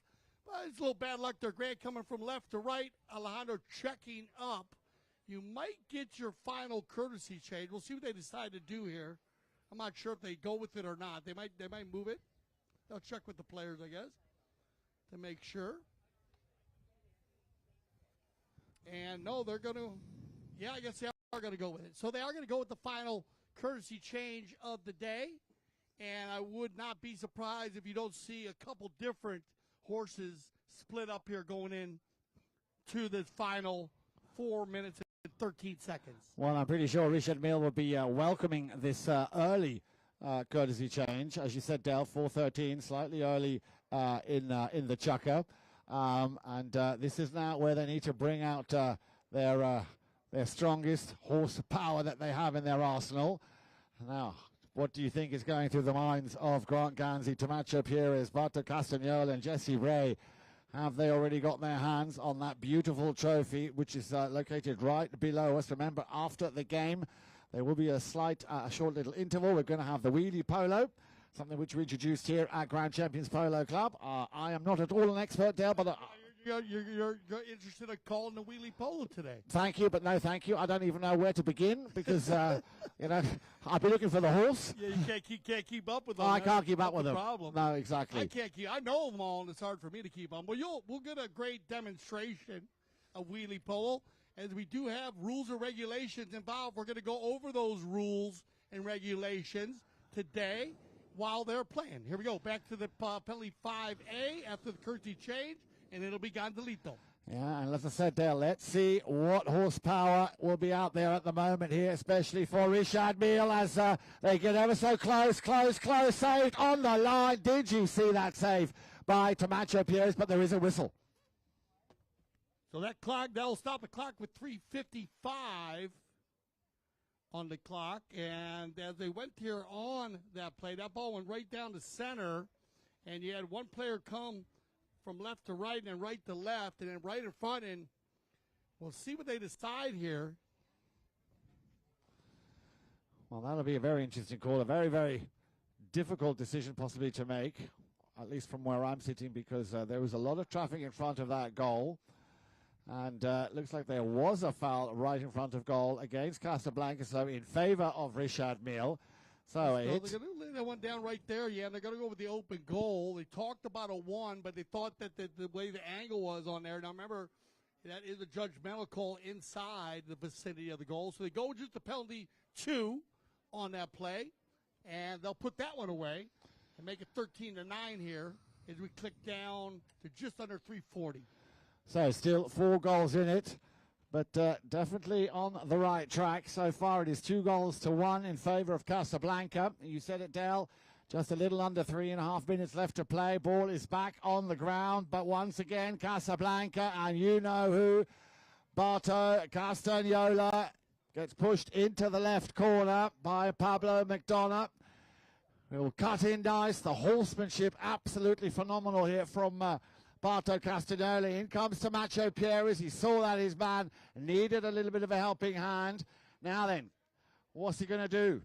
Well, it's a little bad luck there. Grant coming from left to right. Alejandro checking up. You might get your final courtesy change. We'll see what they decide to do here. I'm not sure if they go with it or not. They might move it. They'll check with the players, I guess, to make sure. And no, they're going to, yeah, I guess they are going to go with it. So they are going to go with the final courtesy change of the day. And I would not be surprised if you don't see a couple different horses split up here going in to the final 4 minutes and 13 seconds. Well, I'm pretty sure Richard Mille will be welcoming this early courtesy change. As you said, Dale, 4:13, slightly early in the chucker. And this is now where they need to bring out their strongest horsepower that they have in their arsenal. Now, What do you think is going through the minds of Grant Ganzi, Tomacho Pieres, Barto Castagnola and Jesse Ray? Have they already got their hands on that beautiful trophy, which is located right below us? Remember, after the game, there will be a short little interval. We're going to have the wheelie polo, something which we introduced here at Grand Champions Polo Club. I am not at all an expert, Dale, but You're interested in calling the wheelie polo today. thank you, but no thank you. I don't even know where to begin because, you know, I'll be looking for the horse. Yeah, you can't keep up with them. I can't keep up with them. Problem. No, exactly. I can't keep. I know them all, and it's hard for me to keep them. Well, we'll get a great demonstration of wheelie polo, as we do have rules and regulations involved. We're going to go over those rules and regulations today while they're playing. Here we go. Back to the penalty 5A after the currency change, and it'll be Gonzalito. Yeah, and as I said there, let's see what horsepower will be out there at the moment here, especially for Richard Mille as they get ever so close, saved on the line. Did you see that save by Tomacho Pieres? But there is a whistle. So that clock, that'll stop the clock with 3:55 on the clock. And as they went here on that play, that ball went right down the center, and you had one player come from left to right and then right to left and then right in front, and we'll see what they decide here. Well, that'll be a very interesting call, a very, very difficult decision possibly to make, at least from where I'm sitting, because there was a lot of traffic in front of that goal. And looks like there was a foul right in front of goal against Casablanca, so in favor of Richard Mille. So they're going to lay that one down right there. Yeah, and they're going to go with the open goal. They talked about a 1, but they thought that the way the angle was on there. Now, remember, that is a judgmental call inside the vicinity of the goal. So they go just a penalty 2 on that play, and they'll put that one away and make it 13-9 here as we click down to just under 3:40. So still 4 goals in it, but definitely on the right track. So far it is 2-1 in favor of Casablanca. You said it, Dale, just a little under 3.5 minutes left to play. Ball is back on the ground, but once again Casablanca, and you know who, Barto Castagnola, gets pushed into the left corner by Pablo McDonough. We'll cut in dice. The horsemanship absolutely phenomenal here from Barto Castagnola. In comes Tomacho Pieres. He saw that his man needed a little bit of a helping hand. Now then, what's he going to do?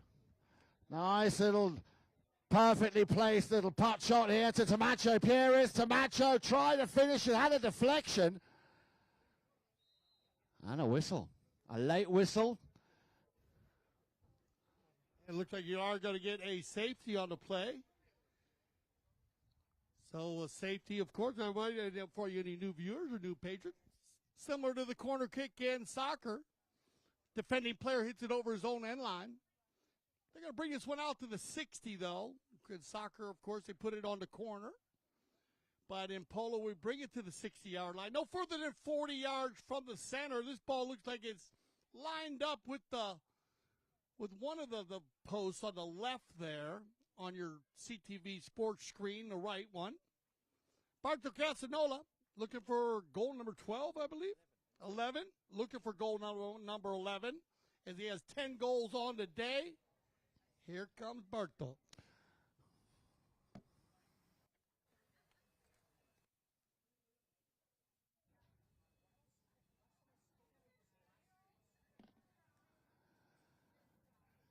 Nice little, perfectly placed little putt shot here to Tomacho Pieres. Tomacho tried to finish it, had a deflection. And a whistle. A late whistle. It looks like you are going to get a safety on the play. So a safety, of course, for you any new viewers or new patrons, similar to the corner kick in soccer. Defending player hits it over his own end line. They're going to bring this one out to the 60, though. In soccer, of course, they put it on the corner. But in polo, we bring it to the 60-yard line. No further than 40 yards from the center. This ball looks like it's lined up with one of the posts on the left there on your CTV sports screen, the right one. Barto Castagnola looking for goal number 12, I believe. 11, looking for goal number 11, as he has 10 goals on the day. Here comes Barto.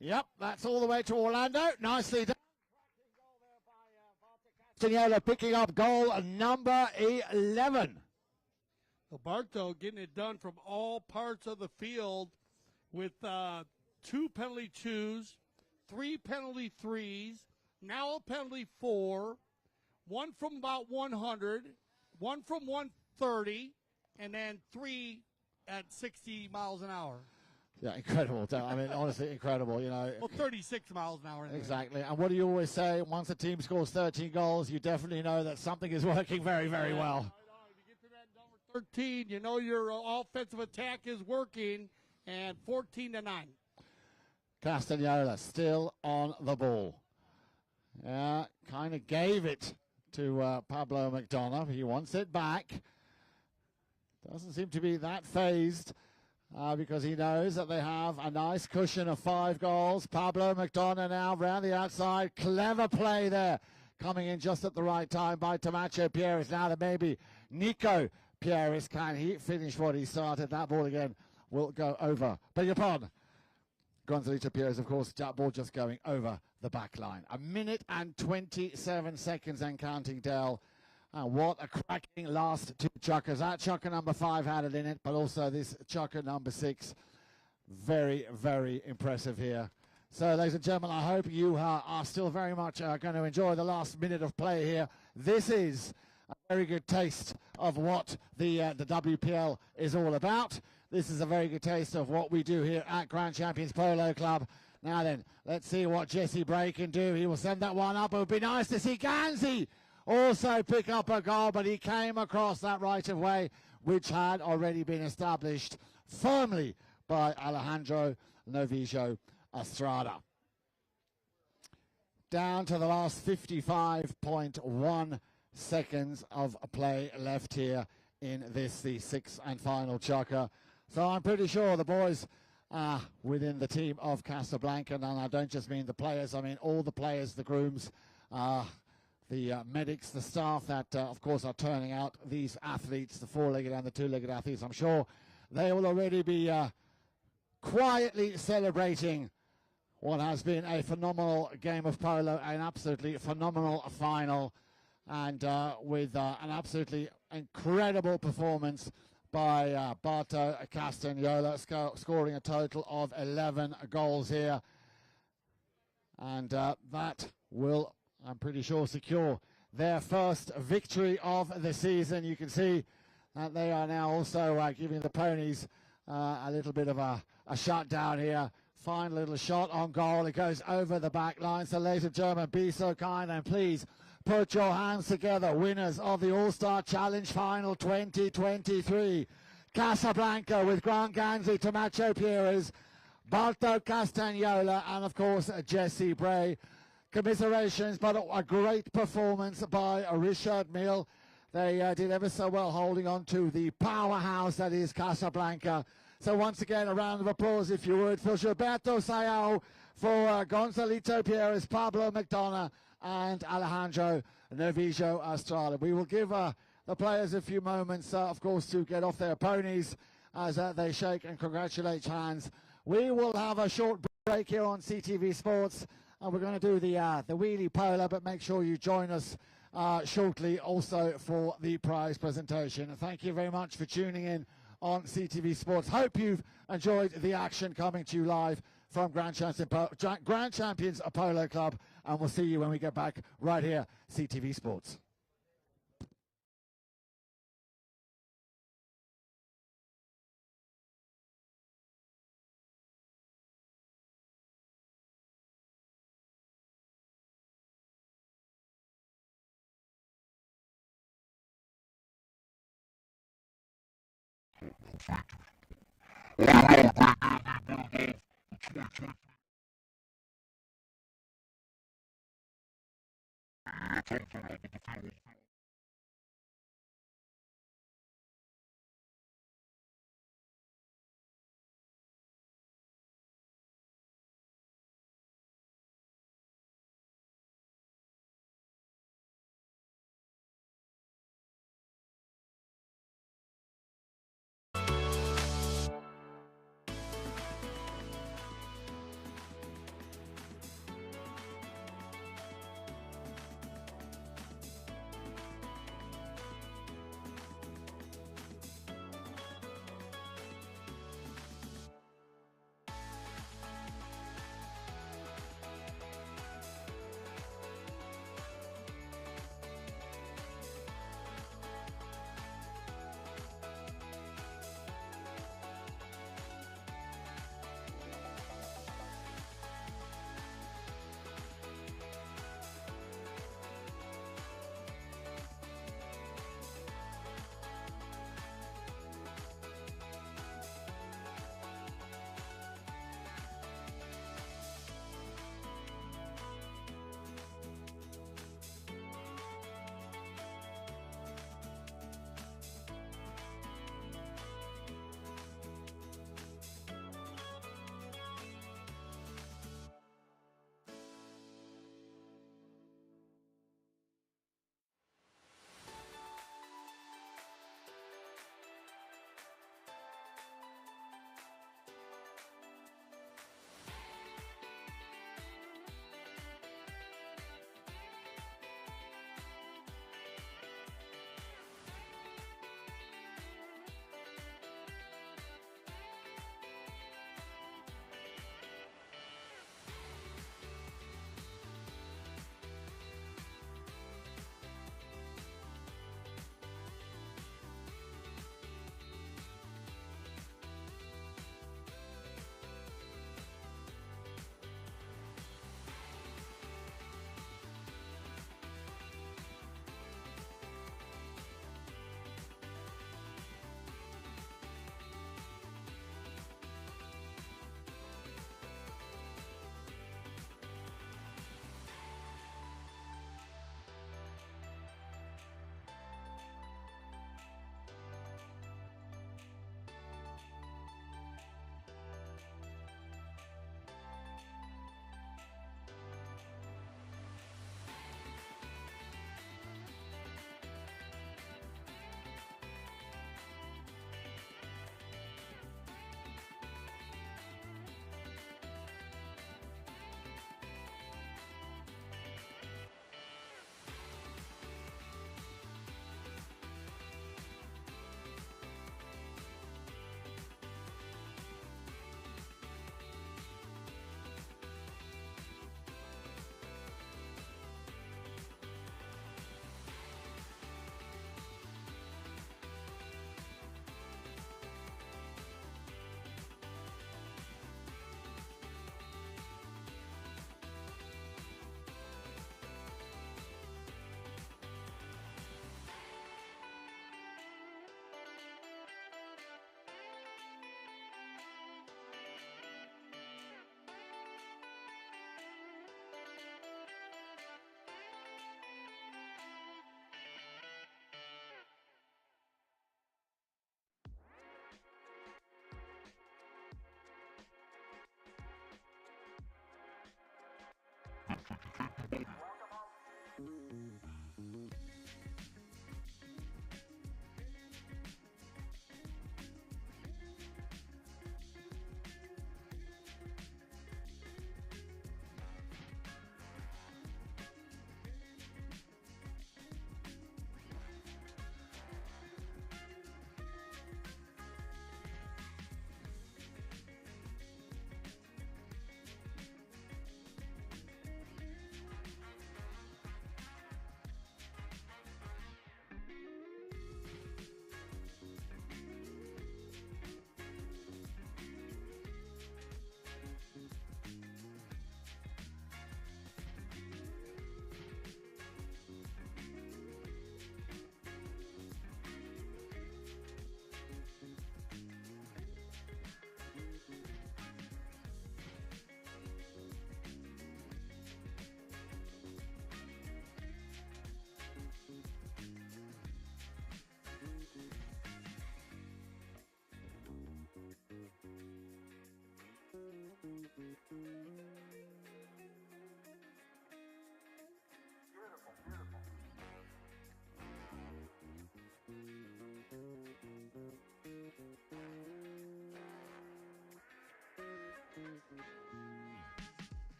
Yep, that's all the way to Orlando. Nicely done. Castagnola picking up goal number 11. So Barto getting it done from all parts of the field with 2 penalty 2s, 3 penalty 3s, now a penalty 4, 1 from about 100, 1 from 130, and then 3 at 60 miles an hour. Yeah, incredible. I mean, honestly, incredible, you know. Well, 36 miles an hour. Exactly. And what do you always say? Once a team scores 13 goals, you definitely know that something is working very, very well. If you get to that number 13, you know your offensive attack is working, and 14-9. Castagnola still on the ball. Yeah, kind of gave it to Pablo McDonough. He wants it back. Doesn't seem to be that phased because he knows that they have a nice cushion of 5 goals. Pablo McDonough now round the outside. Clever play there. Coming in just at the right time by Tomacho Pieris. Now that maybe Nico Pieris, can he finish what he started? That ball again will go over. Beg your pardon. Gonzalito Pieris, of course, that ball just going over the back line. 1 minute and 27 seconds and counting, Dell. And what a cracking last 2 chukkers. That chukker number 5 had it in it, but also this chukker number 6. Very, very impressive here. So, ladies and gentlemen, I hope you are still very much going to enjoy the last minute of play here. This is a very good taste of what the WPL is all about. This is a very good taste of what we do here at Grand Champions Polo Club. Now then, let's see what Jesse Bray can do. He will send that one up. It would be nice to see Ganzi also pick up a goal, but he came across that right of way, which had already been established firmly by Alejandro Novillo Estrada. Down to the last 55.1 seconds of play left here in this, the 6th and final chukker. So I'm pretty sure the boys within the team of Casablanca, and I don't just mean the players, I mean all the players, the grooms, the medics, the staff that, of course, are turning out these athletes, the 4-legged and the 2-legged athletes. I'm sure they will already be quietly celebrating what has been a phenomenal game of polo, an absolutely phenomenal final, and with an absolutely incredible performance by Barto Castagnola, scoring a total of 11 goals here. And that will, I'm pretty sure, secure their first victory of the season. You can see that they are now also giving the ponies a little bit of a shutdown here. Fine little shot on goal. It goes over the back line. So, ladies and gentlemen, be so kind and please put your hands together. Winners of the All-Star Challenge Final 2023. Casablanca with Grant Ganzi, Tomacho Pieris, Barto Castagnola, and, of course, Jesse Bray. Commiserations, but a great performance by Richard Mille. They did ever so well holding on to the powerhouse that is Casablanca. So once again, a round of applause, if you would, for Gilberto Sayao, for Gonzalito Pieris, Pablo McDonough, and Alejandro Novillo Estrada. We will give the players a few moments, of course, to get off their ponies as they shake and congratulate hands. We will have a short break here on CTV Sports, and we're going to do the wheelie polo, but make sure you join us shortly also for the prize presentation. And thank you very much for tuning in on CTV Sports. Hope you've enjoyed the action coming to you live from Grand Champions Polo Club, and we'll see you when we get back right here, CTV Sports.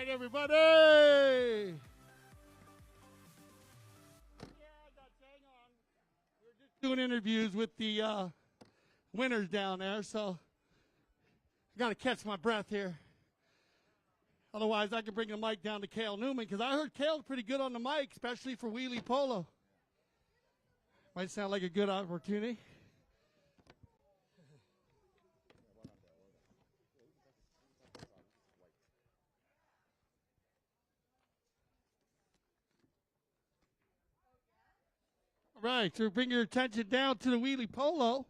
right, everybody. Doing interviews with the winners down there, so I got to catch my breath here. Otherwise, I can bring the mic down to Cale Newman, because I heard Cale's pretty good on the mic, especially for wheelie polo. Might sound like a good opportunity. All right, so bring your attention down to the wheelie polo.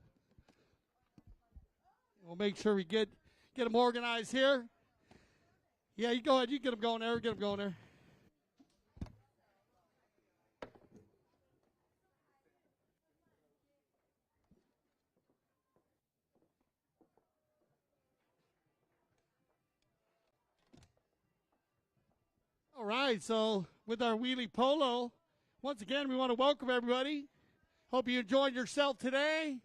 We'll make sure we get them organized here. Yeah, you go ahead. You get them going there. Get them going there. All right, so with our wheelie polo, once again, we want to welcome everybody. Hope you enjoyed yourself today.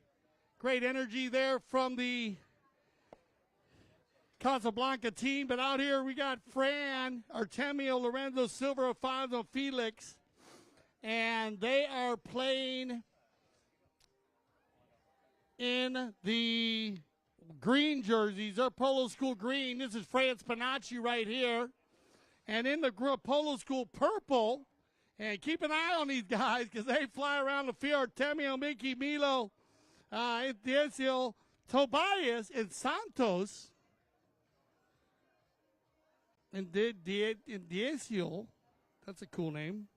Great energy there from the Casablanca team. But out here we got Fran, Artemio, Lorenzo, Silver, Alfonso, Felix. And they are playing in the green jerseys. They're Polo School green. This is Fran Spinacci right here. And in the Polo School purple, and keep an eye on these guys because they fly around the field. Artemio, Mickey, Milo, Indesio, Tobias, and Santos. And Indesio, that's a cool name.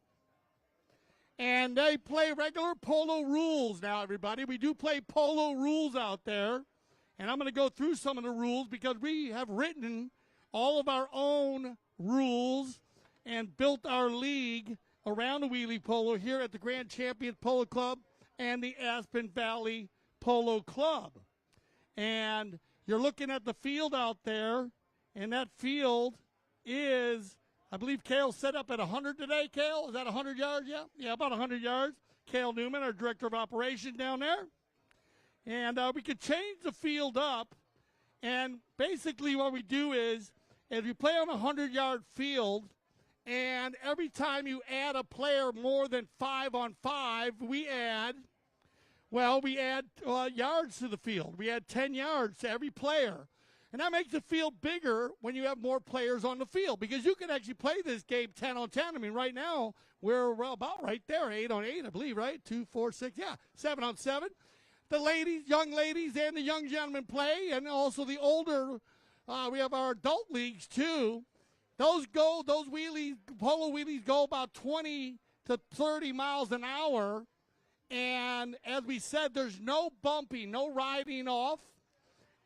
And they play regular polo rules now, everybody. We do play polo rules out there. And I'm going to go through some of the rules because we have written all of our own rules and built our league around the wheelie polo here at the Grand Champion Polo Club and the Aspen Valley Polo Club. And you're looking at the field out there, and that field is, I believe Cale set up at 100 today, Cale? Is that 100 yards? Yeah, about 100 yards. Cale Newman, our Director of Operations down there. And we could change the field up, and basically what we do is we play on a 100-yard field, and every time you add a player more than 5-on-5, we add yards to the field. We add 10 yards to every player. And that makes the field bigger when you have more players on the field because you can actually play this game 10-on-10. I mean, right now, we're about right there, 8-on-8, I believe, right? 2, 4, 6, 7-on-7. The ladies, young ladies, and the young gentlemen play, and also the older, we have our adult leagues, too. Those wheelies, polo wheelies go about 20 to 30 miles an hour. And as we said, there's no bumping, no riding off.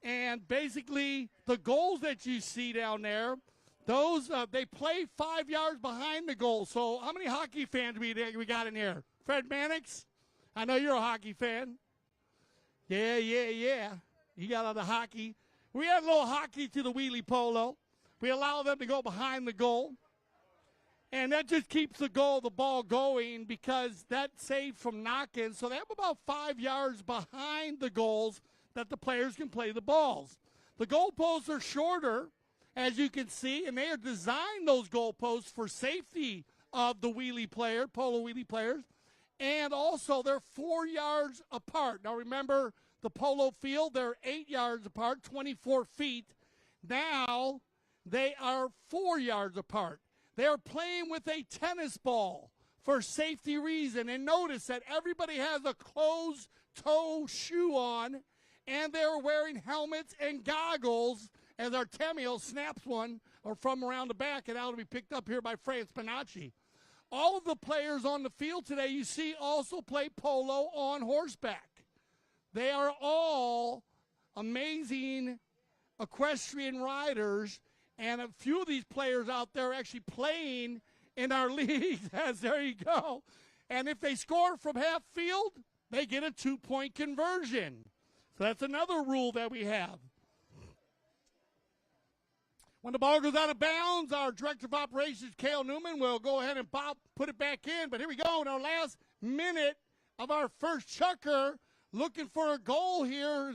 And basically, the goals that you see down there, those they play 5 yards behind the goal. So how many hockey fans we got in here? Fred Mannix? I know you're a hockey fan. Yeah. You got all the hockey. We add a little hockey to the wheelie polo. We allow them to go behind the goal. And that just keeps the ball going because that's safe from knock-in. So they have about 5 yards behind the goals that the players can play the balls. The goalposts are shorter, as you can see, and they are designed, those goalposts, for safety of the polo wheelie players. And also, they're 4 yards apart. Now, remember, the polo field, they're 8 yards apart, 24 feet. Now, they are 4 yards apart. They are playing with a tennis ball for safety reason. And notice that everybody has a closed-toe shoe on, and they're wearing helmets and goggles as Artemio snaps one from around the back, and that'll be picked up here by Fran Spinacci. All of the players on the field today, you see, also play polo on horseback. They are all amazing equestrian riders, and a few of these players out there are actually playing in our leagues. There you go. And if they score from half field, they get a 2-point conversion. So that's another rule that we have. When the ball goes out of bounds, our Director of Operations, Cale Newman, will go ahead and put it back in. But here we go in our last minute of our first chucker, looking for a goal here.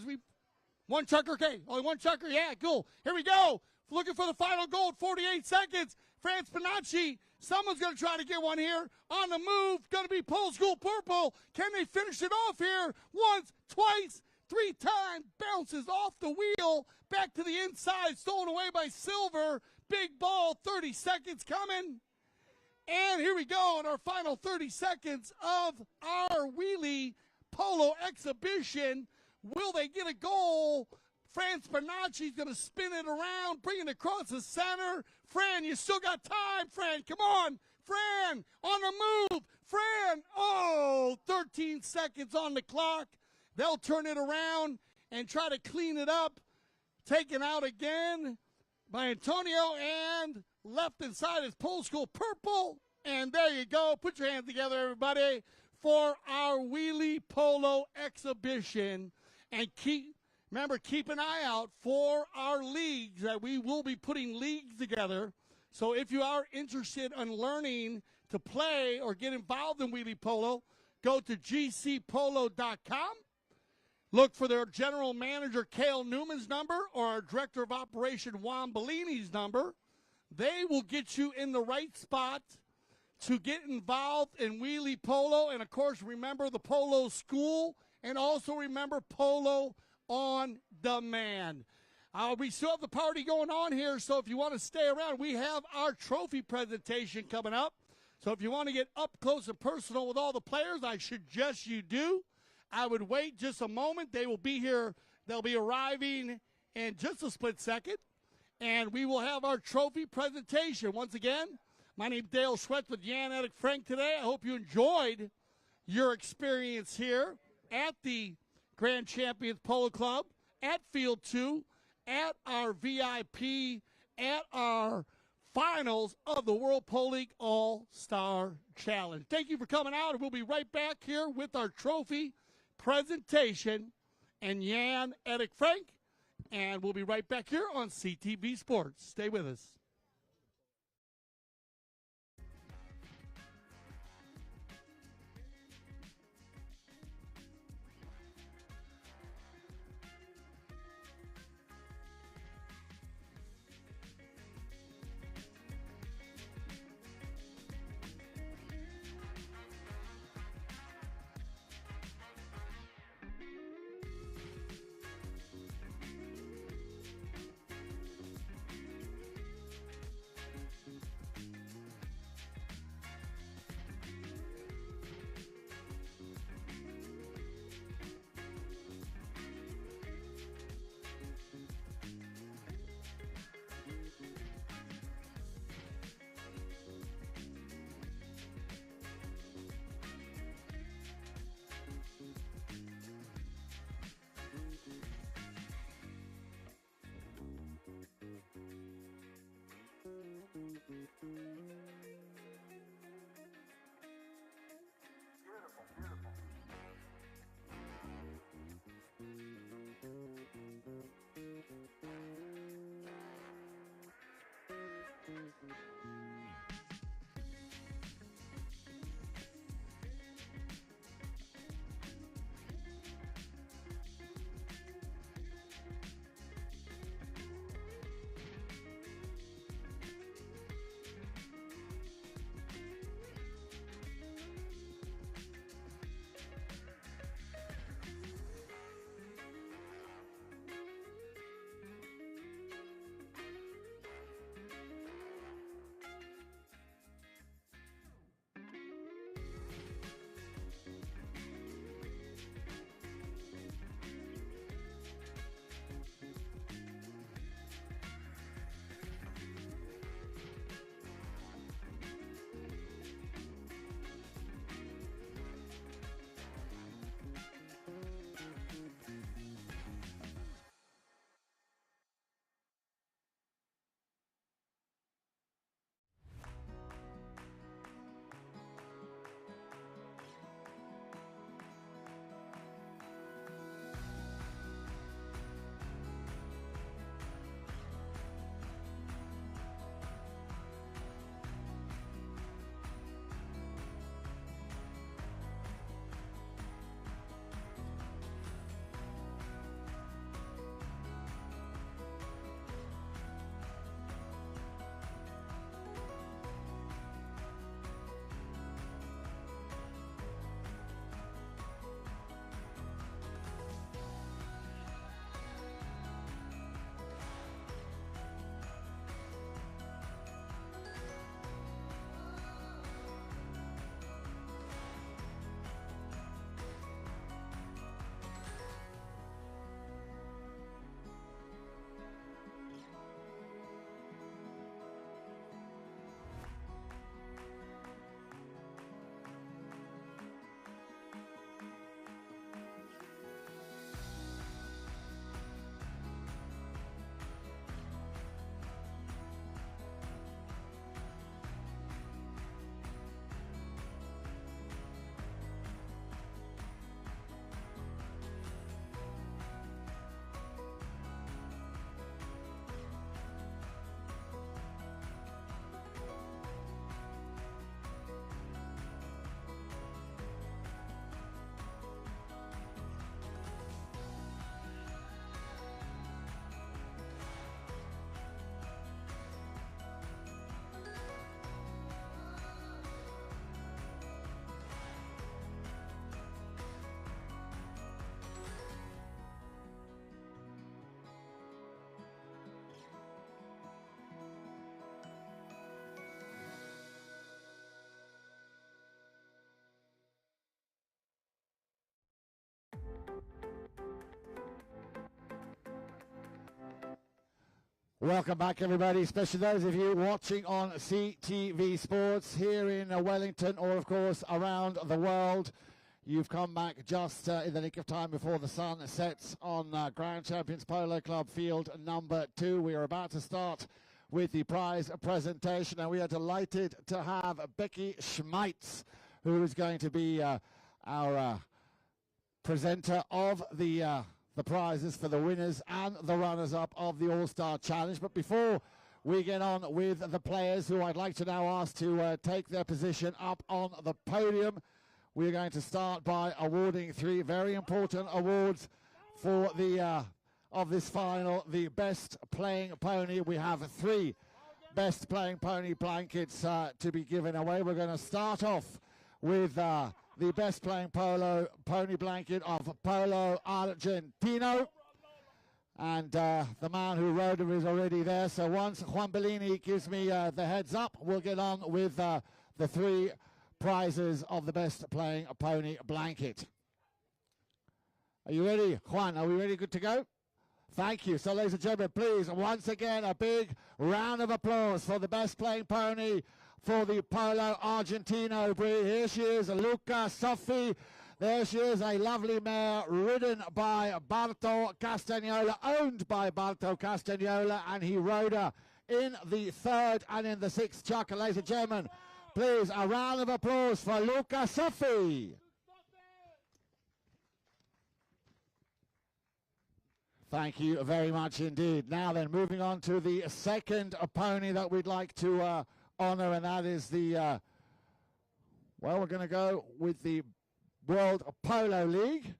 One chucker, okay. Only one chucker, yeah, cool. Here we go. looking for the final goal, 48 seconds. France Panacci, someone's going to try to get one here. On the move, going to be Pole School Purple. Can they finish it off here? Once, twice, 3 times. Bounces off the wheel, back to the inside, stolen away by Silver. Big ball, 30 seconds coming. And here we go in our final 30 seconds of our wheelie polo exhibition. Will they get a goal? Fran Spinacci's going to spin it around, bring it across the center. Fran, you still got time, Fran. Come on. Fran, on the move. Fran, 13 seconds on the clock. They'll turn it around and try to clean it up. Taken out again by Antonio, and left inside is Pole School Purple. And there you go. Put your hands together, everybody, for our wheelie polo exhibition. And keep an eye out for our leagues. That we will be putting leagues together. So if you are interested in learning to play or get involved in wheelie polo, go to gcpolo.com. Look for their general manager, Cale Newman's number, or our director of operation, Juan Bellini's number. They will get you in the right spot to get involved in wheelie polo. And, of course, remember the polo school, and also remember polo on demand. We still have the party going on here, so if you want to stay around, we have our trophy presentation coming up. So if you want to get up close and personal with all the players, I suggest you do. I would wait just a moment. They will be here. They'll be arriving in just a split second, and we will have our trophy presentation. Once again, my name is Dale Schwetz with Jan Edik Frank today. I hope you enjoyed your experience here at the Grand Champions Polo Club, at Field 2, at our VIP, at our finals of the World Polo League All-Star Challenge. Thank you for coming out, and we'll be right back here with our trophy presentation and Jan Edik Frank, and we'll be right back here on CTV Sports. Stay with us. Welcome back, everybody, especially those of you watching on CTV Sports here in Wellington or, of course, around the world. You've come back just in the nick of time before the sun sets on Grand Champions Polo Club Field number 2. We are about to start with the prize presentation, and we are delighted to have Becky Schmeitz, who is going to be our presenter of the prizes for the winners and the runners-up of the All-Star Challenge. But before we get on with the players, who I'd like to now ask to take their position up on the podium, we're going to start by awarding 3 very important awards for the of this final. The best playing pony. We have 3 best playing pony blankets to be given away. We're going to start off with the best playing pony blanket of Polo Argentino. And the man who rode him is already there. So once Juan Bellini gives me the heads up, we'll get on with the 3 prizes of the best playing pony blanket. Are you ready, Juan? Are we ready? Good to go? Thank you. So, ladies and gentlemen, please, once again, a big round of applause for the best playing pony for the Polo Argentino breed. Here she is, Luca Soffi. There she is, a lovely mare ridden by Barto Castagnola, owned by Barto Castagnola, and he rode her in the 3rd and in the 6th chucker. Ladies and gentlemen, please, a round of applause for Luca Soffi. Thank you very much indeed. Now then, moving on to the second pony that we'd like to honor, and that is the, well, we're going to go with the World Polo League.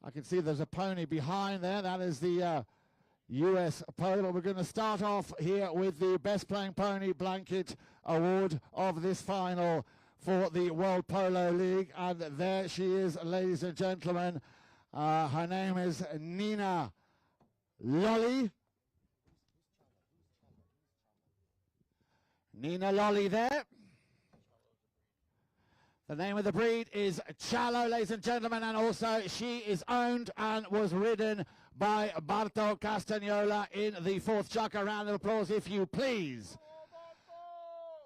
I can see there's a pony behind there. That is the US Polo. But we're going to start off here with the Best Playing Pony Blanket Award of this final for the World Polo League. And there she is, ladies and gentlemen. Her name is Nina Lolly. Nina Lolly there. The name of the breed is Chalo, ladies and gentlemen, and also she is owned and was ridden by Barto Castagnola in the 4th chucker. Round of applause, if you please.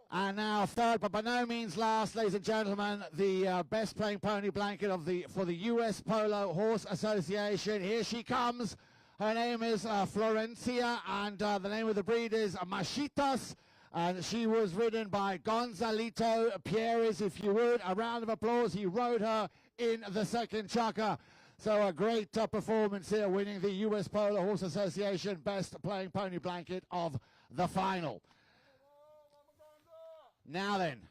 And now 3rd, but by no means last, ladies and gentlemen, the best playing pony blanket of for the US Polo Horse Association. Here she comes. Her name is Florencia, and the name of the breed is Machitas. And she was ridden by Gonzalito Pierres, if you would. A round of applause. He rode her in the 2nd chucker. So a great performance here, winning the US Polo Horse Association Best Playing Pony Blanket of the final. Now then,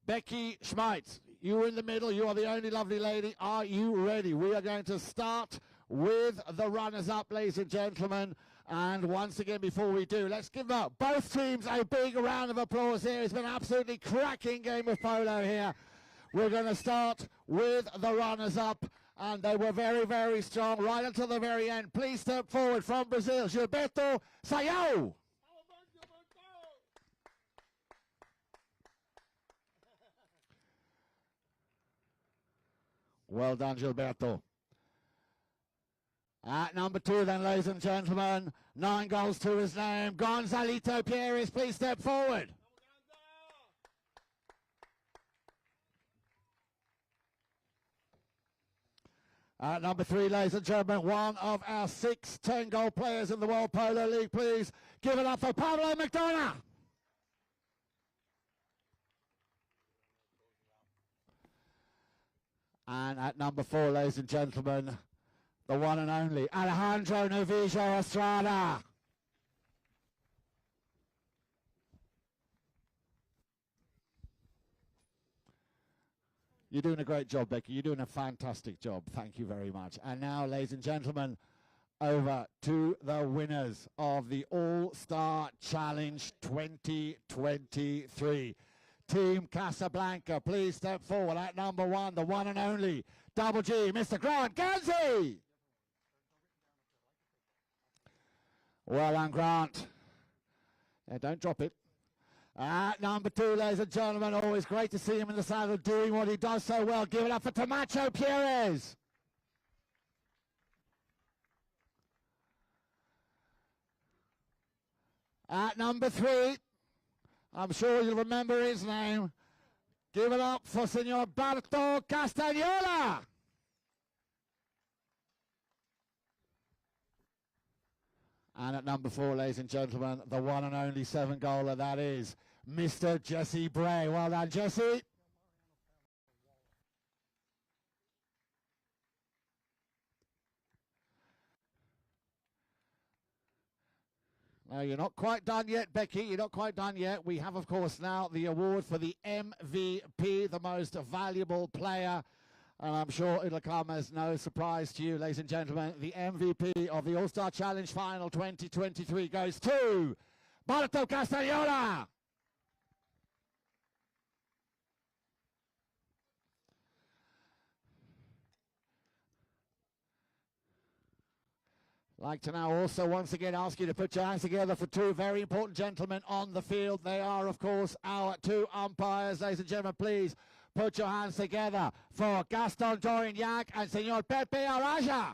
Becky Schmeitz, you in the middle. You are the only lovely lady. Are you ready? We are going to start with the runners-up, ladies and gentlemen. And once again, before we do, let's give both teams a big round of applause here. It's been an absolutely cracking game of polo here. We're going to start with the runners-up, and they were very, very strong right until the very end. Please step forward from Brazil, Gilberto Sayao. Well done, Gilberto. At number 2 then, ladies and gentlemen, 9 goals to his name, Gonzalito Pierres, please step forward. At number 3, ladies and gentlemen, one of our 6 10-goal players in the World Polo League, please give it up for Pablo McDonough. And at number 4, ladies and gentlemen, the one and only Alejandro Novillo Estrada. You're doing a great job, Becky. You're doing a fantastic job. Thank you very much. And now, ladies and gentlemen, over to the winners of the All-Star Challenge 2023. Team Casablanca, please step forward. At number 1, the one and only Double G, Mr. Grant Gansey. Well done, Grant. Yeah, don't drop it. At number 2, ladies and gentlemen, always great to see him in the saddle doing what he does so well. Give it up for Tomacho Pierres. At number 3, I'm sure you'll remember his name. Give it up for Signor Barto Castagnola. And at number 4, ladies and gentlemen, the one and only 7-goaler, that is Mr. Jesse Bray. Well done, Jesse. No, you're not quite done yet, Becky. You're not quite done yet. We have, of course, now the award for the MVP, the most valuable player. And I'm sure it'll come as no surprise to you, ladies and gentlemen. The MVP of the All-Star Challenge Final 2023 goes to Barto Castagnola. Like to now also once again ask you to put your hands together for 2 very important gentlemen on the field. They are, of course, our 2 umpires. Ladies and gentlemen, please put your hands together for Gaston Dorignac and Senor Pepe Araja.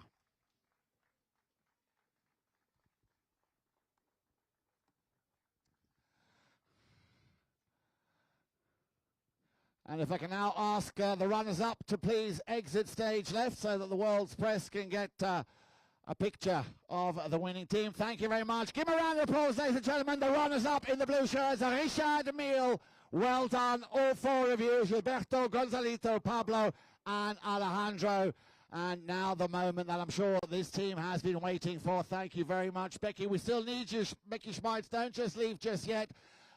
And if I can now ask the runners-up to please exit stage left so that the world's press can get a picture of the winning team. Thank you very much. Give a round of applause, ladies and gentlemen. The runners-up in the blue shirts are Richard, Mille. Well done, all 4 of you. Gilberto, Gonzalito, Pablo, and Alejandro. And now the moment that I'm sure this team has been waiting for. Thank you very much, Becky. We still need you, Becky Schmeitz. Don't just leave just yet.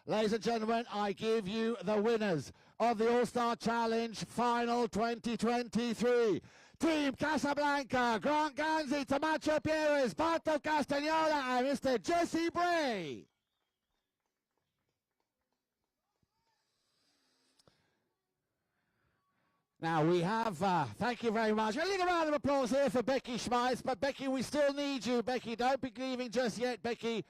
Ladies and gentlemen, I give you the winners of the All-Star Challenge Final 2023. Team Casablanca, Grant Ganzi, Tomacho Pierres, Barto Castagnola, and Mr. Jesse Bray. Now we have, thank you very much. A little round of applause here for Becky Schmeitz, but Becky, we still need you. Becky, don't be leaving just yet, Becky.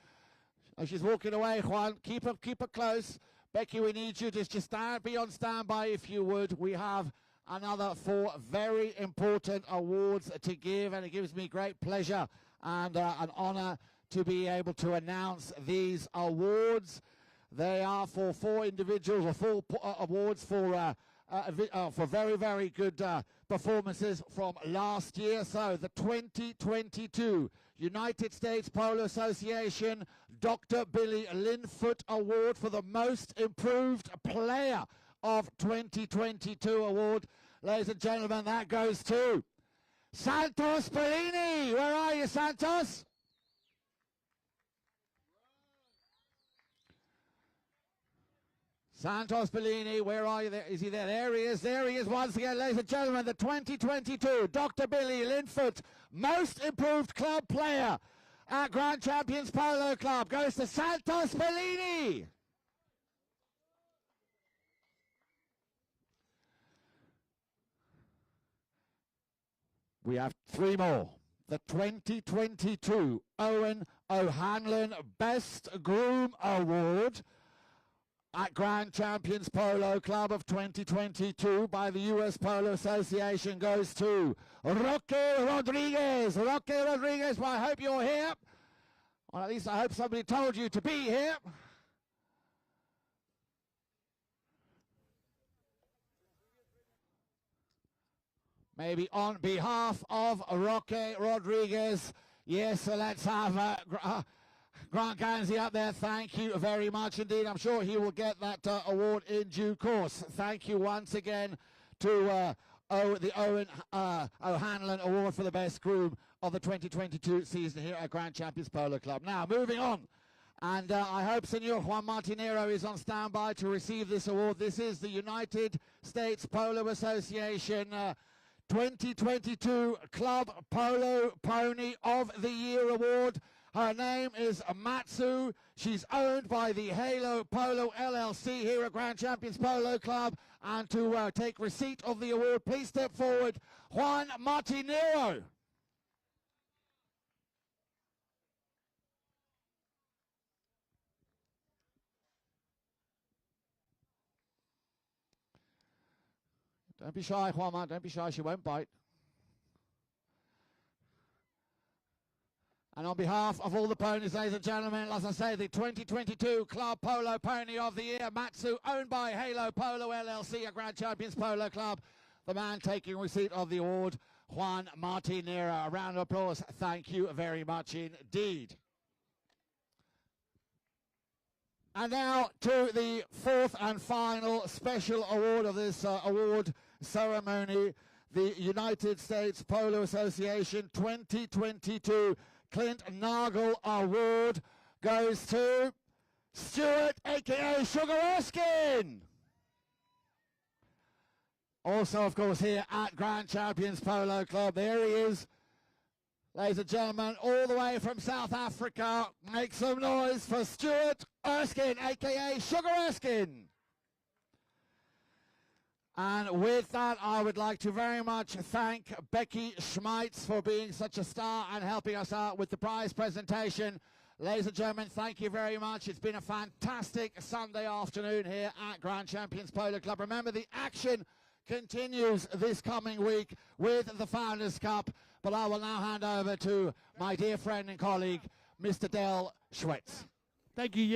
Oh, she's walking away, Juan. Keep her close. Becky, we need you to just be on standby if you would. We have another 4 very important awards to give, and it gives me great pleasure and an honor to be able to announce these awards. They are for 4 individuals, or 4 awards for very, very good performances from last year. So the 2022 United States Polo Association Dr. Billy Linfoot Award for the Most Improved Player of 2022 award. Ladies and gentlemen, that goes to Santos Bellini. Where are you, Santos? Santos Bellini, where are you? There, is he there? There he is. There he is once again, ladies and gentlemen. The 2022 Dr. Billy Linfoot Most Improved Club Player at Grand Champions Polo Club goes to Santos Bellini. We have 3 more. The 2022 Owen O'Hanlon Best Groom Award at Grand Champions Polo Club of 2022 by the U.S. Polo Association goes to Roque Rodriguez. Roque Rodriguez, well, I hope you're here. Well, at least I hope somebody told you to be here. Maybe on behalf of Roque Rodriguez, yes, so let's have Grant Ganzi up there. Thank you very much indeed. I'm sure he will get that award in due course. Thank you once again to the Owen O'Hanlon Award for the Best Groom of the 2022 season here at Grand Champions Polo Club. Now, moving on. And I hope Senor Juan Martinero is on standby to receive this award. This is the United States Polo Association 2022 Club Polo Pony of the Year Award. Her name is Matsu. She's owned by the Halo Polo LLC here at Grand Champions Polo Club. And to take receipt of the award, please step forward, Juan Martinero. Don't be shy, Juanma. Don't be shy. She won't bite. And on behalf of all the ponies, ladies and gentlemen, as I say, the 2022 Club Polo Pony of the Year, Matsu, owned by Halo Polo LLC, a Grand Champions Polo Club. The man taking receipt of the award, Juan Martinera. A round of applause. Thank you very much indeed. And now to the fourth and final special award of this award ceremony, the United States Polo Association 2022 Clint Nagel Award goes to Stuart, a.k.a. Sugar Erskine. Also, of course, here at Grand Champions Polo Club, there he is. Ladies and gentlemen, all the way from South Africa, make some noise for Stuart Erskine, a.k.a. Sugar Erskine. And with that, I would like to very much thank Becky Schmeitz for being such a star and helping us out with the prize presentation. Ladies and gentlemen, thank you very much. It's been a fantastic Sunday afternoon here at Grand Champions Polo Club. Remember, the action continues this coming week with the Founders Cup, but I will now hand over to my dear friend and colleague, Mr. Del Schwetz. Thank you.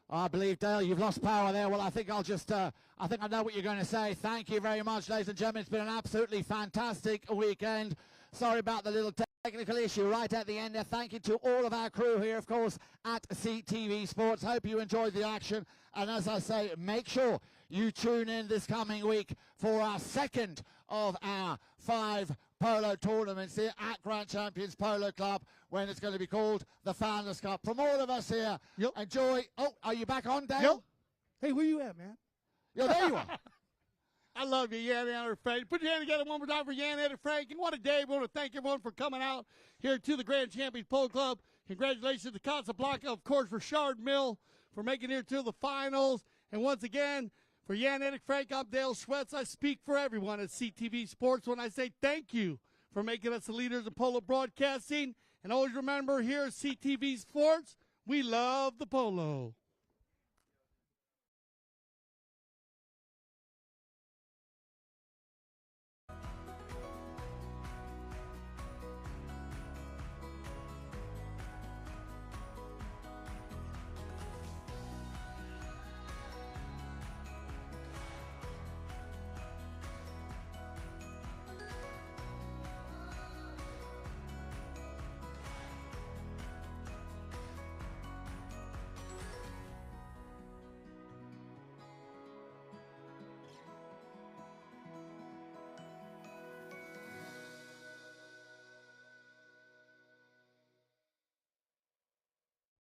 I believe, Dale, you've lost power there. Well, I think I'll just, I think I know what you're going to say. Thank you very much, ladies and gentlemen. It's been an absolutely fantastic weekend. Sorry about the little technical issue right at the end there. Thank you to all of our crew here, of course, at CTV Sports. Hope you enjoyed the action. And as I say, make sure you tune in this coming week for our second of our 5 polo tournaments here at Grand Champions Polo Club, when it's going to be called the Founders Cup. From all of us here, enjoy. Oh, are you back on, Dale? Yep. Hey, where you at, man? Yeah, there you are. I love you, Jan Eder Frank. Put your hand together one more time for Jan Eder Frank. And what a day. We want to thank everyone for coming out here to the Grand Champions Polo Club. Congratulations to Casablanca, of course, for Richard Mille for making it to the finals. And once again, for Jan Eder Frank, I'm Dale Schwetz. I speak for everyone at CTV Sports when I say thank you for making us the leaders of polo broadcasting. And always remember, here at CTV Sports, we love the polo.